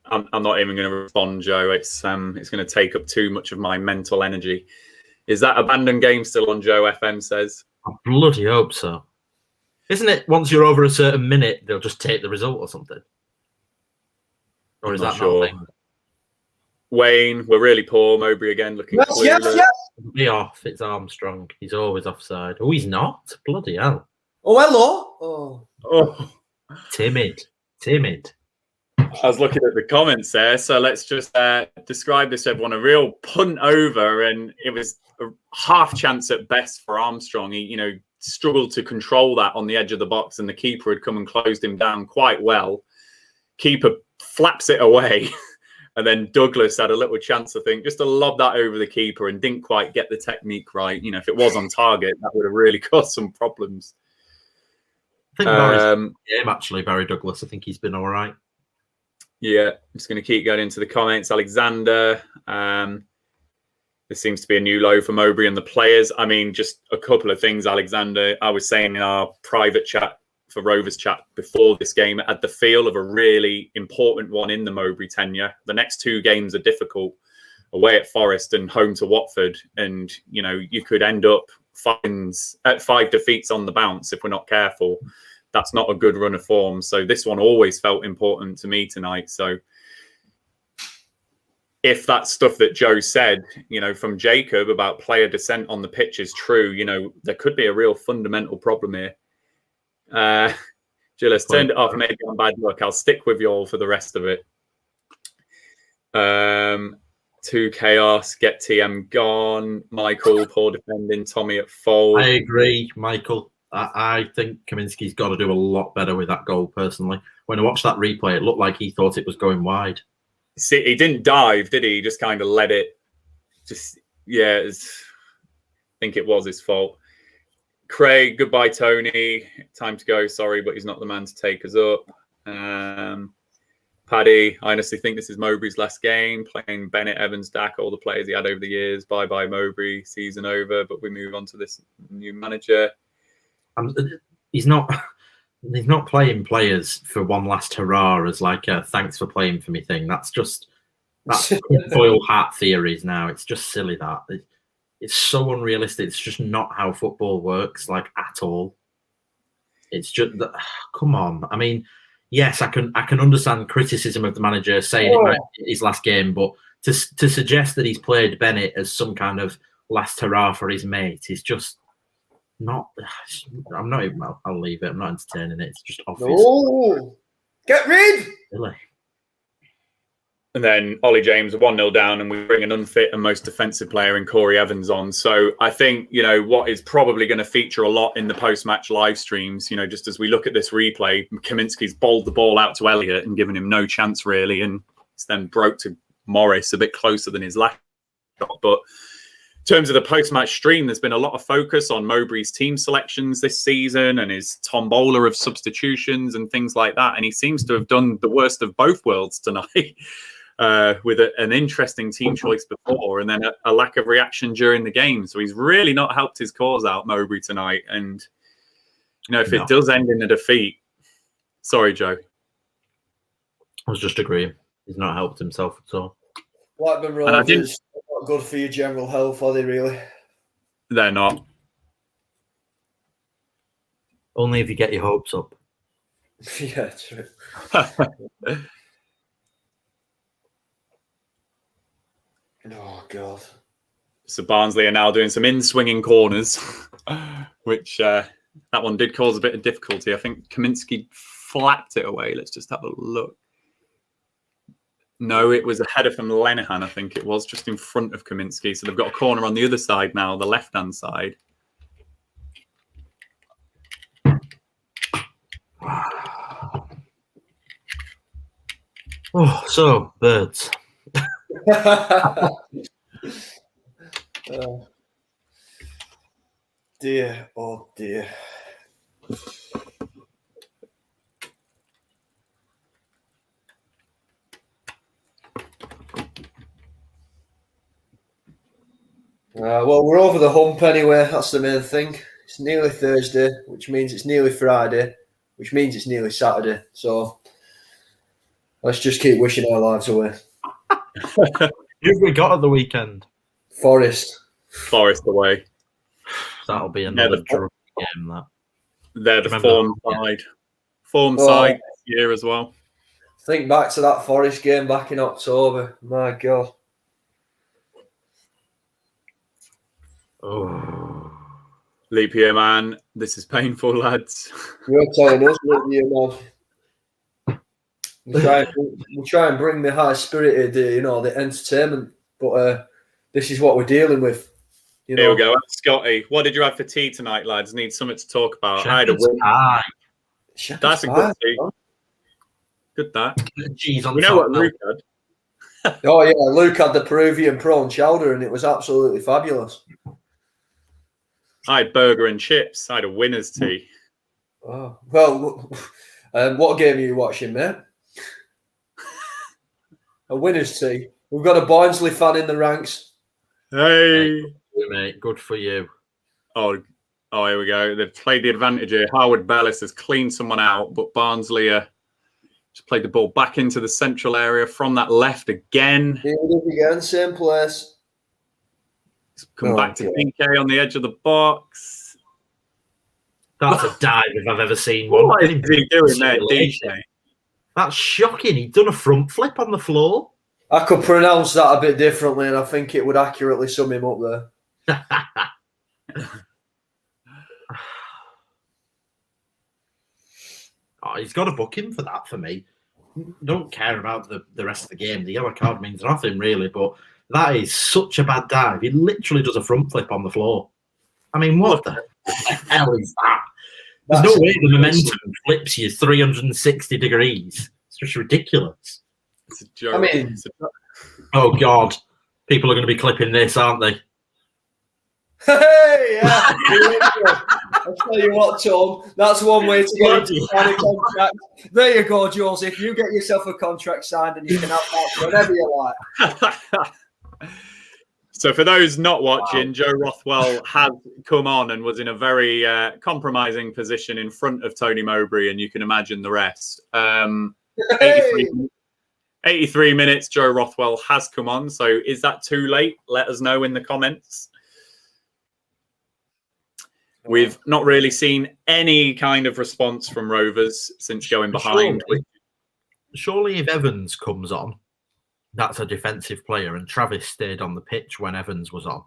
I'm not even going to respond, Joe. It's going to take up too much of my mental energy. Is that abandoned game still on, Joe? FM says. I bloody hope so. Isn't it once you're over a certain minute, they'll just take the result or something? Or is that not a thing? Wayne, we're really poor. Mowbray again looking clueless. Yes. Be off. It's Armstrong. He's always offside. Oh, he's not. Bloody hell. Oh, hello. Oh. Timid. I was looking at the comments there, so let's just describe this to everyone. A real punt over, and it was a half chance at best for Armstrong. He, struggled to control that on the edge of the box, and the keeper had come and closed him down quite well. Keeper flaps it away. And then Douglas had a little chance, I think, just to lob that over the keeper and didn't quite get the technique right. If it was on target, that would have really caused some problems. I think actually, Barry Douglas. I think he's been all right. Yeah, I'm just going to keep going into the comments. Alexander, this seems to be a new low for Mowbray and the players. I mean, just a couple of things, Alexander. I was saying in our private chat for Rovers chat before this game, it had the feel of a really important one in the Mowbray tenure. The next 2 games are difficult, away at Forest and home to Watford, and you could end up 5 defeats on the bounce if we're not careful. That's not a good run of form. So this one always felt important to me tonight. So if that stuff that Joe said, from Jacob about player dissent on the pitch is true, there could be a real fundamental problem here. Gillis, turned it off, maybe on bad luck. I'll stick with you all for the rest of it. 2 chaos, get TM gone. Michael, poor defending, Tommy at fault. I agree, Michael. I think Kaminski's got to do a lot better with that goal, personally. When I watched that replay, it looked like he thought it was going wide. See, he didn't dive, did he? He just kind of let it. I think it was his fault. Craig, goodbye, Tony. Time to go. Sorry, but he's not the man to take us up. Paddy, I honestly think this is Mowbray's last game. Playing Bennett, Evans, Dak, all the players he had over the years. Bye-bye, Mowbray. Season over. But we move on to this new manager. He's not playing players for one last hurrah as like a thanks for playing for me thing. That's foil hat theories now. It's just silly that. It's so unrealistic. It's just not how football works, like, at all. It's just come on. I mean, yes, I can understand criticism of the manager saying it might be his last game, but to suggest that he's played Bennett as some kind of last hurrah for his mate is just not. I'm not even. I'll leave it. I'm not entertaining it. It's just obvious. No, get rid. Really. And then Ollie James 1-0 down, and we bring an unfit and most defensive player in Corey Evans on. So I think, what is probably going to feature a lot in the post-match live streams, just as we look at this replay, Kaminski's bowled the ball out to Elliott and given him no chance really, and it's then broke to Morris a bit closer than his last shot. But in terms of the post-match stream, there's been a lot of focus on Mowbray's team selections this season and his tombola of substitutions and things like that. And he seems to have done the worst of both worlds tonight. With an interesting team choice before and then a lack of reaction during the game. So he's really not helped his cause out, Mowbray, tonight. And, if it does end in a defeat... Sorry, Joe. I was just agreeing. He's not helped himself at all. Blackburn Rovers not good for your general health, are they really? They're not. Only if you get your hopes up. Yeah, true. Oh, God. So Barnsley are now doing some in-swinging corners, which that one did cause a bit of difficulty. I think Kaminski flapped it away. Let's just have a look. No, it was a header from Lenihan, I think it was, just in front of Kaminski. So they've got a corner on the other side now, the left-hand side. Oh, so, birds. Dear, oh dear. Well, we're over the hump anyway. That's the main thing. It's nearly Thursday, which means it's nearly Friday, which means it's nearly Saturday. So let's just keep wishing our lives away. Who have we got at the weekend? Forest away. That'll be another game. That they're the form side this year as well. Think back to that Forest game back in October. My God. Oh, leap year, man. This is painful, lads. You're telling us, leap year, man. We try and bring the high spirited, the entertainment, but this is what we're dealing with. Here we go. Scotty, what did you have for tea tonight, lads? Need something to talk about. I had a win. That's a good tea. Good that. Jeez, you know what Luke had? Oh yeah, Luke had the Peruvian prawn chowder, and it was absolutely fabulous. I had burger and chips. I had a winner's tea. Oh well, what game are you watching, mate? A winner's tea. We've got a Barnsley fan in the ranks. Hey, mate, good for you. Oh, here we go. They've played the advantage here. Howard Bellis has cleaned someone out, but Barnsley just played the ball back into the central area from that left again. Here it is again, same place. Come back to 𝐿𝐻𝐃𝐄𝐎 on the edge of the box. That's a dive if I've ever seen one. What is he doing there, DJ? That's shocking. He'd done a front flip on the floor. I could pronounce that a bit differently, and I think it would accurately sum him up there. Oh, he's got a booking for that for me. Don't care about the rest of the game. The yellow card means nothing really, but that is such a bad dive. He literally does a front flip on the floor. I mean, what the hell is that? There's no way the momentum flips you 360 degrees. It's just ridiculous. Joe, I mean, Oh God, people are going to be clipping this, aren't they? hey, yeah. I'll tell you what, Tom. That's one way to get into sign a contract. There you go, Joseph. You get yourself a contract signed, and you can have that whenever you like. So for those not watching, Joe Rothwell has come on and was in a very compromising position in front of Tony Mowbray, and you can imagine the rest. 83 minutes, Joe Rothwell has come on. So is that too late? Let us know in the comments. We've not really seen any kind of response from Rovers since going behind. Surely if Evans comes on, that's a defensive player, and Travis stayed on the pitch when Evans was on.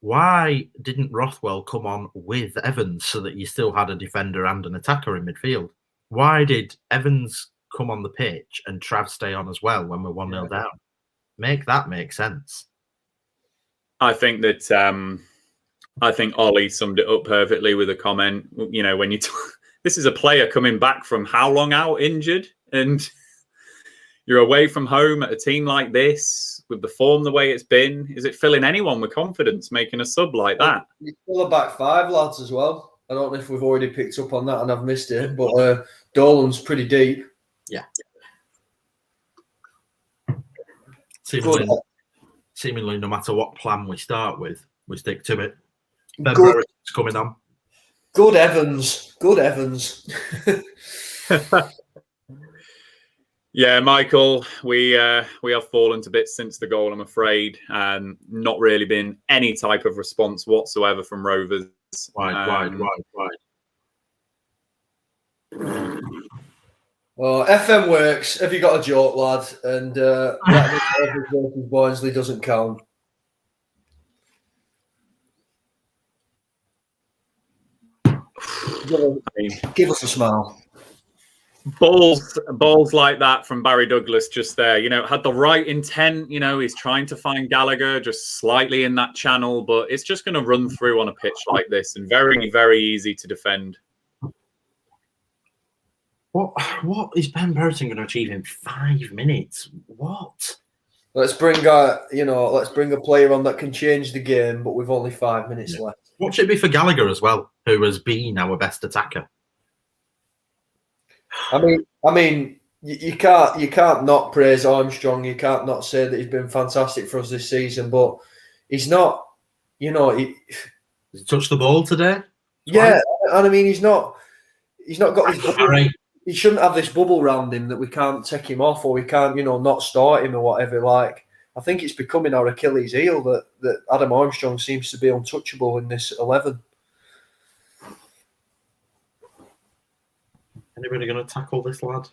Why didn't Rothwell come on with Evans so that you still had a defender and an attacker in midfield? Why did Evans come on the pitch and Trav stay on as well when we're 1-0 down? Make that make sense. I think that I think Ollie summed it up perfectly with a comment. You know, when you this is a player coming back from how long out injured, and you're away from home at a team like this with the form the way it's been. Is it filling anyone with confidence making a sub like that? You're still a back five, lads, as well. I don't know if we've already picked up on that and I've missed it, but Dolan's pretty deep. Yeah. Seemingly, no matter what plan we start with, we stick to it. Ben Burris's coming on. Good Evans. Good Evans. Yeah, Michael, we have fallen to bits since the goal, I'm afraid. Not really been any type of response whatsoever from Rovers. Wide. Oh, FM works. Have you got a joke, lad? And versus Barnsley doesn't count. Give us a smile. Balls like that from Barry Douglas just there, you know, had the right intent. You know, he's trying to find Gallagher just slightly in that channel, but it's just going to run through on a pitch like this and very, very easy to defend. What is Ben Burton going to achieve in 5 minutes? What? Let's bring a player on that can change the game, but with only 5 minutes left. Watch it be for Gallagher as well, who has been our best attacker. I mean, you can't not praise Armstrong. You can't not say that he's been fantastic for us this season. But he's not, you know, he touched the ball today. Yeah, and I mean, he's not got this bubble. He shouldn't have this bubble around him that we can't take him off or we can't, you know, not start him or whatever. Like, I think it's becoming our Achilles heel that Adam Armstrong seems to be untouchable in this 11. Anybody going to tackle this lad?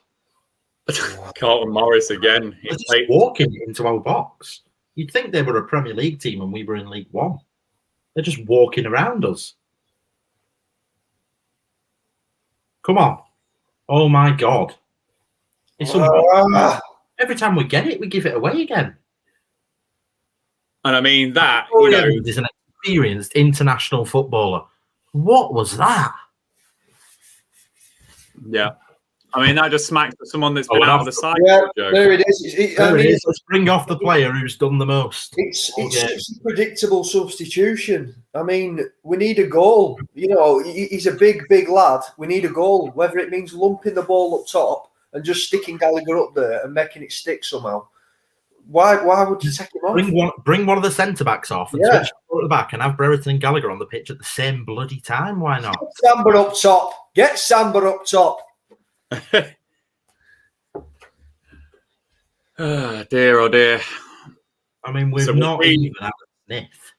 Carlton Morris again. He's just walking into our box. You'd think they were a Premier League team and we were in League One. They're just walking around us. Come on. Oh, my God. It's every time we get it, we give it away again. And I mean, that, you know, is an experienced international footballer. What was that? Yeah. I mean, that just smacks of someone that's been out of the side. Yeah, there it is. Let's bring off the player who's done the most. It's a predictable substitution. I mean, we need a goal. You know, he's a big lad. We need a goal, whether it means lumping the ball up top and just sticking Gallagher up there and making it stick somehow. Why would you take him off? Bring one of the centre-backs off and switch at the back and have Brereton and Gallagher on the pitch at the same bloody time. Why not? Get Samba up top. Oh, dear. I mean, we've not even had a sniff.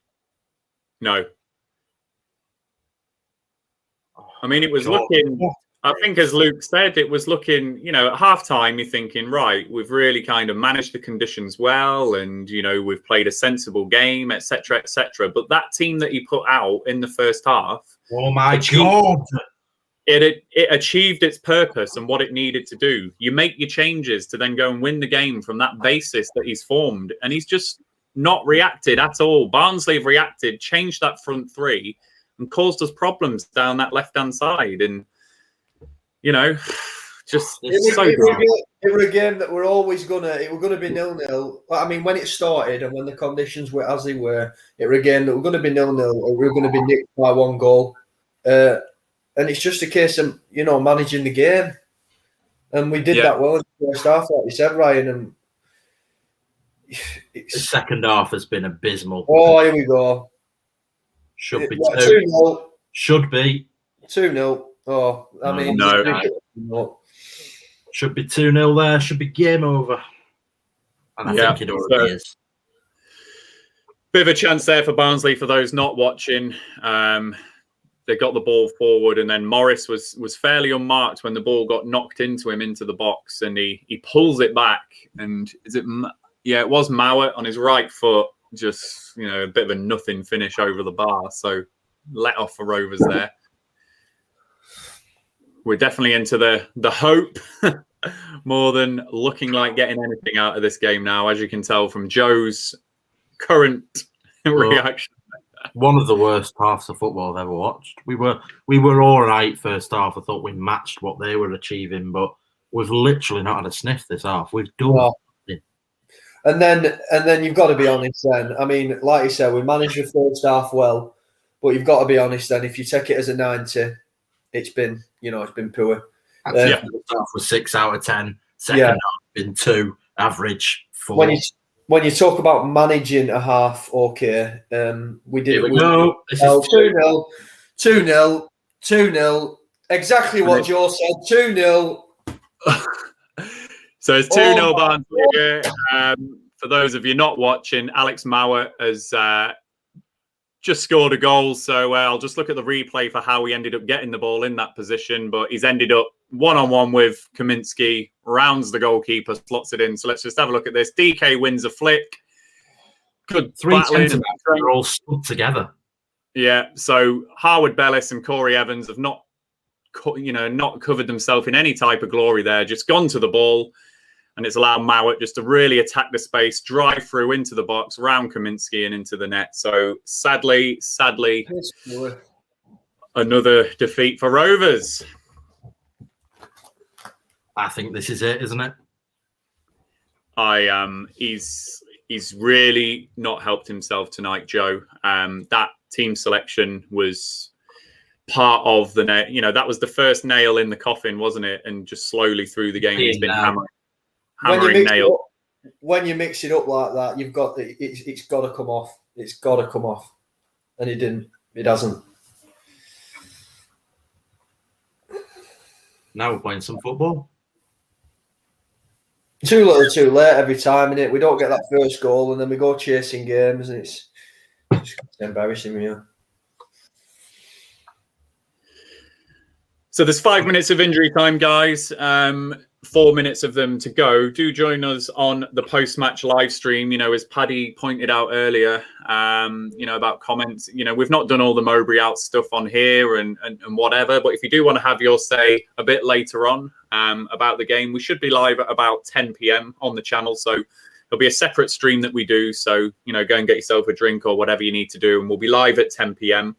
No. I mean, it was looking... I think, as Luke said, it was looking, you know, at half-time, you're thinking, right, we've really kind of managed the conditions well and, you know, we've played a sensible game, etc., etc. But that team that he put out in the first half... Oh, my God! It achieved its purpose and what it needed to do. You make your changes to then go and win the game from that basis that he's formed. And he's just not reacted at all. Barnsley have reacted, changed that front three and caused us problems down that left-hand side. And, you know, Just It so were a game that we're always gonna be 0-0. I mean, when it started and when the conditions were as they were, it were a game that we're gonna be 0-0 or we're gonna be nicked by 1 goal. And it's just a case of managing the game, and we did that well in the first half, like you said, Ryan. And the second half has been abysmal. Oh, here we go. Should be 2-0. Should be 2-0. Oh, I mean, no. Should be 2-0 there. Should be game over. And I think it already is. Bit of a chance there for Barnsley for those not watching. They got the ball forward, and then Morris was fairly unmarked when the ball got knocked into him into the box, and he pulls it back. And it was Mowat on his right foot, just a bit of a nothing finish over the bar. So let off for Rovers there. We're definitely into the hope more than looking like getting anything out of this game now, as you can tell from Joe's current reaction. One of the worst halves of football I've ever watched. We were all right first half. I thought we matched what they were achieving, but we've literally not had a sniff this half. We've done nothing. And then you've got to be honest then. I mean, like you said, we managed the first half well, but you've got to be honest then. If you take it as a 90, it's been poor. First half was 6 out of 10. Second half been 2, average 4. When you talk about managing a half, okay, we did. Here we go. This is 2-0, 2-0, 2-0. Exactly what Joe said. 2-0. So it's 2-0 Barnsley. For those of you not watching, Alex Mowat has just scored a goal. So I'll just look at the replay for how he ended up getting the ball in that position. But he's ended up one-on-one with 𝐂𝐿𝐄𝐄𝐿, rounds the goalkeeper, slots it in. So let's just have a look at this. DK wins a flick. Good 3 centre backs are all stuck together. Yeah. So Harwood Bellis and Corey Evans have not covered themselves in any type of glory there. Just gone to the ball, and it's allowed Mowat just to really attack the space, drive through into the box, round 𝐂𝐿𝐄𝐿 and into the net. So sadly, another defeat for Rovers. I think this is it, isn't it? He's really not helped himself tonight, Joe. That team selection was part of the that was the first nail in the coffin, wasn't it? And just slowly through the game, he's been hammering nails. When you mix it up like that, you've got it's got to come off. It's got to come off, and it didn't. It hasn't. Now we're playing some football. Too little, too late every time, innit? We don't get that first goal, and then we go chasing games, and it's just embarrassing, yeah. So there's 5 minutes of injury time, guys. 4 minutes of them to go. Do join us on the post-match live stream. As Paddy pointed out earlier, about comments. We've not done all the Mowbray out stuff on here and whatever. But if you do want to have your say a bit later on about the game, we should be live at about 10 p.m. on the channel. So there'll be a separate stream that we do. So go and get yourself a drink or whatever you need to do, and we'll be live at 10 p.m.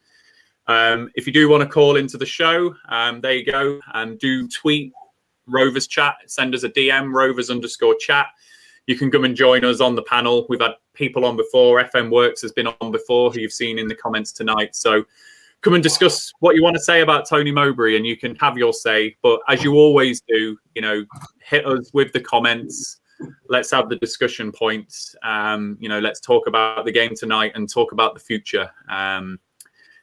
If you do want to call into the show, there you go. Do tweet Rovers Chat, send us a DM, Rovers_chat. You can come and join us on the panel. We've had people on before. FM Works has been on before, who you've seen in the comments tonight. So come and discuss what you want to say about Tony Mowbray, and you can have your say. But as you always do, hit us with the comments. Let's have the discussion points. Let's talk about the game tonight and talk about the future.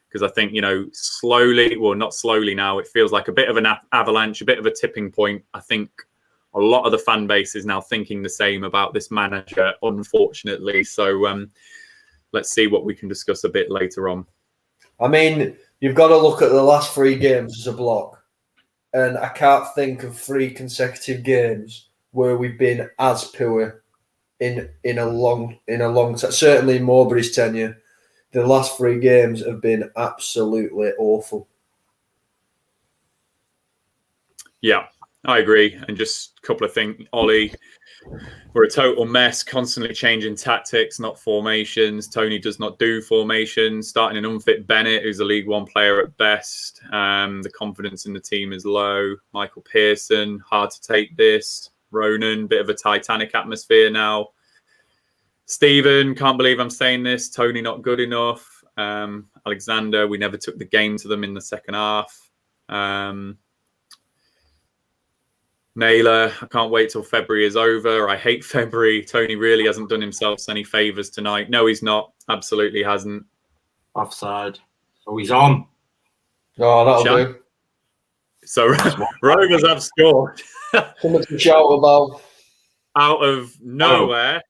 Because I think, slowly, well, not slowly now, it feels like a bit of an avalanche, a bit of a tipping point. I think a lot of the fan base is now thinking the same about this manager, unfortunately. So let's see what we can discuss a bit later on. I mean, you've got to look at the last 3 games as a block. And I can't think of 3 consecutive games where we've been as poor in a long time. Certainly in Mowbray's tenure. The last 3 games have been absolutely awful. Yeah, I agree. And just a couple of things, Ollie. We're a total mess, constantly changing tactics, not formations. Tony does not do formations. Starting an unfit Bennett, who's a League One player at best. The confidence in the team is low. Michael Pearson, hard to take this. Ronan, bit of a Titanic atmosphere now. Stephen, can't believe I'm saying this. Tony, not good enough. Alexander, we never took the game to them in the second half. Naylor, I can't wait till February is over. I hate February. Tony really hasn't done himself any favours tonight. No, he's not. Absolutely hasn't. Offside. Oh, he's on. Oh, that'll do. So Rovers have scored. Something to shout about. Out of nowhere,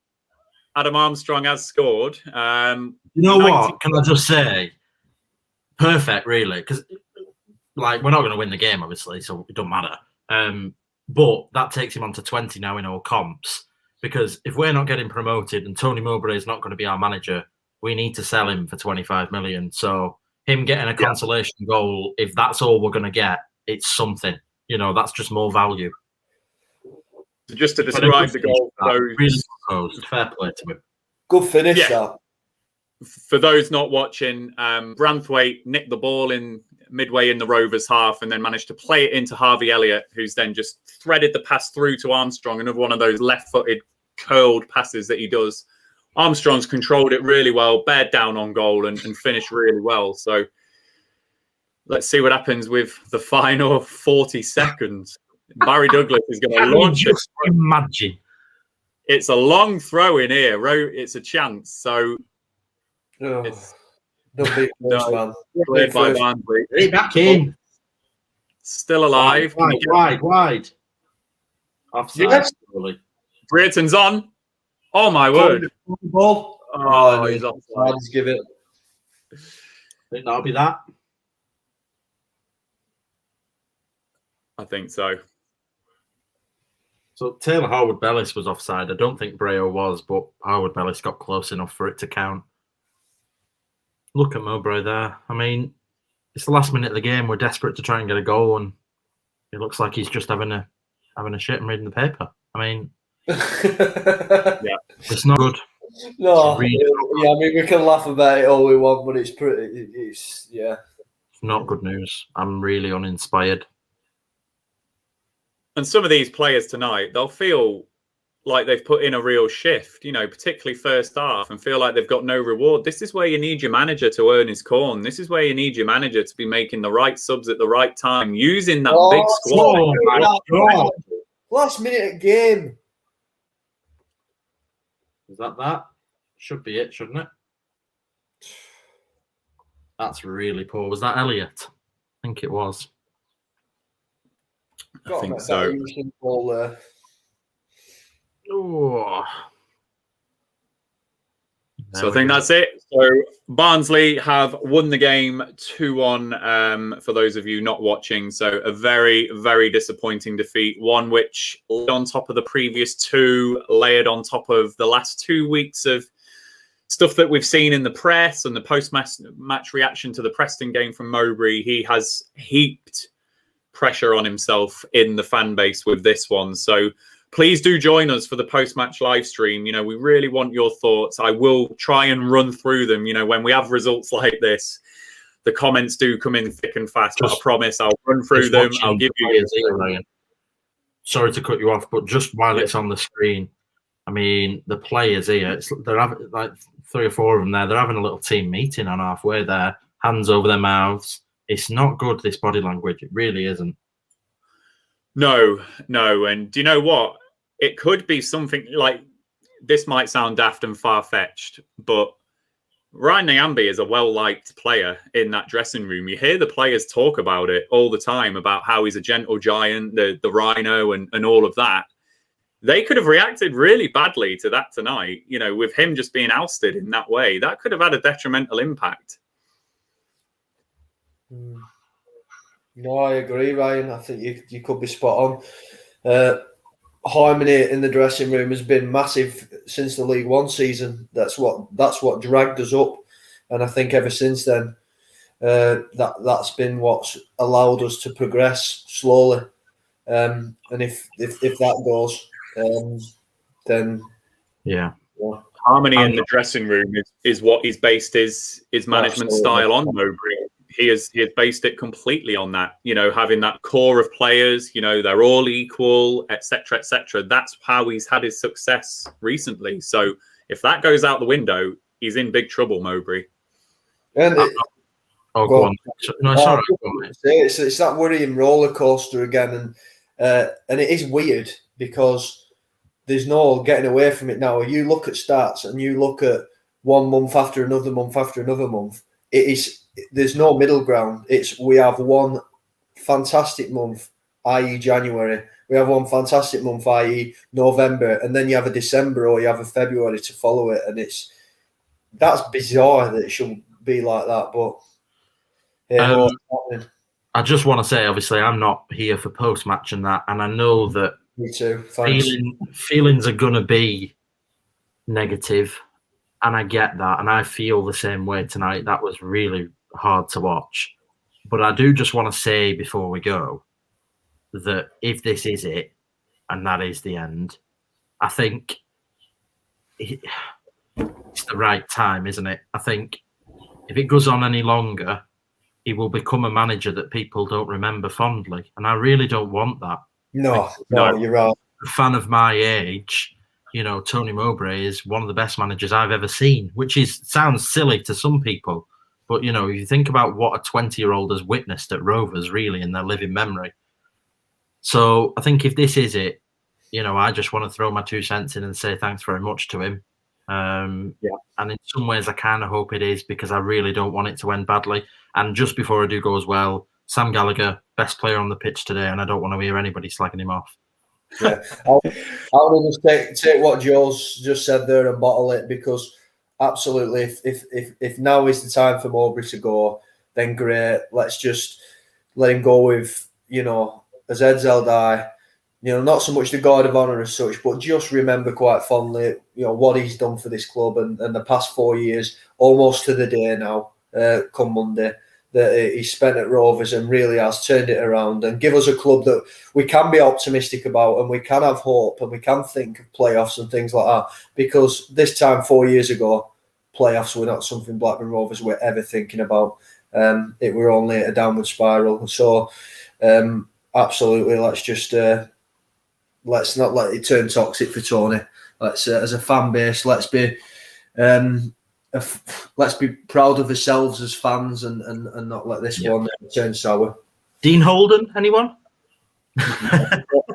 Adam Armstrong has scored. You know what? Can I just say, perfect, really, because like we're not going to win the game, obviously, so it doesn't matter. But that takes him on to 20 now in all comps, because if we're not getting promoted and Tony Mowbray is not going to be our manager, we need to sell him for 25 million. So him getting a consolation goal, if that's all we're going to get, it's something. You know, that's just more value. So just to describe the goal, really fair play to him. Good finish, that. For those not watching, Branthwaite nicked the ball in midway in the Rovers half and then managed to play it into Harvey Elliott, who's then just threaded the pass through to Armstrong, another one of those left-footed curled passes that he does. Armstrong's controlled it really well, bared down on goal and finished really well. So let's see what happens with the final 40 seconds. Barry Douglas is going to launch it. Imagine. It's a long throw in here. It's a chance. So it's man. Cleared by Barnsley. Hey, back in. Still alive. Wide. Offside. Yes. Brereton's on. Oh, my word. Ball. Oh, he's offside. Let's give it. I think that'll be that. I think so. So Taylor Harwood-Bellis was offside. I don't think Brayo was, but Harwood-Bellis got close enough for it to count. Look at Mowbray there. I mean, it's the last minute of the game. We're desperate to try and get a goal, and it looks like he's just having a shit and reading the paper. I mean, it's not good. No, I mean, we can laugh about it all we want, but it's not good news. I'm really uninspired. And some of these players tonight, they'll feel like they've put in a real shift, you know, particularly first half, and feel like they've got no reward. This is where you need your manager to earn his corn. This is where you need your manager to be making the right subs at the right time, using that big squad. Last minute game. Is that? Should be it, shouldn't it? That's really poor. Was that Elliott? I think it was. I think so. Oh. So I think that's it. So Barnsley have won the game 2-1 for those of you not watching. So a very, very disappointing defeat. One which on top of the previous two, layered on top of the last 2 weeks of stuff that we've seen in the press and the post-match reaction to the Preston game from Mowbray. He has heaped pressure on himself in the fan base with this one. So please do join us for the post-match live stream. You know, we really want your thoughts. I will try and run through them. You know, when we have results like this, the comments do come in thick and fast. But I promise I'll run through them. I'll give you. Sorry to cut you off, but just while it's on the screen, I mean, the players here, they're having like 3 or 4 of them there. They're having a little team meeting on halfway there, hands over their mouths. It's not good, this body language. It really isn't. No. And do you know what? It could be something like, this might sound daft and far-fetched, but Ryan Nyambe is a well-liked player in that dressing room. You hear the players talk about it all the time, about how he's a gentle giant, the rhino and all of that. They could have reacted really badly to that tonight, you know, with him just being ousted in that way. That could have had a detrimental impact. No, I agree, Ryan. I think you could be spot on. Harmony in the dressing room has been massive since the League One season. That's what dragged us up, and I think ever since then, that's been what's allowed us to progress slowly. And if that goes, then yeah. Harmony in the dressing room is what he's based his management style on, Mowbray. He has based it completely on that, having that core of players, they're all equal, etc., etc. That's how he's had his success recently. So if that goes out the window, he's in big trouble, Mowbray. And go on. No, sorry. It's that worrying roller coaster again, and it is weird because there's no getting away from it now. You look at stats and you look at 1 month after another month after another month. There's no middle ground. We have one fantastic month, i.e. January. We have one fantastic month, i.e. November, and then you have a December or you have a February to follow it, and that's bizarre that it shouldn't be like that. But I just want to say, obviously, I'm not here for post-match and that, and I know that me too. Thanks. Feelings are going to be negative, and I get that, and I feel the same way tonight. That was really hard to watch. But I do just want to say before we go that if this is it, and that is the end, I think it's the right time, isn't it? I think if it goes on any longer, he will become a manager that people don't remember fondly, and I really don't want that. No, you're right. A fan of my age, Tony Mowbray is one of the best managers I've ever seen, which sounds silly to some people. But, if you think about what a 20-year-old has witnessed at Rovers, really, in their living memory. So I think if this is it, I just want to throw my 2 cents in and say thanks very much to him. And in some ways, I kind of hope it is, because I really don't want it to end badly. And just before I do go as well, Sam Gallagher, best player on the pitch today, and I don't want to hear anybody slagging him off. Yeah, I'll just take what Joe's just said there and bottle it, because absolutely, if now is the time for Mowbray to go, then great. Let's just let him go with, as 𝐂𝐻𝐿, not so much the guard of honour as such, but just remember quite fondly, what he's done for this club and the past 4 years, almost to the day now, come Monday, that he spent at Rovers and really has turned it around and give us a club that we can be optimistic about and we can have hope and we can think of playoffs and things like that. Because this time 4 years ago, playoffs were not something Blackburn Rovers were ever thinking about. It were only a downward spiral. So absolutely, let's not let it turn toxic for Tony. Let's, as a fan base, let's be proud of ourselves as fans and not let this one turn sour. Dean Holden, anyone?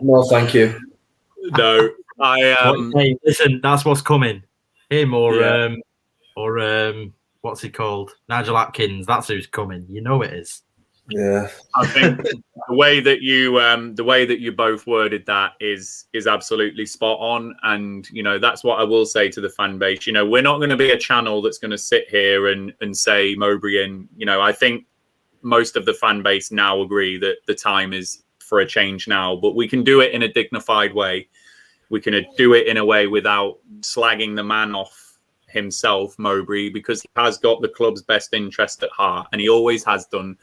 No, thank you. No, Hey, listen, that's what's coming. Him or what's he called? Nigel Atkins. That's who's coming. It is. Yeah, I think the way that you both worded that is absolutely spot on, and that's what I will say to the fan base. We're not going to be a channel that's going to sit here and say Mowbray in. I think most of the fan base now agree that the time is for a change now, but we can do it in a dignified way. We can do it in a way without slagging the man off himself, Mowbray, because he has got the club's best interest at heart, and he always has done.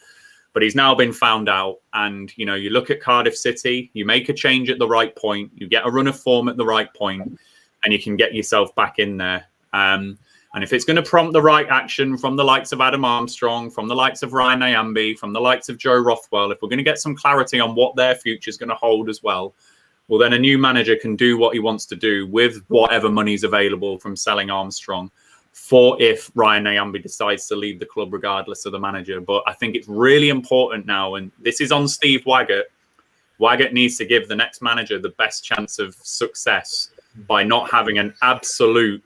But he's now been found out, and you look at Cardiff City, you make a change at the right point, you get a run of form at the right point, and you can get yourself back in there. And if it's going to prompt the right action from the likes of Adam Armstrong, from the likes of Ryan Nyambe, from the likes of Joe Rothwell, if we're going to get some clarity on what their future is going to hold as well, then a new manager can do what he wants to do with whatever money's available from selling Armstrong, for if Ryan Nyambe decides to leave the club regardless of the manager. But I think it's really important now, and this is on Steve Waggett. Waggett needs to give the next manager the best chance of success by not having an absolute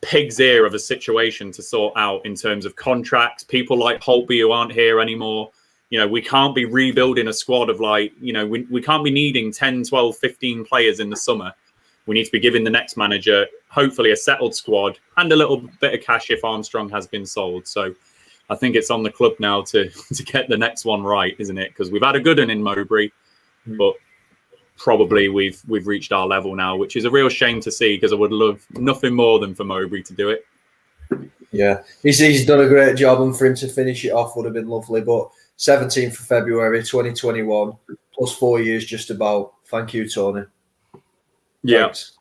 pig's ear of a situation to sort out in terms of contracts. People like Holtby who aren't here anymore. We can't be rebuilding a squad of we can't be needing 10, 12, 15 players in the summer. We need to be giving the next manager, hopefully, a settled squad and a little bit of cash if Armstrong has been sold. So I think it's on the club now to get the next one right, isn't it? Because we've had a good one in Mowbray, but probably we've reached our level now, which is a real shame to see, because I would love nothing more than for Mowbray to do it. Yeah, he's done a great job, and for him to finish it off would have been lovely. But 17th of February 2021, plus 4 years just about. Thank you, Tony. Yeah. Thanks.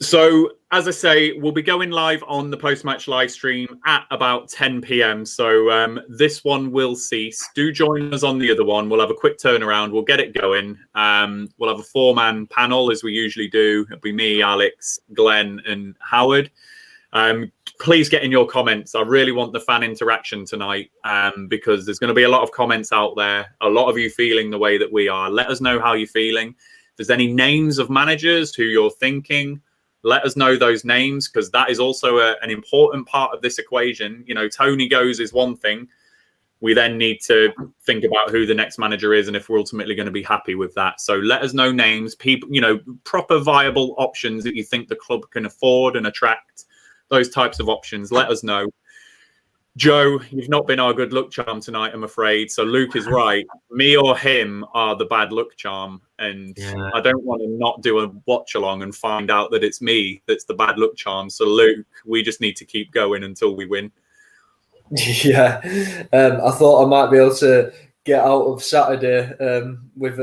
So, as I say, we'll be going live on the post-match live stream at about 10 p.m. So this one will cease. Do join us on the other one. We'll have a quick turnaround. We'll get it going. We'll have a 4-man panel as we usually do. It'll be me, Alex, Glenn, and Howard. Please get in your comments. I really want the fan interaction tonight because there's going to be a lot of comments out there. A lot of you feeling the way that we are. Let us know how you're feeling. If there's any names of managers who you're thinking, let us know those names, because that is also an important part of this equation. You know, Tony goes is one thing. We then need to think about who the next manager is and if we're ultimately going to be happy with that. So let us know names, people, you know, proper viable options that you think the club can afford and attract. Those types of options, let us know. Joe, you've not been our good luck charm tonight, I'm afraid. So Luke is right. Me or him are the bad luck charm. And I don't want to not do a watch along and find out that it's me that's the bad luck charm. So Luke, we just need to keep going until we win. Yeah. I thought I might be able to get out of Saturday with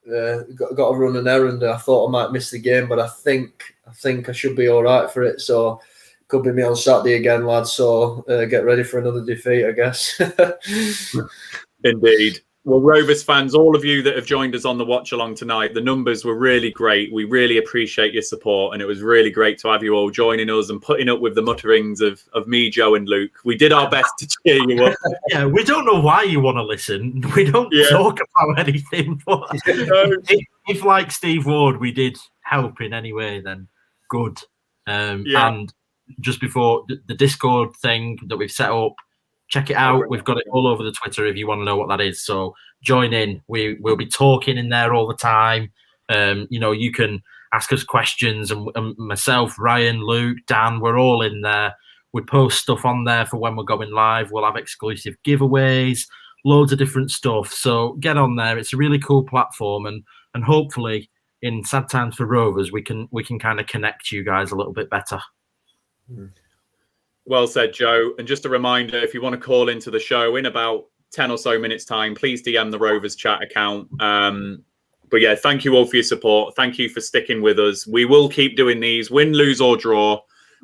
got to run an errand. I thought I might miss the game, but I think I should be all right for it. So could be me on Saturday again, lads. So get ready for another defeat, I guess. Indeed. Well, Rovers fans, all of you that have joined us on the watch along tonight, the numbers were really great. We really appreciate your support, and it was really great to have you all joining us and putting up with the mutterings of me, Joe, and Luke. We did our best to cheer you up. Yeah, we don't know why you want to listen. We don't talk about anything. But if, like Steve Ward, we did help in any way, then good. And just before the Discord thing that we've set up, check it out. We've got it all over the Twitter if you want to know what that is. So join in. We'll be talking in there all the time. You know, you can ask us questions, and myself, Ryan, Luke, Dan, we're all in there. We post stuff on there for when we're going live. We'll have exclusive giveaways, loads of different stuff. So get on there. It's a really cool platform, and hopefully in sad times for Rovers, we can kind of connect you guys a little bit better. Well said, Joe. And just a reminder, if you want to call into the show in about 10 or so minutes time, please DM the Rovers chat account. But yeah, thank you all for your support. Thank you for sticking with us. We will keep doing these, win, lose or draw.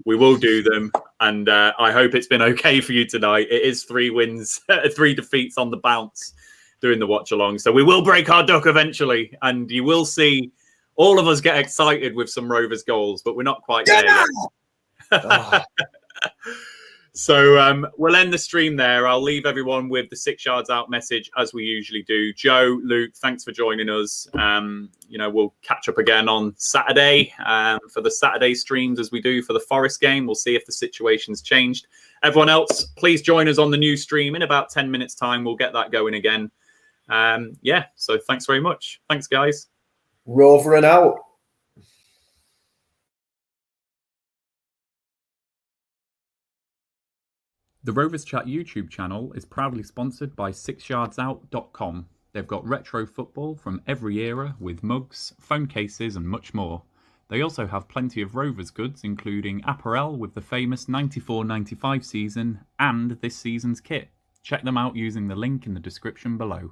We will do them. And I hope it's been okay for you tonight. It is 3 wins, 3 defeats on the bounce doing the watch along. So we will break our duck eventually. And you will see all of us get excited with some Rovers goals, but we're not quite there yet. So we'll end the stream there. I'll leave everyone with the 6 yards out message as we usually do. Joe, Luke, thanks for joining us. You know, we'll catch up again on Saturday for the Saturday streams as we do for the Forest game. We'll see if the situation's changed. Everyone else, please join us on the new stream in about 10 minutes time. We'll get that going again. Yeah, so thanks very much. Thanks, guys. Rover and out. The Rovers Chat YouTube channel is proudly sponsored by 6yardsout.com. They've got retro football from every era with mugs, phone cases and much more. They also have plenty of Rovers goods, including apparel with the famous 94-95 season and this season's kit. Check them out using the link in the description below.